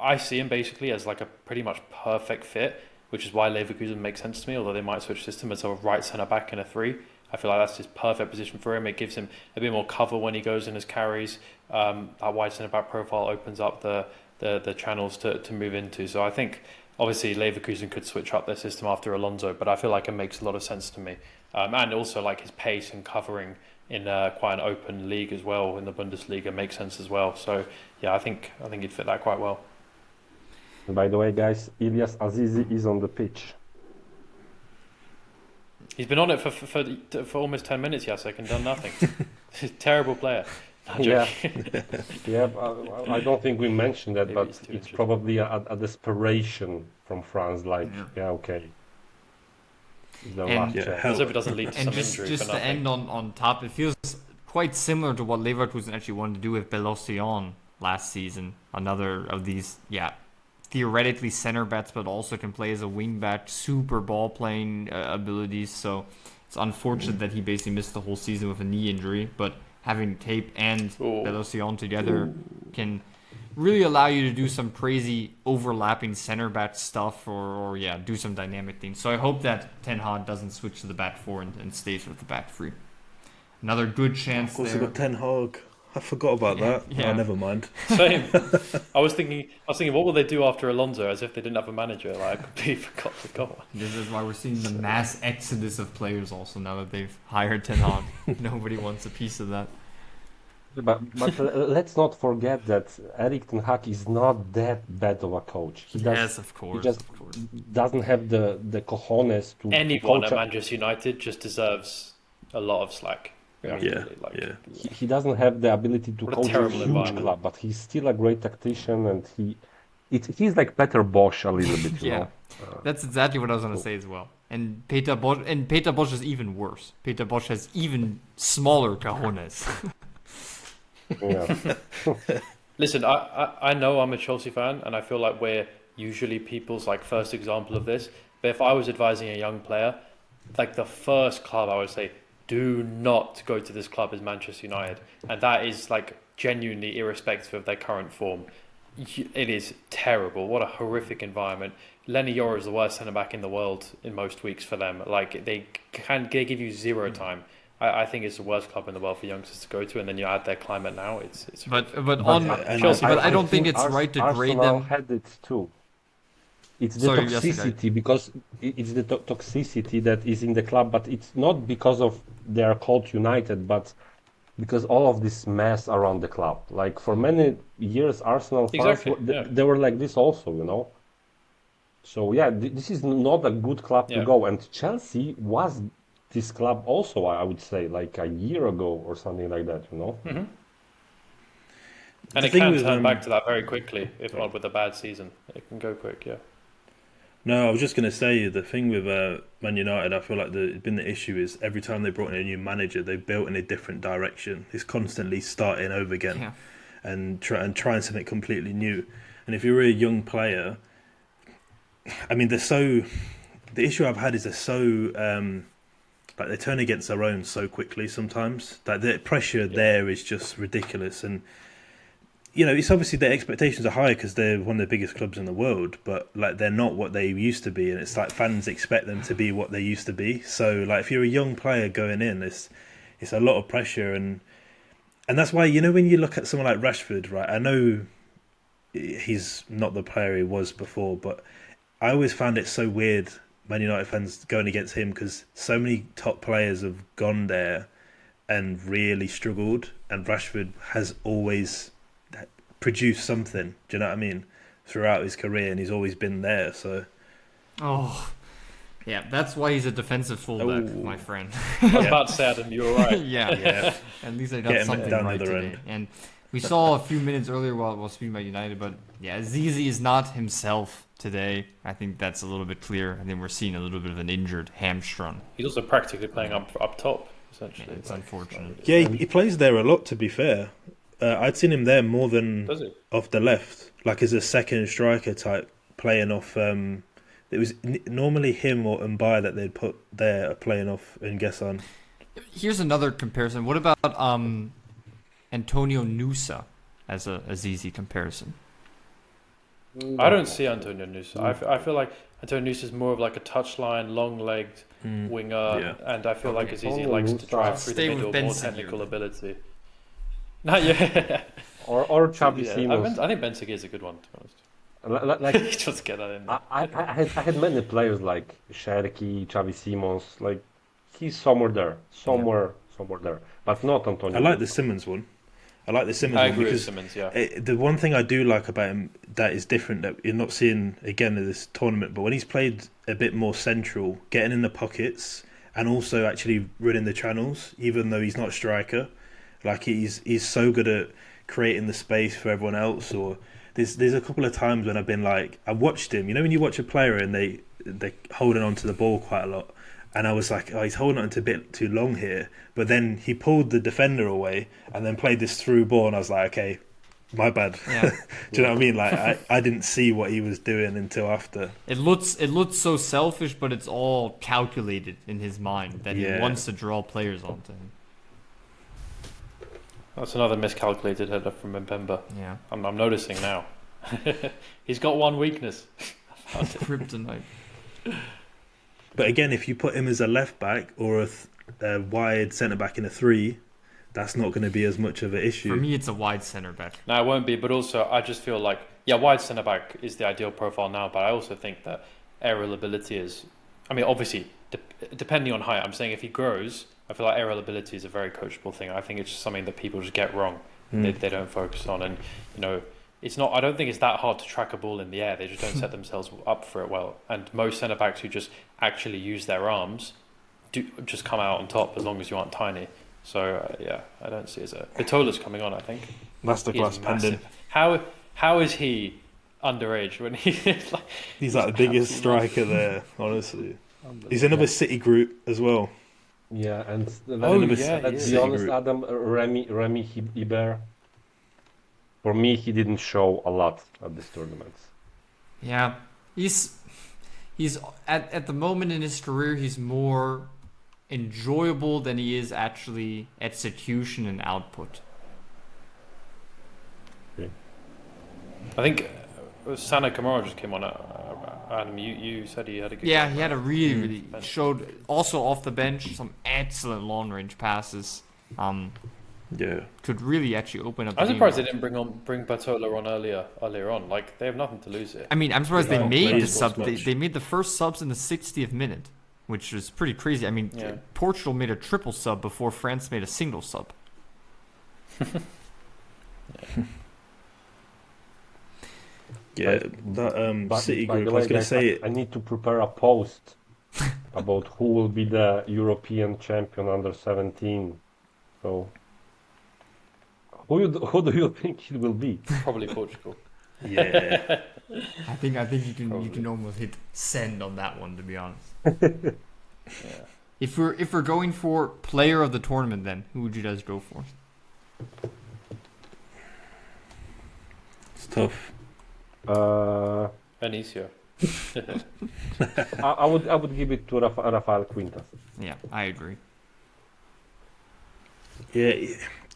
I see him basically as like a pretty much perfect fit, which is why Leverkusen makes sense to me. Although they might switch system as a right centre back in a three, I feel like that's his perfect position for him. It gives him a bit more cover when he goes in his carries. That wide centre back profile opens up the channels to move into. So I think obviously Leverkusen could switch up their system after Alonso, but I feel like it makes a lot of sense to me. And also like his pace and covering in quite an open league as well in the Bundesliga makes sense as well. So yeah, I think he'd fit that quite well. By the way, guys, Ilyas Azizi is on the pitch. He's been on it for almost 10 minutes, Jacek, and done nothing. Terrible player. Yeah, yeah. I don't think we mentioned that, Maybe but he's too it's injured. probably a desperation from France. Like, yeah, okay. The And- last Yeah, chance. hell- Let's hope it doesn't lead to And some just, injury just for to nothing. end on top, it feels quite similar to what Leverkusen actually wanted to do with Belocion last season. Another of these, theoretically center backs, but also can play as a wing back, super ball playing abilities. So it's unfortunate that he basically missed the whole season with a knee injury. But having Tape and Ooh. Belocion together can really allow you to do some crazy overlapping center back stuff or do some dynamic things. So I hope that Ten Hag doesn't switch to the back four and stays with the back three. Another good chance Of course, there. we've got Ten Hag. I forgot about that. Yeah. Oh, never mind. Same. I was thinking, what will they do after Alonso? As if they didn't have a manager. Like, I completely forgot one. This is why we're seeing the mass exodus of players also now that they've hired Ten Hag. Nobody wants a piece of that. But let's not forget that Erik ten Hag is not that bad of a coach. Yes, of course. He just of course. doesn't have the cojones to Anyone coach at Manchester United just deserves a lot of slack. Yeah. Immediately, like, Yeah. He doesn't have the ability to What a coach a terrible huge environment. club, but he's still a great tactician, and he's like Peter Bosch a little bit, you Yeah. know. That's exactly what I was going to say as well. And Peter Bosch is even worse. Peter Bosch has even smaller cojones. Yeah. Listen, I know I'm a Chelsea fan, and I feel like we're usually people's like first example of this. But if I was advising a young player, like the first club I would say, do not go to this club is Manchester United, and that is like genuinely irrespective of their current form. It is terrible. What a horrific environment. Lenny Yoro is the worst centre back in the world in most weeks for them. Like they give you zero time. I think it's the worst club in the world for youngsters to go to, and then you add their climate now. It's but Chelsea, I don't think it's right to grade Arsenal them. had it too. It's the Sorry, yes, toxicity because it's the toxicity that is in the club, but it's not because of they are called United, but because all of this mess around the club. Like for many years, Arsenal fans Exactly, yeah. they were like this also, you know. So yeah, this is not a good club to Yeah. go, and Chelsea was this club also. I would say like a year ago or something like that, you know. and The it thing can with, turn back to that very quickly, if not with a bad season. It can go quick, yeah. No, I was just going to say the thing with Man United. I feel like the issue is every time they brought in a new manager, they built in a different direction. It's constantly starting over again Yeah. and trying something completely new. And if you're a young player, I mean, the issue I've had is they're so like they turn against their own so quickly sometimes. Like the pressure there is just ridiculous, and you know, it's obviously their expectations are high because they're one of the biggest clubs in the world, but like they're not what they used to be, and it's like fans expect them to be what they used to be. So like if you're a young player going in, it's a lot of pressure, and that's why, you know, when you look at someone like Rashford, right? I know he's not the player he was before, but I always found it so weird, Man United fans going against him, because so many top players have gone there and really struggled, and Rashford has always produced something, do you know what I mean, throughout his career, and he's always been there. So Yeah, that's why he's a defensive fullback, Oh. my friend. I was about to say, Adam, you were right. yeah. At least I got Get him something down the right other today. end. And we saw a few minutes earlier while speaking about United, but yeah, Zizi is not himself today. I think that's a little bit clear. I think we're seeing a little bit of an injured hamstring. He's also practically playing up top, essentially. Yeah, it's unfortunate. yeah, he plays there a lot, to be fair. I'd seen him there more than Does he? off the left, like as a second striker type, playing off. It was normally him or Mbai that they'd put there playing off Ngessan. Here's another comparison. What about Antonio Nusa as a Zizi comparison? I don't see Antonio Nusa. I feel like Antonio Nusa is more of like a touchline, long-legged winger, Yeah. and I feel like Azizi Antonio likes to Nusa- drive through Stay the with middle, Ben more Seguir, technical then. ability. Not yet. Or Xavi Yeah, Simons. I think Ben Seguir is a good one, to be honest. Like Just get that in there. I had many players like Cherki, Xavi Simons. Like he's somewhere there, somewhere there, but not Antonio. I like the Nusa. Simmons one. I like the Simmons I one agree with because Simmons, yeah. the one thing I do like about him that is different, that you're not seeing again in this tournament, but when he's played a bit more central, getting in the pockets and also actually running the channels, even though he's not a striker, like he's so good at creating the space for everyone else. Or there's a couple of times when I've been like, I watched him, you know, when you watch a player and they're holding on to the ball quite a lot, and I was like, oh, he's holding on to a bit too long here. But then he pulled the defender away and then played this through ball, and I was like, okay, my bad. Yeah. Do you know what I mean? Like I didn't see what he was doing until after. It looks so selfish, but it's all calculated in his mind that he Yeah. wants to draw players onto him. That's another miscalculated header from Mbemba. Yeah. I'm noticing now. He's got one weakness. Kryptonite. But again, if you put him as a left back or a wide centre back in a 3, that's not going to be as much of an issue. For me, it's a wide center back. No, it won't be. But also, I just feel like wide centre back is the ideal profile now. But I also think that aerial ability is. I mean, obviously, depending on height. I'm saying if he grows, I feel like aerial ability is a very coachable thing. I think it's just something that people just get wrong. They don't focus on, and it's not. I don't think it's that hard to track a ball in the air. They just don't set themselves up for it well. And most centre backs who just actually use their arms do just come out on top as long as you aren't tiny. So I don't see it as a. Bitola's coming on, I think. Masterclass pending. How is he underage when he's like? He's like the biggest striker there, honestly. He's another City group as well. Yeah, and let's be honest, Adam, Remy Iber. For me, he didn't show a lot at this tournament. Yeah, he's at the moment in his career, he's more enjoyable than he is actually execution and output. I think Sana Kamara just came on. Adam, you said he had a good Yeah, game, he had right? a really showed also off the bench some excellent long range passes. Yeah. Could really actually open up. I'm the surprised game. they didn't bring Batola on earlier on. Like they have nothing to lose here. I mean, I'm surprised they don't made play the as sub. much. They made the first subs in the 60th minute, which was pretty crazy. I mean, Yeah. Portugal made a triple sub before France made a single sub. Yeah, that But City by group, the I was way, going to guys, say I need to prepare a post about who will be the European champion under 17. So, who do you think it will be? Probably Portugal. yeah. I think you can Probably. almost hit send on that one, to be honest. Yeah. If we're going for player of the tournament, then who would you guys go for? It's tough. Benicio. I would give it to Rafael Quintas. Yeah, I agree. Yeah,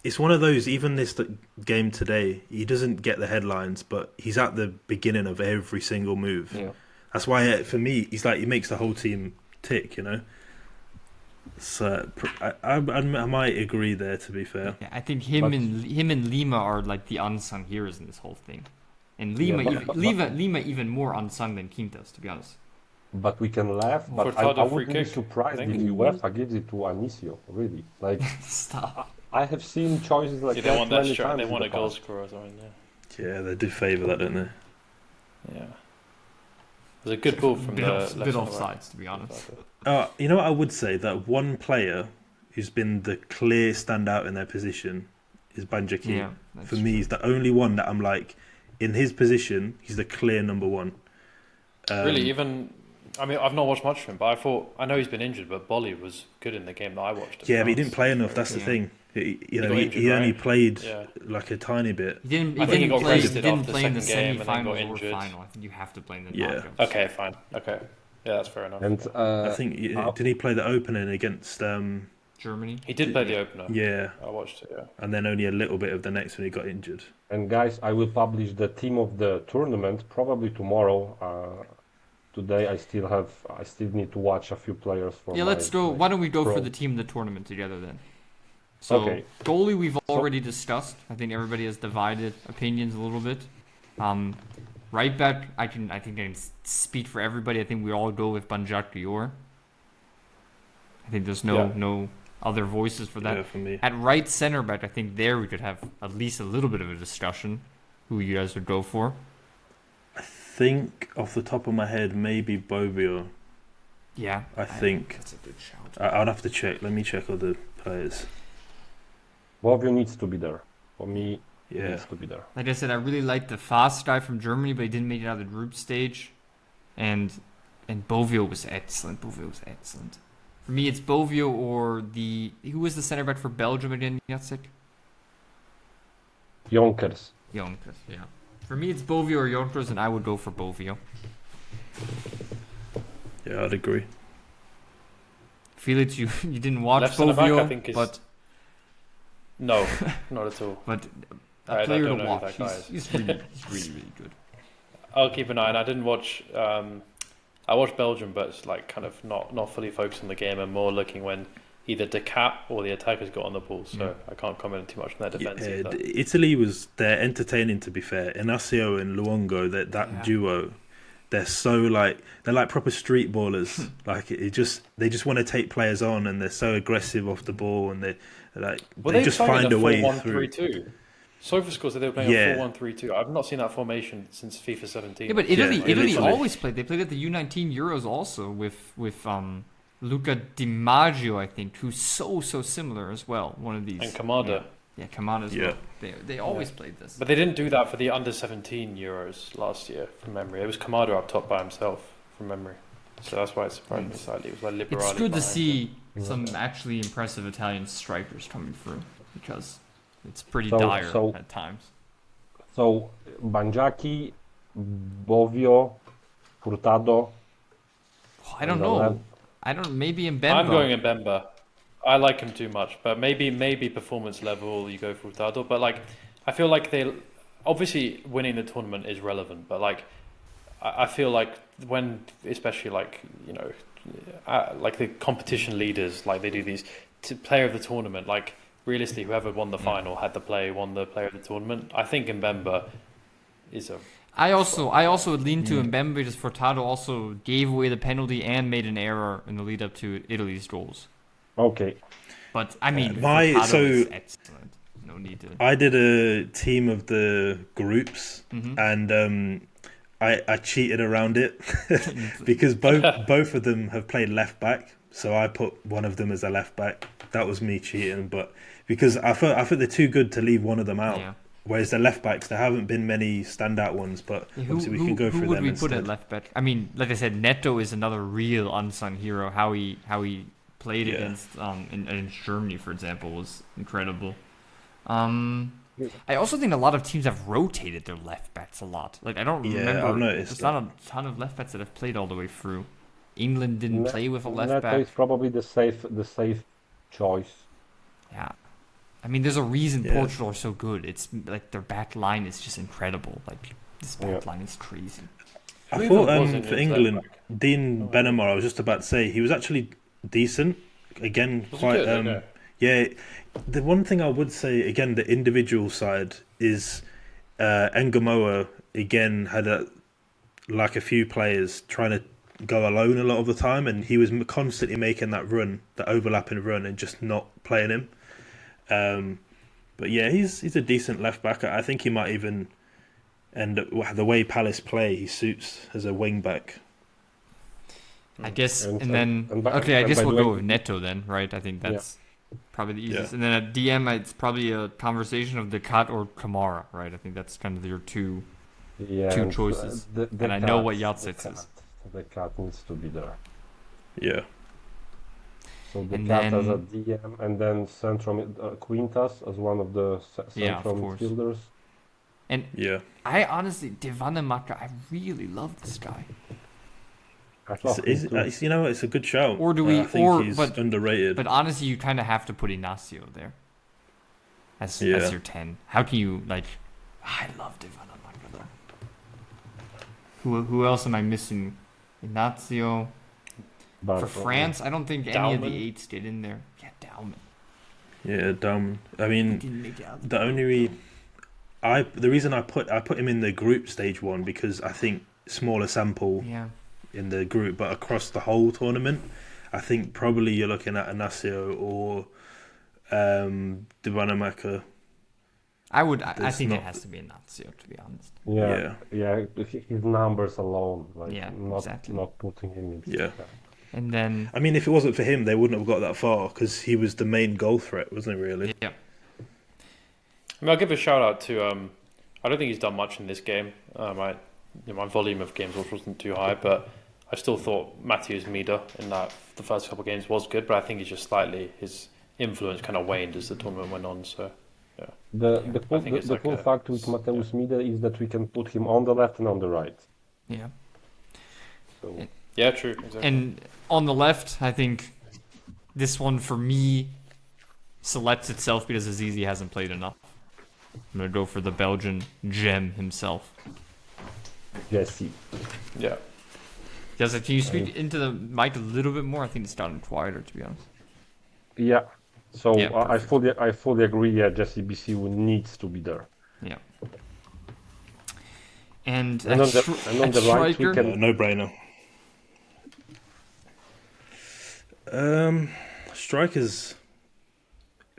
it's one of those, even this game today, he doesn't get the headlines, but he's at the beginning of every single move. Yeah. That's why, for me, he's like, he makes the whole team tick, So I might agree there, to be fair. Yeah, I think him and Lima are like the unsung heroes in this whole thing, and Lima even more unsung than Quintas, to be honest. But we can laugh. But I Furtado free wouldn't be kick, surprised I if think. UEFA gives it to Anicio. Really, like Stop. I have seen choices like Yeah, that they want that many strike. times They in want the a goal past. scorer or something. Yeah, they do favour that, don't they? Yeah. There's a good ball from Bit the off, left bit side. offsides, to be honest. You know what I would say? That one player who's been the clear standout in their position is Banjaki. Yeah, that's For me, he's the only one that I'm like, in his position, he's the clear number one. Really, even I mean, I've not watched much of him, but I know he's been injured, but Bolly was good in the game that I watched. as Yeah, well, but he didn't play so- enough. That's the Yeah. thing. got He injured, only right? played Yeah. like a tiny bit. He didn't I think he got play. He rested didn't after the play in the second game and then got semi-finals or injured. final. I think you have to play in the Yeah. knockouts. Okay, fine. Okay, yeah, that's fair enough. And I think did he play the opening against? Germany. He did play the opener. Yeah, I watched it. Yeah. and then only a little bit of the next when he got injured. And guys, I will publish the team of the tournament probably tomorrow. Today I still need to watch a few players for. Yeah, let's go. my Why don't we go pro. for the team of the tournament together then? So Okay. goalie we've already discussed. I think everybody has divided opinions a little bit. Right back, I think I can speak for everybody. I think we all go with Banjak Dior. I think there's no other voices for that. Yeah, for me. At right center back, I think there we could have at least a little bit of a discussion who you guys would go for. I think off the top of my head, maybe Bovio. Yeah, I think that's a good shout. I'd have to check. Let me check other players. Bovio needs to be there. For me, he Yeah, needs to be there. Like I said, I really liked the fast guy from Germany, but he didn't make it out of the group stage. And Bovio was excellent. For me, it's Bovio or who was the center back for Belgium again, Jacek? Yonkers. Jonkers, yeah. For me, it's Bovio or Jonkers, and I would go for Bovio. yeah, I'd agree. Felix, you didn't watch Left centre back, Bovio, I think, is- but No, not at all. But I a player to don't know who watch. that guy is. He's really, really good. I'll keep an eye. And I didn't watch. I watched Belgium, but it's like kind of not fully focused on the game and more looking when either the cap or the attackers got on the ball. So I can't comment too much on their defense. Yeah, either. Italy they're entertaining, to be fair. Inacio and Luongo, that duo, they're like proper street ballers. Like they just want to take players on, and they're so aggressive off the ball, and they just find a way through. 4-1-3-2. SofaScore said they were playing a 4-1-3-2. I've not seen that formation since FIFA 17. Yeah, but Italy literally. always played. They played at the U19 Euros also with Luca Di Maggio, I think, who's so similar as well. One of these. And Kamada. Yeah, Kamada as well. They always played this. But they didn't do that for the under-17 Euros last year, from memory. It was Kamada up top by himself, from memory. So that's why it surprised me slightly. It was like Liberali. It's good to behind see him. some actually impressive Italian strikers coming through, because it's pretty dire at times. So Banjaki, Bovio, Furtado. I don't know. Maybe Mbemba. I'm going Mbemba. I like him too much, but maybe performance level you go for Furtado. But like, I feel like they obviously winning the tournament is relevant, but like, I feel like when, especially like like the competition leaders, like they do these player of the tournament, like realistically, whoever won the final won the player of the tournament. I think Mbemba is a. I also would lean to Mbemba because Furtado also gave away the penalty and made an error in the lead up to Italy's goals. Okay. But I mean, Furtado is excellent. No need to. I did a team of the groups, and I cheated around it because both of them have played left back. So I put one of them as a left back. That was me cheating, but because I thought they're too good to leave one of them out. Yeah. Whereas the left backs, there haven't been many standout ones, but obviously we can go through them instead. Who would we put at left back? I mean, like I said, Neto is another real unsung hero. How he played against in Germany, for example, was incredible. I also think a lot of teams have rotated their left backs a lot. Like I don't remember. I've noticed there's not a ton of left backs that have played all the way through. England didn't play with a left back. Neto is probably the safe choice. Yeah. I mean, there's a reason Portugal are so good. It's like their back line is just incredible. Like this back line is crazy. I thought for England, Dean Benamar, I was just about to say, he was actually decent. Again, quite. The one thing I would say, again, the individual side is Engamoa again had a few players trying to go alone a lot of the time, and he was constantly making that overlapping run, and just not playing him. But yeah, he's a decent left back. I think he might even end up, the way Palace play, he suits as a wing back. I guess, I guess we'll go with Neto then, right? I think that's probably the easiest. And then at DM, it's probably a conversation of the Cat or Kamara, right? I think that's kind of your two choices. And I know what Yatsits is. The Cat needs to be there. Yeah. So the Cat as a DM, and then central Quintas as one of the central midfielders. And I honestly, Devanamaka, I really love this guy. It's a good show. Or do we? I think he's underrated. But honestly, you kind of have to put Inacio there as your 10. How can you I love Devanamaka though. Who else am I missing? Inacio. For France, I don't think any of the 8s get in there. Yeah, Dauman. Yeah, Dauman. I mean, the reason I put him in the group stage 1 because I think smaller sample. Yeah. In the group, but across the whole tournament, I think probably you're looking at Inacio or Devanamaka. I think it has to be Inacio, to be honest. Yeah. His numbers alone, not putting him in. Yeah. And then, I mean, if it wasn't for him, they wouldn't have got that far because he was the main goal threat, wasn't he? Really? Yeah. I mean, I'll give a shout out to. I don't think he's done much in this game. My volume of games wasn't too high, but I still thought Matthews Mida in the first couple of games was good, but I think he's just his influence kind of waned as the tournament went on. So, yeah. The cool fact with Mateusz Mida is that we can put him on the left and on the right. Yeah. So. Yeah, true. Exactly. And on the left, I think this one for me selects itself because Azizi hasn't played enough. I'm gonna go for the Belgian gem himself. Jesse. Yeah. Jessica, can you speak into the mic a little bit more? I think it's gotten quieter, to be honest. Yeah. So Yeah, I fully agree. Yeah, Jesse BC needs to be there. Yeah. And And on the right, we striker, can. No brainer. Strikers,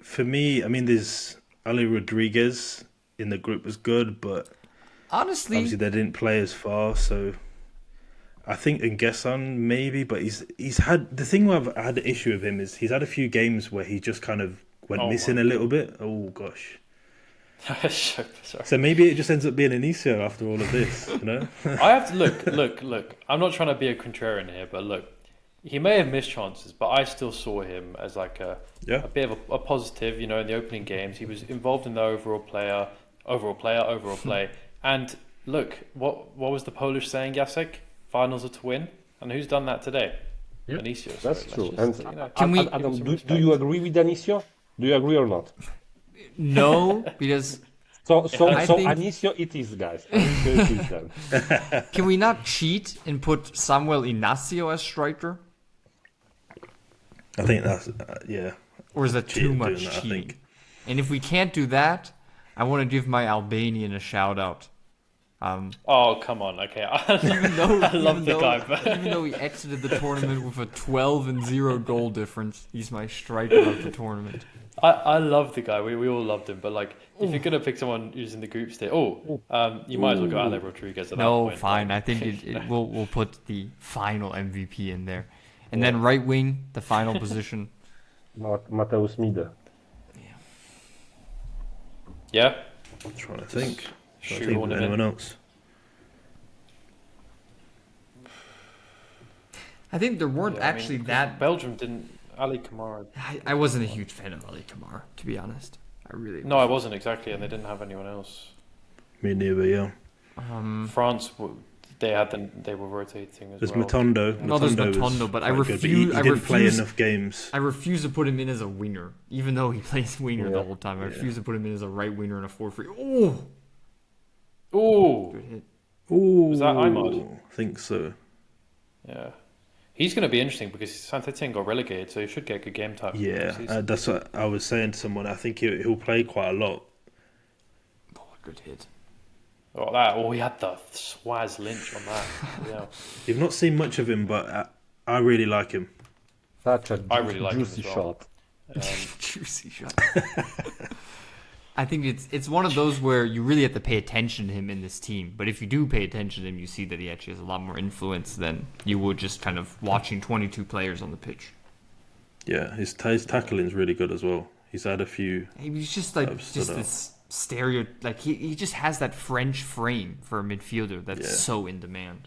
for me, I mean, there's Ali Rodriguez in the group was good, but honestly, obviously they didn't play as far. So I think Nguessan maybe, but he's had the thing where I've had an issue with him is he's had a few games where he just kind of went missing a little bit. Oh gosh. Sorry. So maybe it just ends up being Anicio after all of this, you know? I have to look. I'm not trying to be a contrarian here, but look, he may have missed chances, but I still saw him as like a bit of a positive. You know, in the opening games, he was involved in the overall play. And look, what was the Polish saying, Jacek? Finals are to win, and who's done that today? Yep, Anicio. that's true. And Can we- Adam, do you agree with Anicio? Do you agree or not? no, because So I think- Anicio it is, guys. Anicio it is then. can we not cheat and put Samuel Inacio as striker? I think that's, Or is that too Cheating much doing that, I cheating? think. And if we can't do that, I want to give my Albanian a shout out. Oh, come on. Okay. Even though, I love the guy, but even though he exited the tournament with a 12-0 goal difference, he's my striker of the tournament. I love the guy. We all loved him. But like, if you're gonna pick someone who's in the group stage, you might as well go Ale Rodriguez at that No, point. fine. I think we'll put the final MVP in there, and then right wing, the final position. Mateusz Mide. Yeah. I'm trying to think. Shoehorn him Anyone in. else? I think there weren't Yeah, I mean, actually 'cause that. Belgium didn't. Ali Kamara. I wasn't a huge fan of Ali Kamara, to be honest. I really. No, I wasn't exactly, and they didn't have anyone else. Me neither, yeah. France, they were rotating as There's well. Matondo. No, there's was Matondo, but I quite good, refuse- He I didn't play refuse- enough games. I refuse to put him in as a winger, even though he plays winger the Yeah. whole time. I refuse to put him in as a right winger in a 4-3. Oh, Ooh, good hit. Ooh, Was that Imad? I think so. yeah. He's going to be interesting because Saint-Etienne got relegated, so he should get good game time. Yeah, that's what I was saying to someone. I think he'll play quite a lot. Oh, good hit. He had the Swaz Lynch on that. Yeah. You've not seen much of him, but I really like him. Such a I really like him juicy as well. shot. Juicy shot. I think it's one of those where you really have to pay attention to him in this team. But if you do pay attention to him, you see that he actually has a lot more influence than you would just kind of watching 22 players on the pitch. Yeah, his tackling's really good as well. He's had a few. He's just like this stereo. Like he just has that French frame for a midfielder that's so in demand.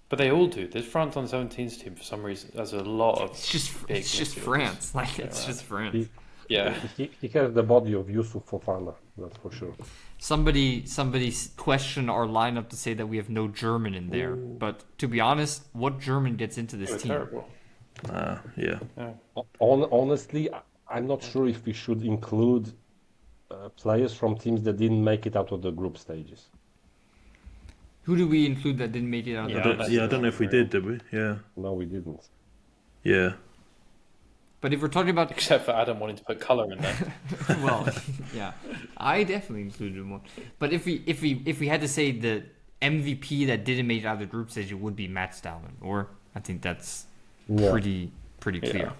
But they all do. This France on 17's team, for some reason, has a lot of. It's just big it's midfielders. France. Like it's just France. Yeah. He has the body of Yusuf Fofana, that's for sure. Somebody questioned our lineup to say that we have no German in there. But to be honest, what German gets into They this were team? terrible. Yeah. Honestly, I'm not sure if we should include players from teams that didn't make it out of the group stages. Who do we include that didn't make it out? Yeah, of the I don't know if we did we? Yeah. No, we didn't. Yeah. But if we're talking about, Except for Adam wanting to put colour in there. well, yeah, I definitely included one. But if we had to say the MVP that didn't make it out of the group stage, it would be Matt Stallman. Or I think that's pretty clear.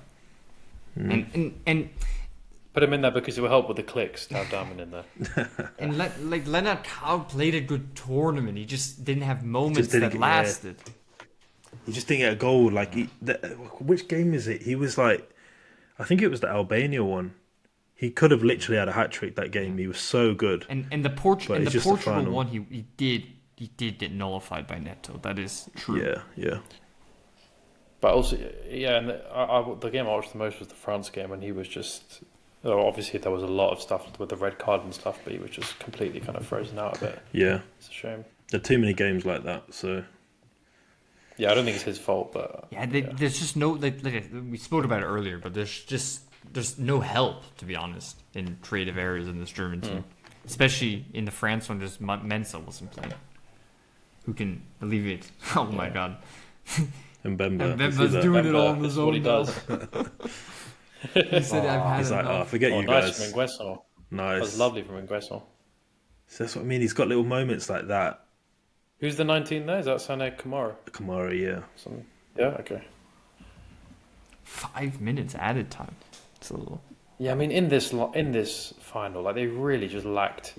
And Put him in there because it will help with the clicks to have Diamond in there. and like Leonard Cow played a good tournament. He just didn't have moments didn't that get- lasted. He just didn't get a goal. Like, which game is it? He was like, I think it was the Albania one. He could have literally had a hat trick that game. He was so good. And the But Portugal it's just the final. one, he did get nullified by Neto. That is true. Yeah. But also, yeah, and the game I watched the most was the France game, and he was just. Obviously, there was a lot of stuff with the red card and stuff, but he was just completely kind of frozen out of it. Yeah. It's a shame. There are too many games like that, so. Yeah, I don't think it's his fault, but Yeah, there's just no like we spoke about it earlier, but there's just there's no help, to be honest, in creative areas in this German team. Especially in the France one, just Mensa wasn't playing. Who can alleviate? Oh my god. And Bemba. Bemba's doing it all on his That's what he own now. does. He said, I've had He's like, enough. forget you Nice guys. from Nguesso. That Nice. was lovely from Nguesso. So that's what I mean. He's got little moments like that. Who's the 19 there? Is that Sané Kamara? Kamara, yeah. Yeah, okay. 5 minutes added time. It's a little. Yeah, I mean, in this final, like they really just lacked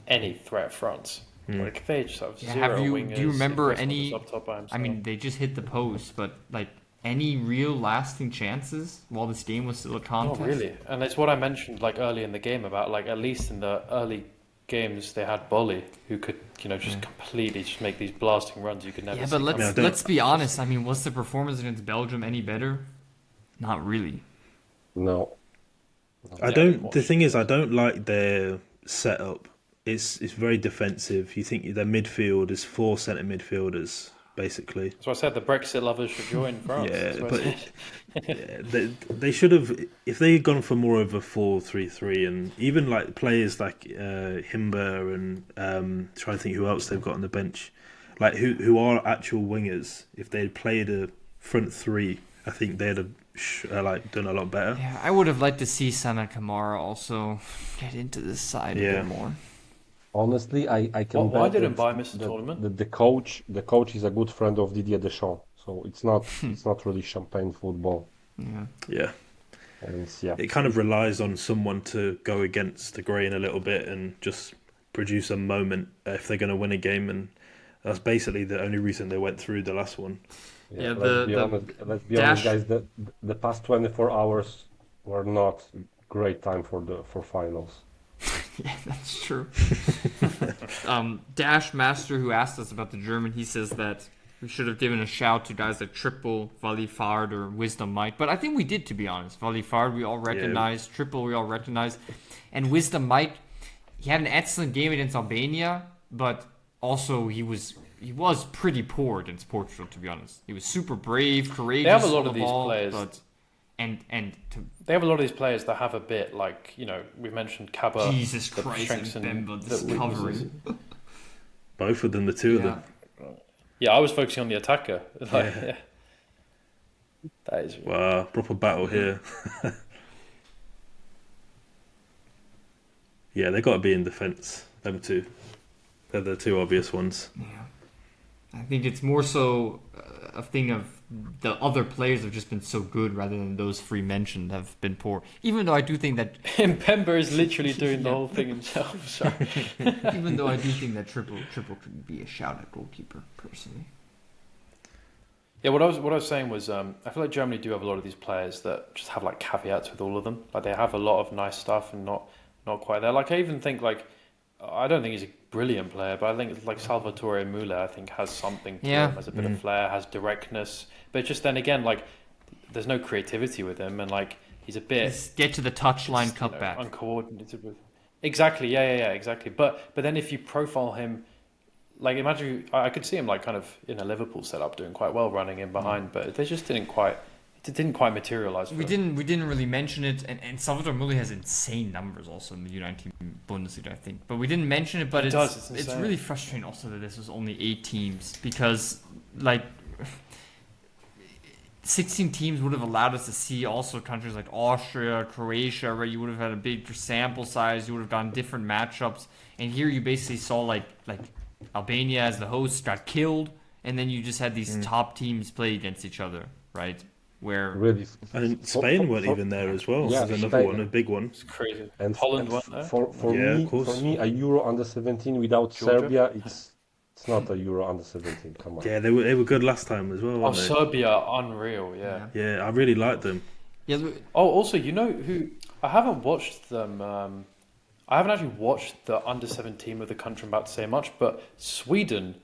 any threat fronts. Like they just have zero wingers. Do you remember Nguesso's any? up top by I himself. mean, they just hit the post, but like any real lasting chances while this game was still a not contest? really. And it's what I mentioned like early in the game about like at least in the early games they had Bolly who could just completely just make these blasting runs you could never. Yeah, see but coming. let's be honest. I mean, was the performance against Belgium any better? Not really. No. The thing is, I don't like their setup. It's very defensive. You think their midfield is 4 centre midfielders, basically. So I said the Brexit lovers should join France. Yeah, That's what I but said. they should have, if they had gone for more of a 4-3-3, and even like players like Himber and trying to think who else they've got on the bench, like who are actual wingers. If they had played a front three, I think they'd have done a lot better. Yeah, I would have liked to see Sana Kamara also get into this side a bit more. Honestly, I can Why bet didn't that buy Mr. Tournament? the coach is a good friend of Didier Deschamps, so it's not really champagne football. Yeah. And yeah, It kind of relies on someone to go against the grain a little bit and just produce a moment if they're going to win a game, and that's basically the only reason they went through the last one. Yeah, let's be honest, guys. The past 24 hours were not great time for finals. Yeah, that's true. Dash Master, who asked us about the German, he says that we should have given a shout to guys like Triple, Valifard, or Wisdom Might. But I think we did, to be honest. Valifard, we all recognized. Triple, we all recognized. And Wisdom Might, he had an excellent game against Albania, but also he was pretty poor against Portugal, to be honest. He was super brave, courageous. They have a lot on of the these ball, players. But, They have a lot of these players that have a bit like we mentioned Kaba. Jesus the Christ, strengths and and Bemba the discovering. Both of them, the two of them. Yeah, I was focusing on the attacker. Yeah. That is Wow, proper battle here. Yeah, they got to be in defence. Them two. They're the two obvious ones. Yeah. I think it's more so a thing of the other players have just been so good rather than those three mentioned have been poor. Even though I do think that... Pemba is literally doing the whole thing himself. Sorry. Even though I do think that Triple could be a shout at goalkeeper, personally. Yeah, what I was saying was I feel like Germany do have a lot of these players that just have like caveats with all of them. Like they have a lot of nice stuff and not quite there. Like I even think like I don't think he's a brilliant player, but I think like Salvatore Muller I think has something to him, has a bit of flair, has directness. But just then again, like there's no creativity with him, and like he's a bit Just get to the touchline, cutback. uncoordinated with. Exactly, yeah, exactly. But then if you profile him. Like imagine, I could see him like kind of in a Liverpool setup doing quite well, running in behind, but they just didn't quite materialize. We didn't really mention it, and Salvatore Muller has insane numbers also in the U19 Bundesliga, I think. But we didn't mention it. But it's really frustrating also that this was only 8 teams because like 16 teams would have allowed us to see also countries like Austria, Croatia, where you would have had a bigger sample size, you would have gotten different matchups, and here you basically saw like Albania as the host got killed, and then you just had these top teams play against each other, right? Where really, and Spain weren't even there as well. Yeah, There's another Spain. one, a big one. It's crazy. and Holland and went there. For me, a Euro under 17 without Georgia? Serbia, it's not a Euro under 17. Come on. Yeah, they were good last time as well. Oh, Weren't they? Serbia, unreal, yeah. Yeah, I really liked them. yeah, Oh, also, you know who? I haven't watched them. I haven't actually watched the under 17 of the country I'm about to say much, but Sweden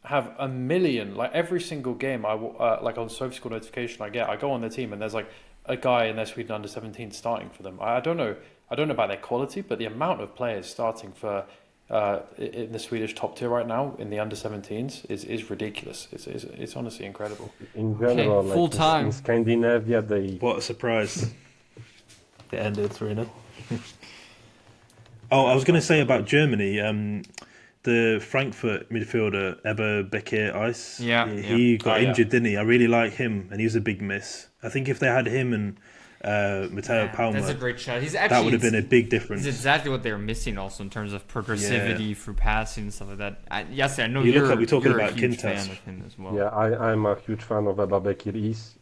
have a million. Like every single game, like on SofaScore notification I get, I go on their team and there's like a guy in their Sweden under 17 starting for them. I don't know about their quality, but the amount of players starting for in the Swedish top tier right now in the under 17s is ridiculous. It's honestly incredible. In general, full time. in Scandinavia, What a surprise! It ended 3-0. Oh, I was going to say about Germany. The Frankfurt midfielder Eber Bekir Ice. Yeah, he got Oh, yeah. injured, didn't he? I really like him, and he was a big miss. I think if they had him and Matteo Palmer, that's a great shot. He's actually that would have been a big difference. It's exactly what they were missing, also in terms of progressivity through passing and stuff like that. Yes, I know You look you're, up, we're talking you're a about huge Quintas. fan of him as well. Yeah, I'm a huge fan of Eba Bekir Is.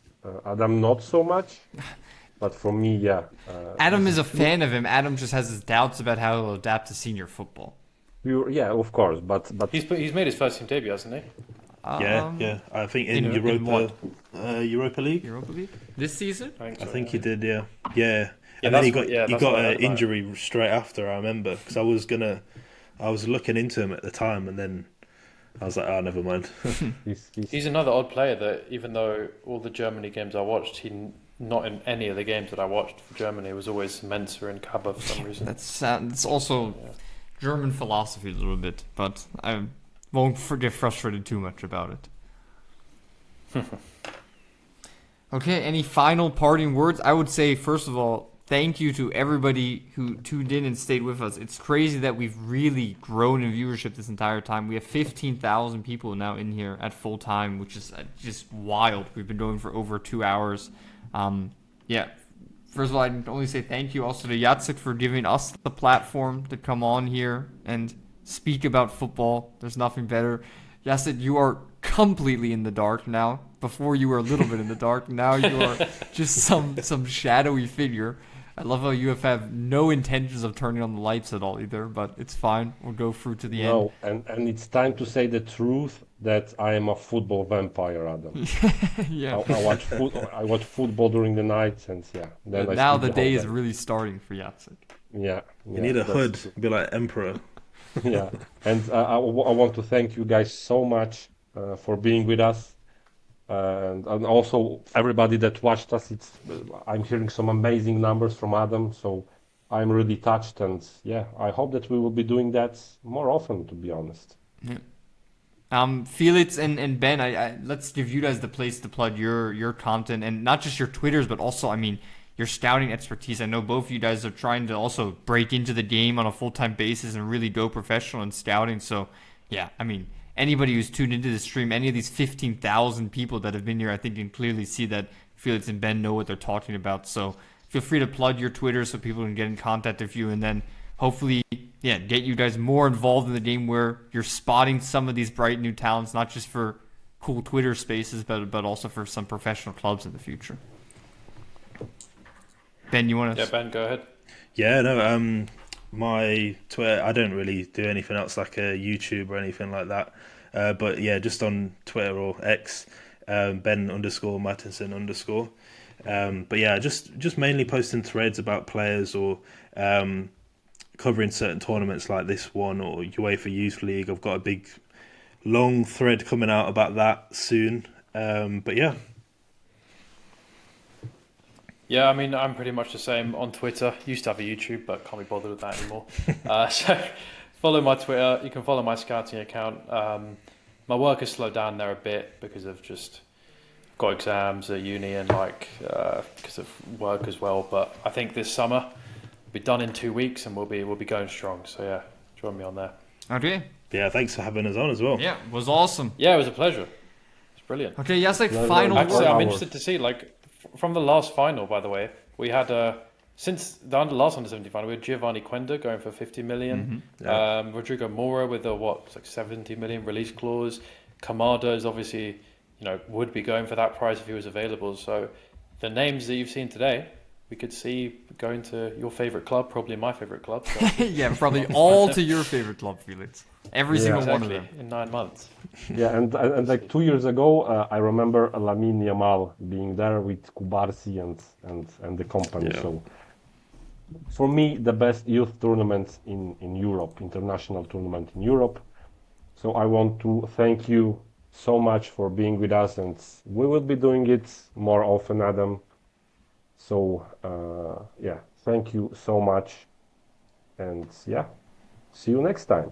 Adam, not so much, but for me, yeah. Adam is a fan of him. Adam just has his doubts about how he'll adapt to senior football. Yeah, of course, but He's made his first team debut, hasn't he? Yeah. I think in in Europa, what? Europa League. Europa League this season? I think, so, I think yeah. he did. Yeah. Yeah, And then he that's- got yeah, he that's got what I heard an about him. injury straight after. I remember because I was looking into him at the time, and then I was like, oh, never mind. He's another odd player that, even though all the Germany games I watched, not in any of the games that I watched for Germany. It was always Mensa and Kaba for some reason. That's also German philosophy a little bit, but I won't get frustrated too much about it. Okay, any final parting words? I would say, first of all, thank you to everybody who tuned in and stayed with us. It's crazy that we've really grown in viewership this entire time. We have 15,000 people now in here at full time, which is just wild. We've been going for over 2 hours. First of all, I can only say thank you also to Jacek for giving us the platform to come on here and speak about football. There's nothing better. Jacek, you are completely in the dark now. Before you were a little bit in the dark. Now you are just some shadowy figure. I love how you have no intentions of turning on the lights at all either, but it's fine. We'll go through to the end. no, and it's time to say the truth that I am a football vampire, Adam. Yeah. I watch football during the night, and then I Now sleep the whole day is really starting for Jacek. Yeah, You need a hood, be like Emperor. Yeah, and I want to thank you guys so much for being with us, and also everybody that watched us. I'm hearing some amazing numbers from Adam, so I'm really touched, and I hope that we will be doing that more often, to be honest. Felix and Ben, I let's give you guys the place to plug your content, and not just your Twitters, but also, I mean, your scouting expertise. I know both of you guys are trying to also break into the game on a full-time basis and really go professional in scouting. So, yeah, I mean, anybody who's tuned into the stream, any of these 15,000 people that have been here, I think can clearly see that Felix and Ben know what they're talking about. So feel free to plug your Twitter so people can get in contact with you, and then hopefully, get you guys more involved in the game where you're spotting some of these bright new talents, not just for cool Twitter spaces, but also for some professional clubs in the future. Ben, you want to? Yeah, Ben, go ahead. Yeah, no, my Twitter, I don't really do anything else like a YouTube or anything like that. But yeah, just on Twitter or X, Ben_Mattinson_. But yeah, just mainly posting threads about players or covering certain tournaments like this one or UEFA Youth League. I've got a big, long thread coming out about that soon. But yeah. Yeah, I mean, I'm pretty much the same on Twitter. Used to have a YouTube, but can't be bothered with that anymore. So follow my Twitter. You can follow my scouting account. My work has slowed down there a bit because of just got exams at uni and because of work as well. But I think this summer we'll be done in 2 weeks and we'll be going strong. So yeah, join me on there. Okay. Yeah, thanks for having us on as well. Yeah, it was awesome. Yeah, it was a pleasure. It's brilliant. Okay, Jacek, No, final no, Actually, word. I'm interested to see, from the last final, by the way, we had, since the last under-17 final, we had Giovanni Quenda going for 50 million. Yeah. Rodrigo Mora with a, 70 million release clause. Kamada is obviously, would be going for that price if he was available. So the names that you've seen today, we could see going to your favourite club, probably my favourite club. So. Yeah, probably all to your favorite club, Felix. Every single one of Exactly, them. in 9 months. Yeah, and like 2 years ago, I remember Lamine Yamal being there with Kubarsi and the company. Yeah. So for me, the best youth tournament in Europe, international tournament in Europe. So I want to thank you so much for being with us, and we will be doing it more often, Adam. So thank you so much, and see you next time.